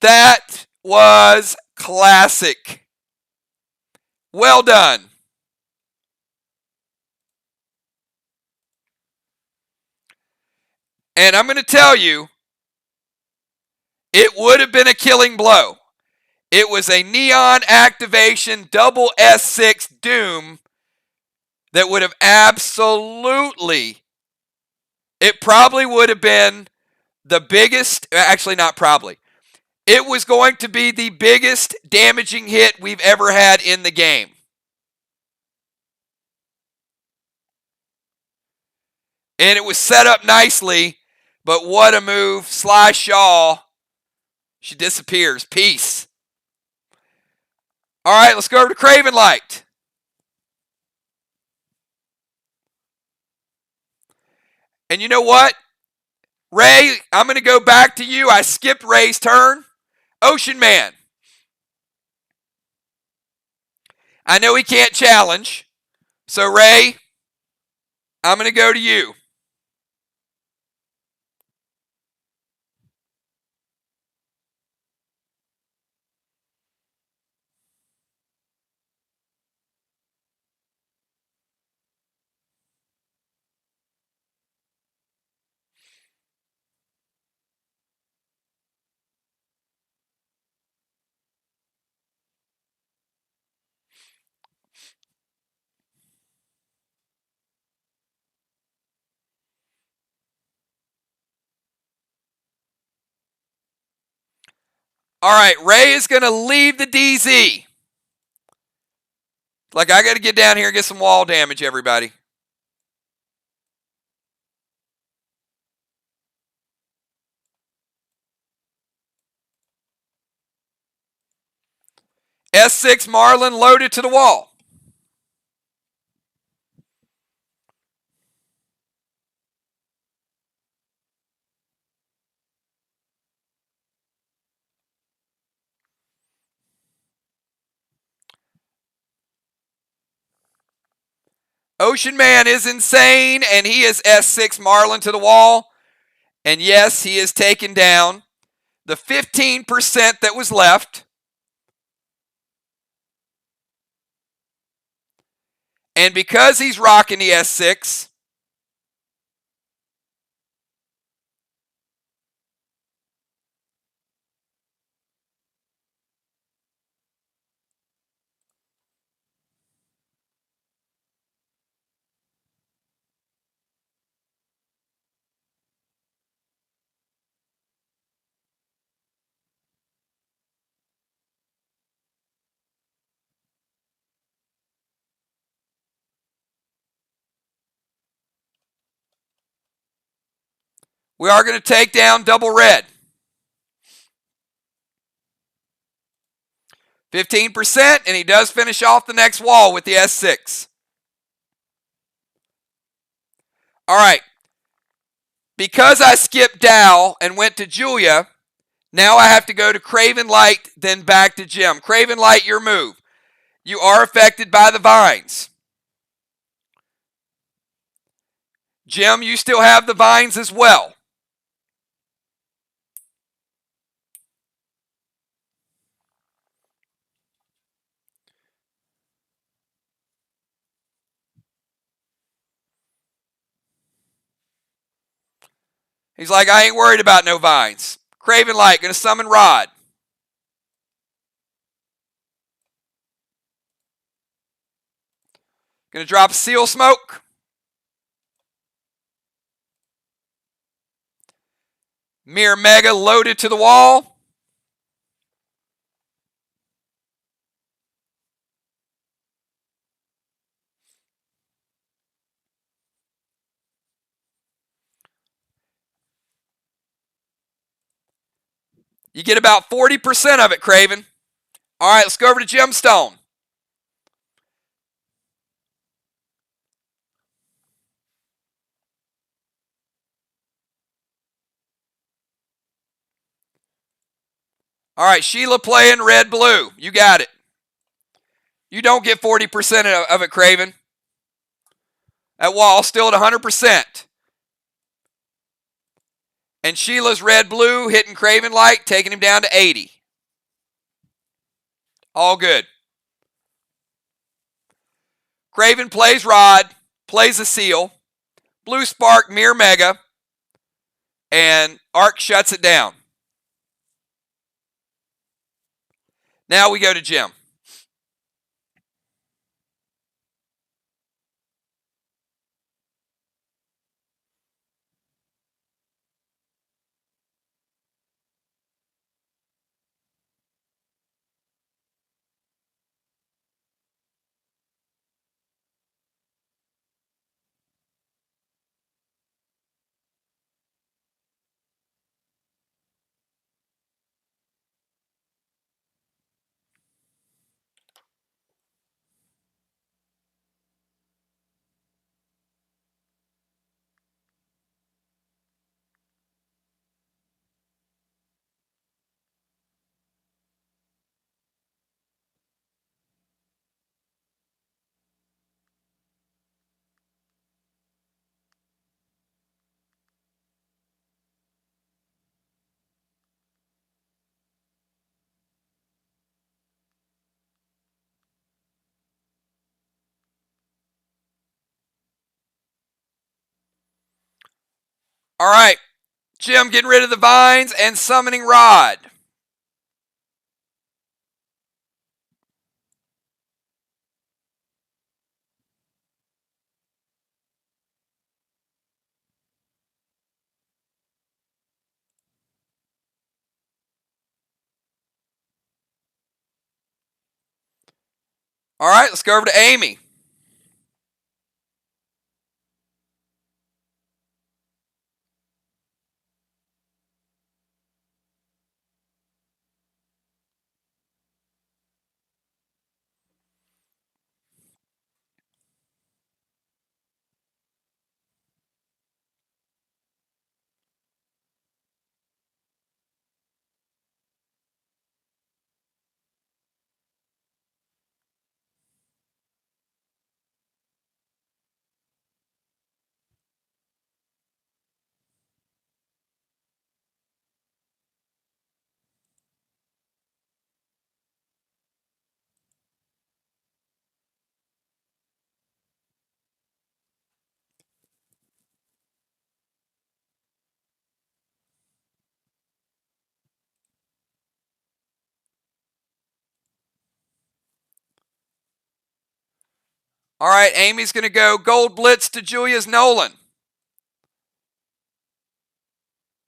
That was classic. Well done. And I'm going to tell you, it would have been a killing blow. It was a neon activation double S6 Doom that would have absolutely, it probably would have been the biggest, actually not probably, it was going to be the biggest damaging hit we've ever had in the game. And it was set up nicely, but what a move. SLY Shaw, she disappears. Peace. All right, let's go over to Craven Light. And you know what? Ray, I'm going to go back to you. I skipped Ray's turn. Ocean Man. I know he can't challenge. So, Ray, I'm going to go to you. All right, Ray is going to leave the DZ. Like, I got to get down here and get some wall damage, everybody. S6 Marlin loaded to the wall. Ocean Man is insane, and he is S6 Marlin to the wall. And yes, he is taken down. The 15% that was left. And because he's rocking the S6, we are going to take down double red. 15%, and he does finish off the next wall with the S6. All right. Because I skipped Dow and went to Julia, now I have to go to Craven Light, then back to Jim. Craven Light, your move. You are affected by the vines. Jim, you still have the vines as well. He's like, I ain't worried about no vines. Craven Light, going to summon Rod. Going to drop Seal Smoke. Mirror Mega loaded to the wall. You get about 40% of it, Craven. All right, let's go over to Gemstone. All right, Sheila playing red-blue. You got it. You don't get 40% of it, Craven. That wall still at 100%. And Sheila's red-blue hitting Craven Light, taking him down to 80. All good. Craven plays Rod, plays a Seal. Blue Spark, Mirror Mega, and Arc shuts it down. Now we go to Jim. All right, Jim getting rid of the vines and summoning Rod. All right, let's go over to Amy. All right, Amy's going to go Gold Blitz to Julia's Nolan.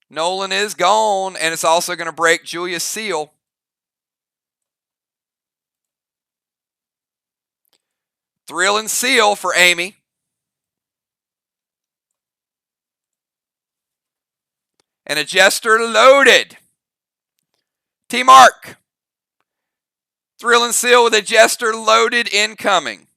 Nolan is gone, and it's also going to break Julia's Seal. Thrill and Seal for Amy. And a Jester loaded. Team Arc. Thrill and Seal with a Jester loaded incoming.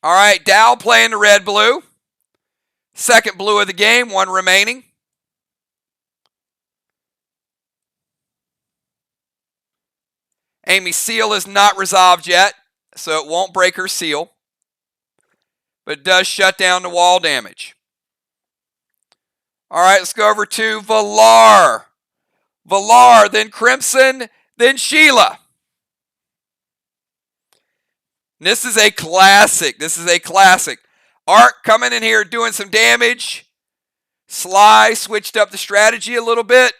All right, Dow playing the red-blue. Second blue of the game, one remaining. Amy's seal is not resolved yet, so it won't break her seal. But it does shut down the wall damage. All right, let's go over to Valar. Valar, then Crimson, then Sheila. This is a classic. This is a classic. Art coming in here doing some damage. SLY switched up the strategy a little bit.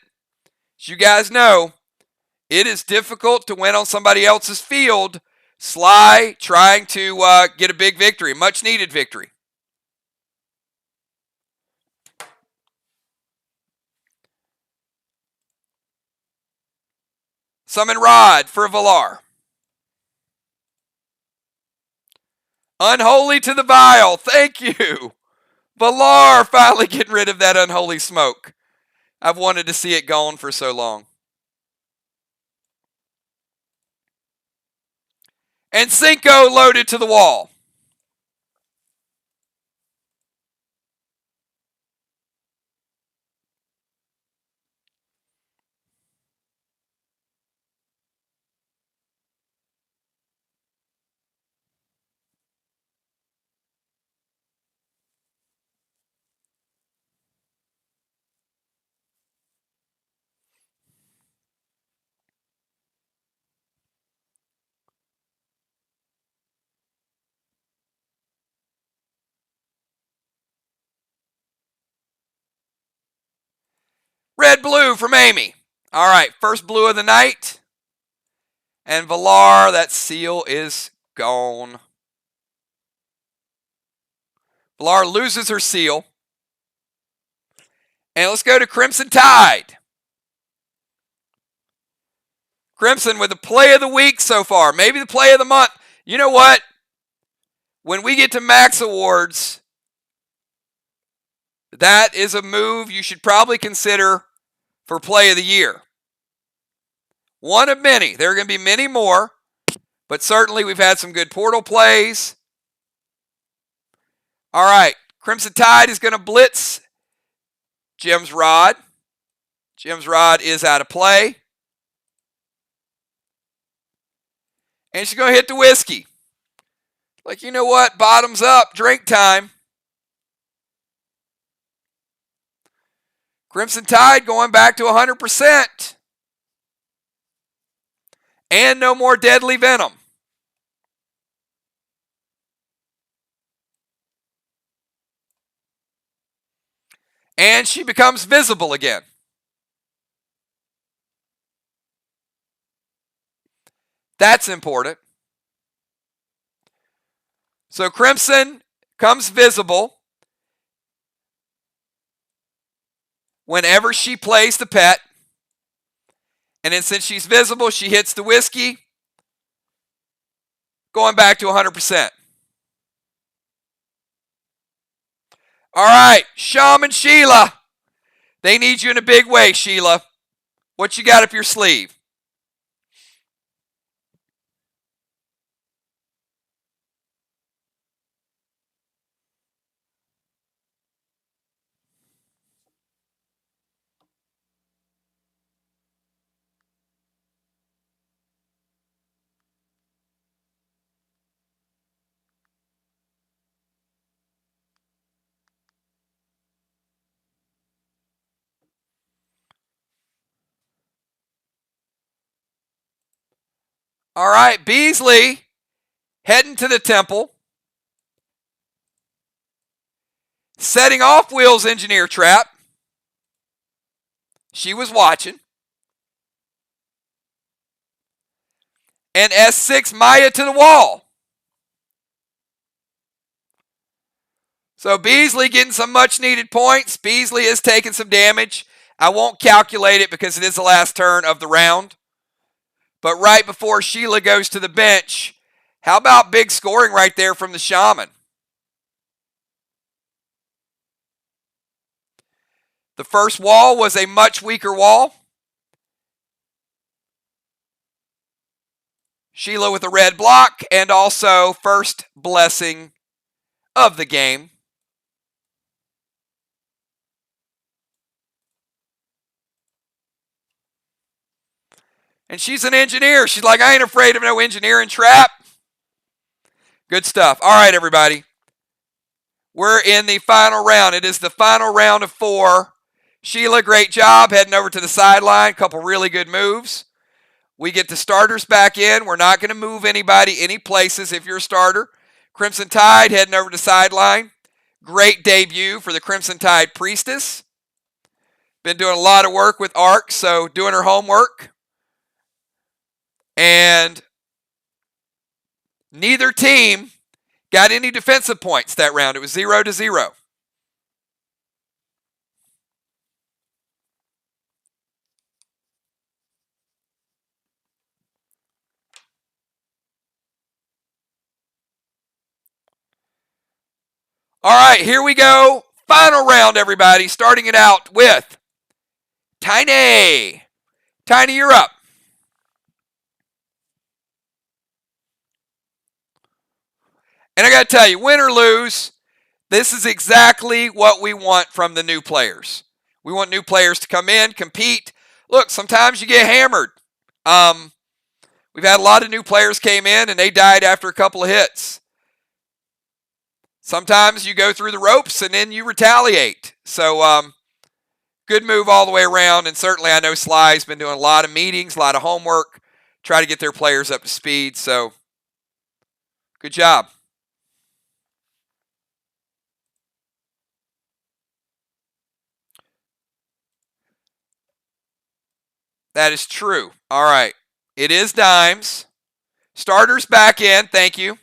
As you guys know, it is difficult to win on somebody else's field. SLY trying to get a big victory, much needed victory. Summon Rod for Valar. Unholy to the Vile. Thank you. Valar finally getting rid of that unholy smoke. I've wanted to see it gone for so long. And Cinco loaded to the wall. Red-blue from Amy. All right, first blue of the night. And Valar, that seal is gone. Valar loses her seal. And let's go to Crimson Tide. Crimson with the play of the week so far. Maybe the play of the month. You know what? When we get to Max Awards, that is a move you should probably consider for play of the year. One of many. There are going to be many more. But certainly we've had some good portal plays. All right. Crimson Tide is going to blitz Jim's Rod. Jim's Rod is out of play. And she's going to hit the whiskey. Like, you know what? Bottoms up. Drink time. Crimson Tide going back to 100%. And no more deadly venom. And she becomes visible again. That's important. So Crimson comes visible whenever she plays the pet. And then since she's visible, she hits the whiskey, going back to 100%. All right, Shaman Sheila. They need you in a big way, Sheila. What you got up your sleeve? All right, Beasley heading to the temple. Setting off Will's engineer trap. She was watching. And S6 Maya to the wall. So Beasley getting some much needed points. Beasley is taking some damage. I won't calculate it because it is the last turn of the round. But right before Sheila goes to the bench, how about big scoring right there from the Shaman? The first wall was a much weaker wall. Sheila with a red block, and also first blessing of the game. And she's an engineer. She's like, I ain't afraid of no engineering trap. Good stuff. All right, everybody. We're in the final round. It is the final round of 4. Sheila, great job heading over to the sideline. Couple really good moves. We get the starters back in. We're not going to move anybody any places if you're a starter. Crimson Tide heading over to sideline. Great debut for the Crimson Tide Priestess. Been doing a lot of work with Arc, so doing her homework. And neither team got any defensive points that round. It was 0-0. All right, here we go. Final round, everybody. Starting it out with Tiny. Tiny, you're up. And I got to tell you, win or lose, this is exactly what we want from the new players. We want new players to come in, compete. Look, sometimes you get hammered. We've had a lot of new players came in, and they died after a couple of hits. Sometimes you go through the ropes, and then you retaliate. So, good move all the way around, and certainly I know SLY's been doing a lot of meetings, a lot of homework, try to get their players up to speed. So, good job. That is true. All right. It is dimes. Starters back in. Thank you.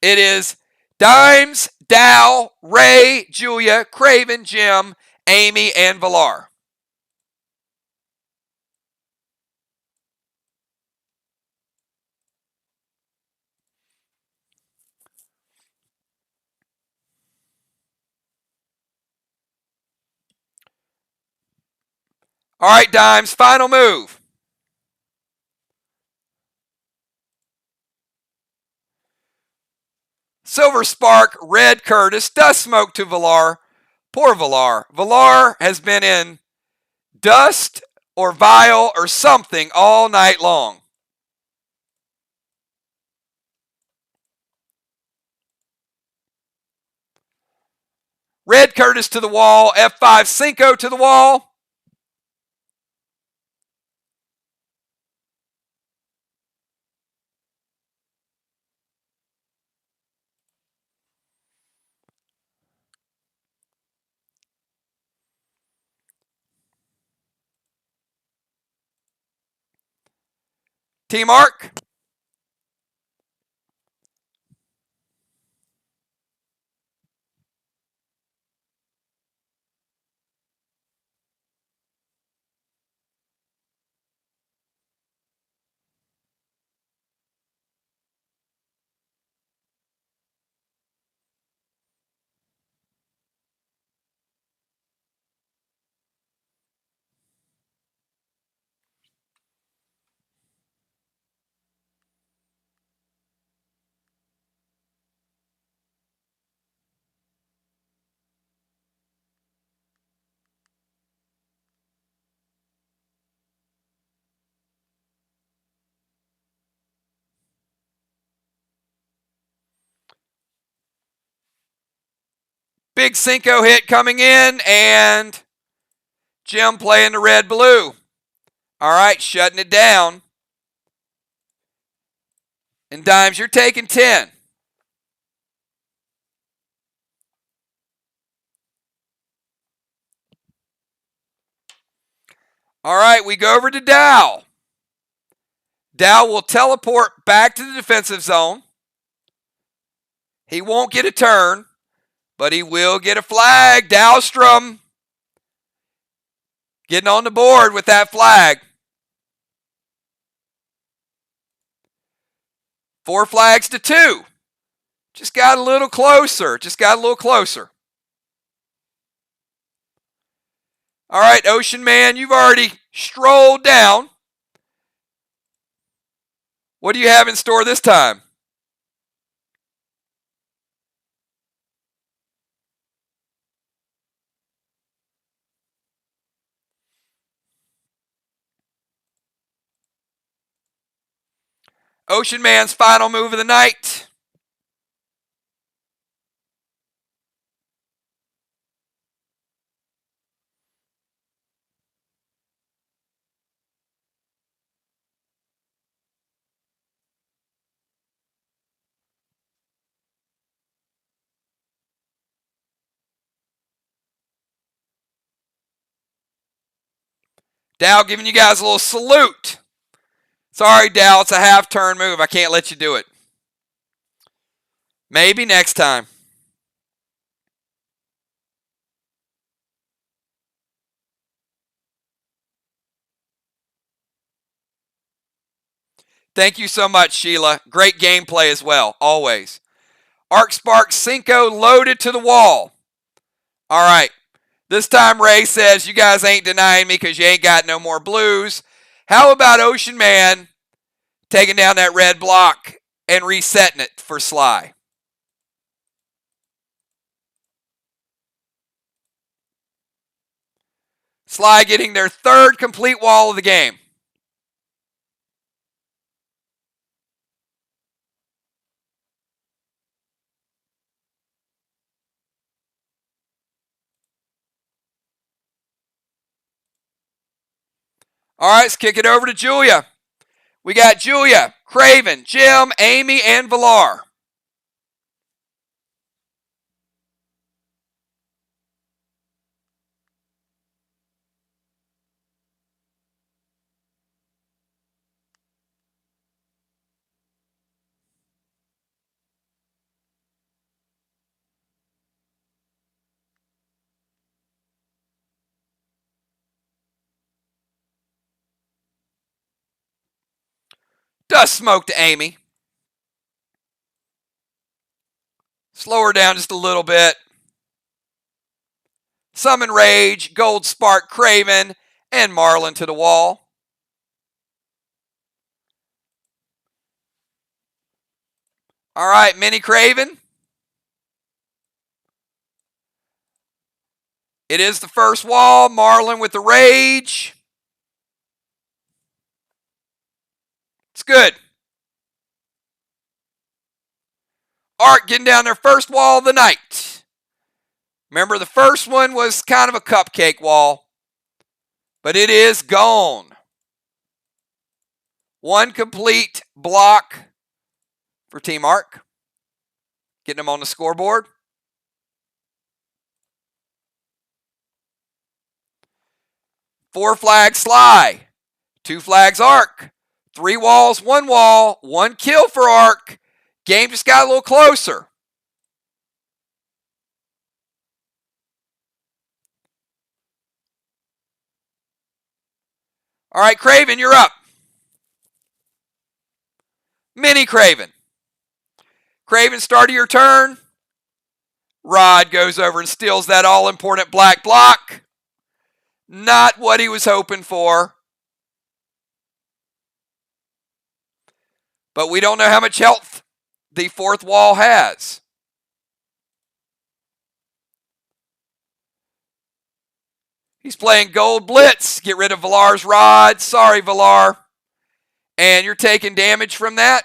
It is Dimes, Dow, Ray, Julia, Craven, Jim, Amy, and Villar. All right, Dimes, final move. Silver Spark, Red Curtis, Dust Smoke to Villar. Poor Villar. Villar has been in dust or vial or something all night long. Red Curtis to the wall. F5 Cinco to the wall. Team Arc. Big Cinco hit coming in, and Jim playing the red-blue. All right, shutting it down. And Dimes, you're taking 10. All right, we go over to Dow. Dow will teleport back to the defensive zone. He won't get a turn, but he will get a flag. Dowstrom getting on the board with that flag. 4 flags to 2. Just got a little closer. All right, Ocean Man, you've already strolled down. What do you have in store this time? Ocean Man's final move of the night. Dow giving you guys a little salute. Sorry, Dow, it's a half turn move. I can't let you do it. Maybe next time. Thank you so much, Sheila. Great gameplay as well, always. Arc Spark Cinco loaded to the wall. All right. This time Ray says, you guys ain't denying me because you ain't got no more blues. How about Ocean Man taking down that red block and resetting it for SLY? SLY getting their third complete wall of the game. All right, let's kick it over to Julia. We got Julia, Craven, Jim, Amy, and Villar. Dust smoke to Amy. Slow her down just a little bit. Summon Rage, Gold Spark Craven, and Marlin to the wall. All right, Mini Craven. It is the first wall. Marlin with the Rage. It's good. Arc getting down their first wall of the night. Remember, the first one was kind of a cupcake wall, but it is gone. One complete block for Team Arc. Getting them on the scoreboard. Four flags SLY. Two flags Arc. Three walls, one wall. One kill for Arc. Game just got a little closer. All right, Craven, you're up. Mini Craven. Craven, start of your turn. Rod goes over and steals that all-important black block. Not what he was hoping for. But we don't know how much health the fourth wall has. He's playing Gold Blitz. Get rid of Villar's Rod. Sorry, Villar. And you're taking damage from that.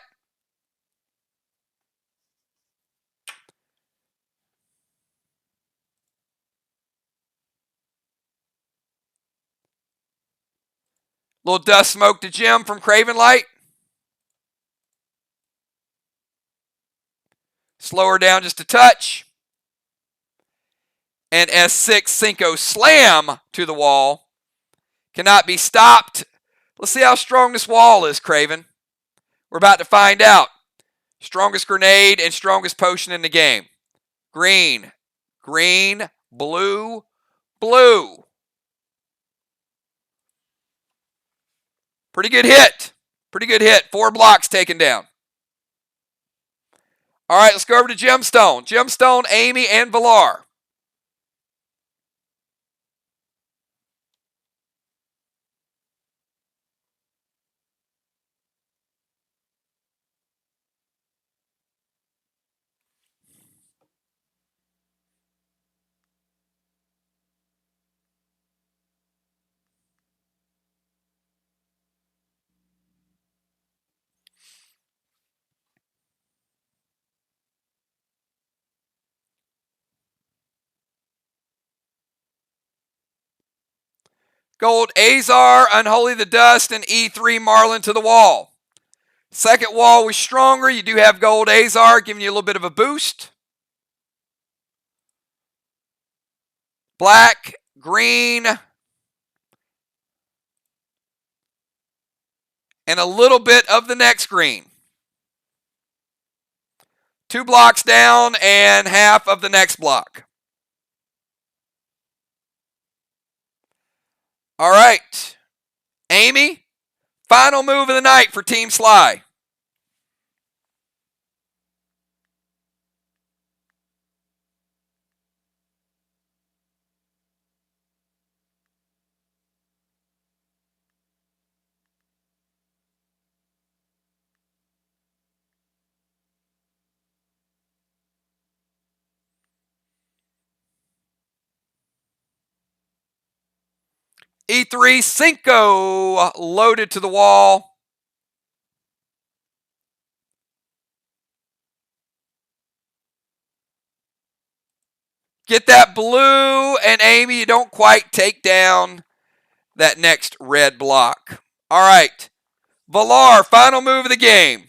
Little dust smoke to Jim from Craven Light. Slow her down just a touch. And S6 Cinco slam to the wall. Cannot be stopped. Let's see how strong this wall is, Craven. We're about to find out. Strongest grenade and strongest potion in the game. Green, green, blue, blue. Pretty good hit. Pretty good hit. 4 blocks taken down. All right, let's go over to Gemstone. Gemstone, Amy, and Villar. Gold Azar, Unholy the Dust, and E3 Marlin to the wall. Second wall was stronger. You do have Gold Azar giving you a little bit of a boost. Black, green, and a little bit of the next green. 2 blocks down and half of the next block. All right. Amy, final move of the night for Team SLY. E3 Cinco loaded to the wall. Get that blue, and Amy, you don't quite take down that next red block. All right. Valar, final move of the game.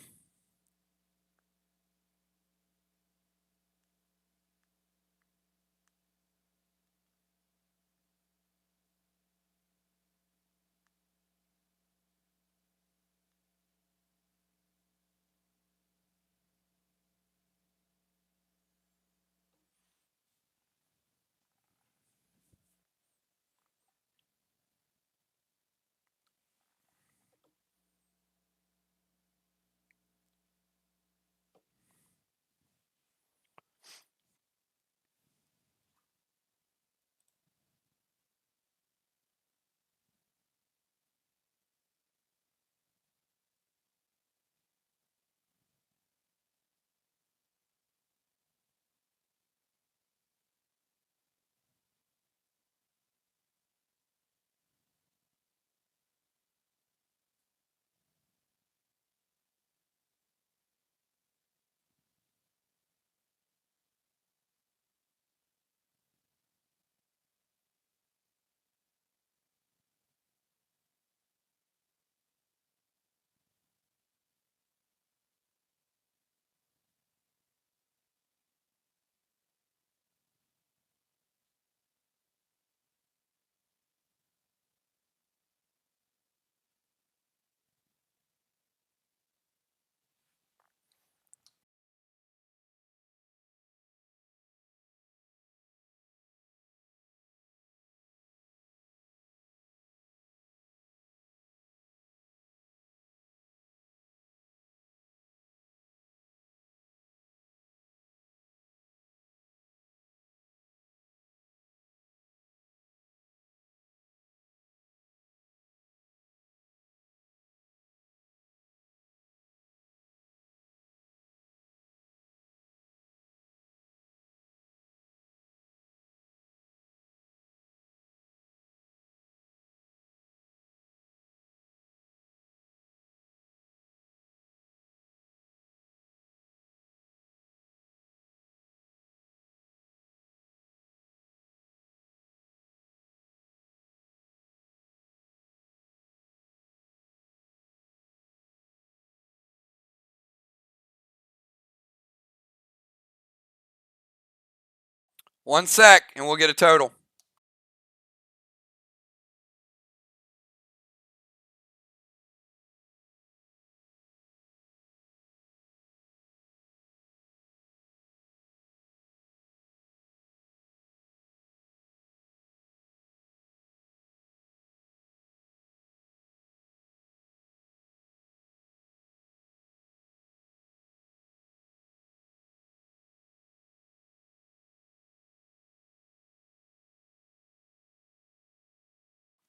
One sec, and we'll get a total.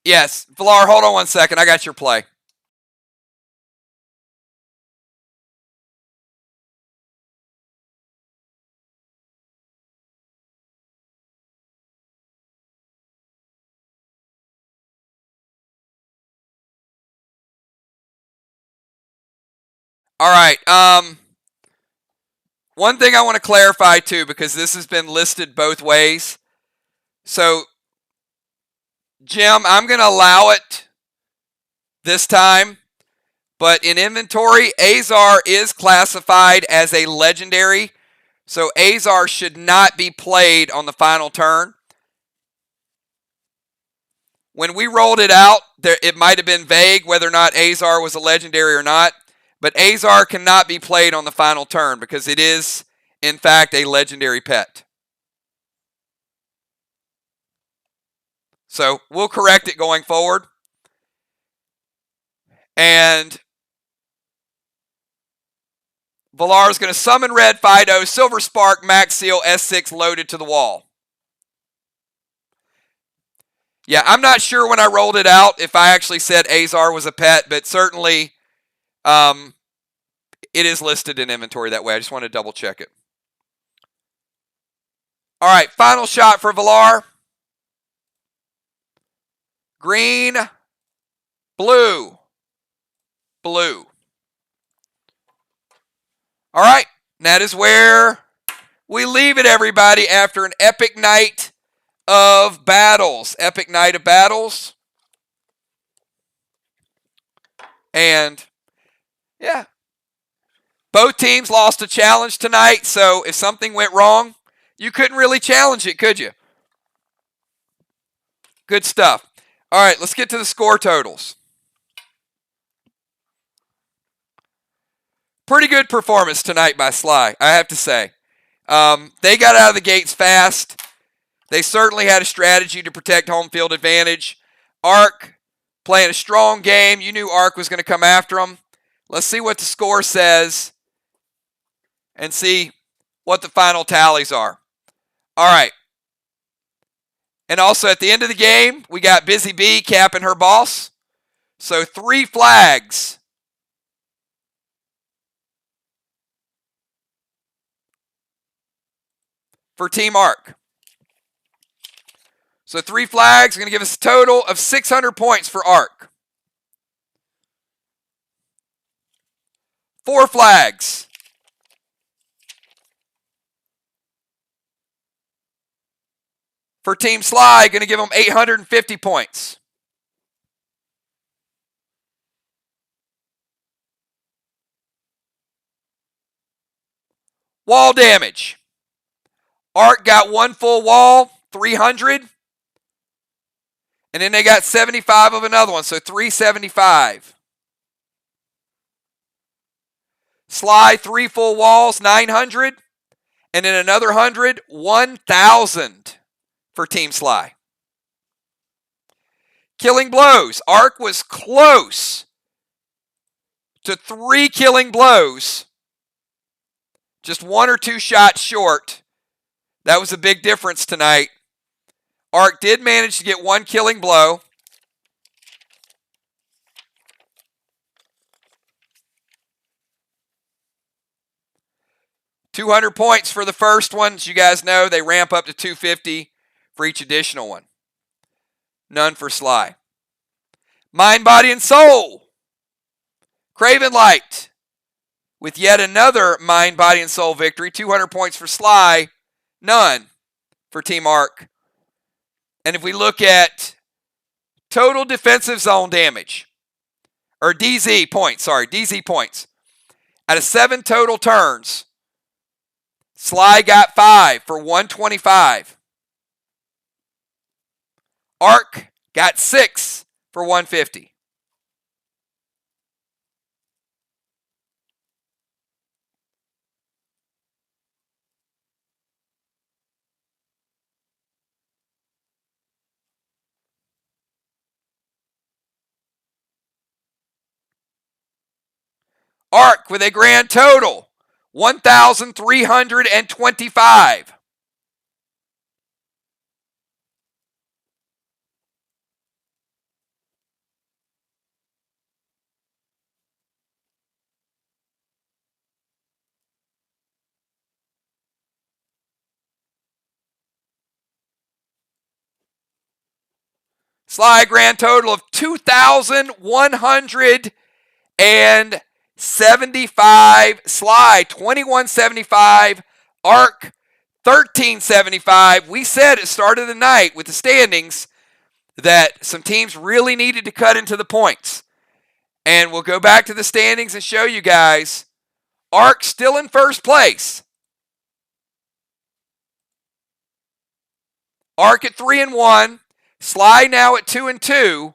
Yes, Valar, hold on one second. I got your play. All right. One thing I want to clarify too, because this has been listed both ways. So Jim, I'm going to allow it this time. But in inventory, Azar is classified as a legendary. So Azar should not be played on the final turn. When we rolled it out, it might have been vague whether or not Azar was a legendary or not. But Azar cannot be played on the final turn because it is, in fact, a legendary pet. So we'll correct it going forward. And Valar is going to summon Red Fido, Silver Spark, Max Seal, S6 loaded to the wall. Yeah, I'm not sure when I rolled it out if I actually said Azar was a pet, but certainly it is listed in inventory that way. I just want to double check it. All right, final shot for Valar. Green, blue, blue. All right, that is where we leave it, everybody, after an epic night of battles. Epic night of battles. And, yeah, both teams lost a challenge tonight, so if something went wrong, you couldn't really challenge it, could you? Good stuff. All right, let's get to the score totals. Pretty good performance tonight by SLY, I have to say. They got out of the gates fast. They certainly had a strategy to protect home field advantage. Ark playing a strong game. You knew Ark was going to come after them. Let's see what the score says and see what the final tallies are. All right. And also at the end of the game, we got Busy Bee capping her boss. So 3 flags. For Team Ark. So 3 flags are going to give us a total of 600 points for Ark. 4 flags. For Team SLY, going to give them 850 points. Wall damage. Ark got 1 full wall, 300. And then they got 75 of another one, so 375. SLY, 3 full walls, 900. And then another 100, 1,000 for Team SLY. Killing blows. Ark was close to 3 killing blows. Just 1 or 2 shots short. That was a big difference tonight. Ark did manage to get 1 killing blow. $200 points for the first one. As you guys know, they ramp up to 250 for each additional one. None for SLY. Mind, Body, and Soul. Craven Light with yet another Mind, Body, and Soul victory. 200 points for SLY. None for Team Ark. And if we look at total defensive zone damage, or DZ points, DZ points. Out of 7 total turns, SLY got 5 for 125. Ark got 6 for 150. Ark with a grand total 1,325. SLY grand total of 2,175. SLY 2,175. Ark 1,375. We said at the start of the night with the standings that some teams really needed to cut into the points. And we'll go back to the standings and show you guys. ARC still in first place. ARC at 3-1. SLY now at 2-2.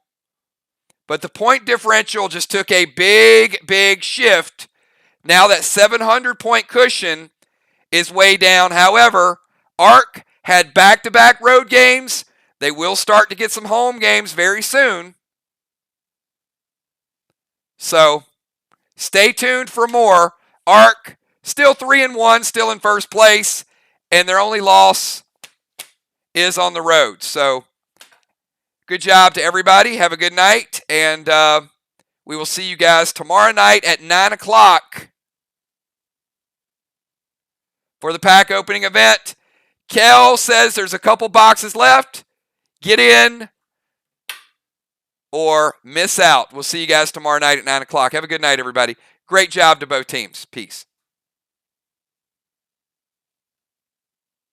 But the point differential just took a big shift. Now that 700-point cushion is way down. However, ARC had back-to-back road games. They will start to get some home games very soon. So, stay tuned for more. ARC still 3-1, still in first place, and their only loss is on the road. So, good job to everybody. Have a good night, and we will see you guys tomorrow night at 9 o'clock for the pack opening event. Kel says there's a couple boxes left. Get in or miss out. We'll see you guys tomorrow night at 9 o'clock. Have a good night, everybody. Great job to both teams. Peace.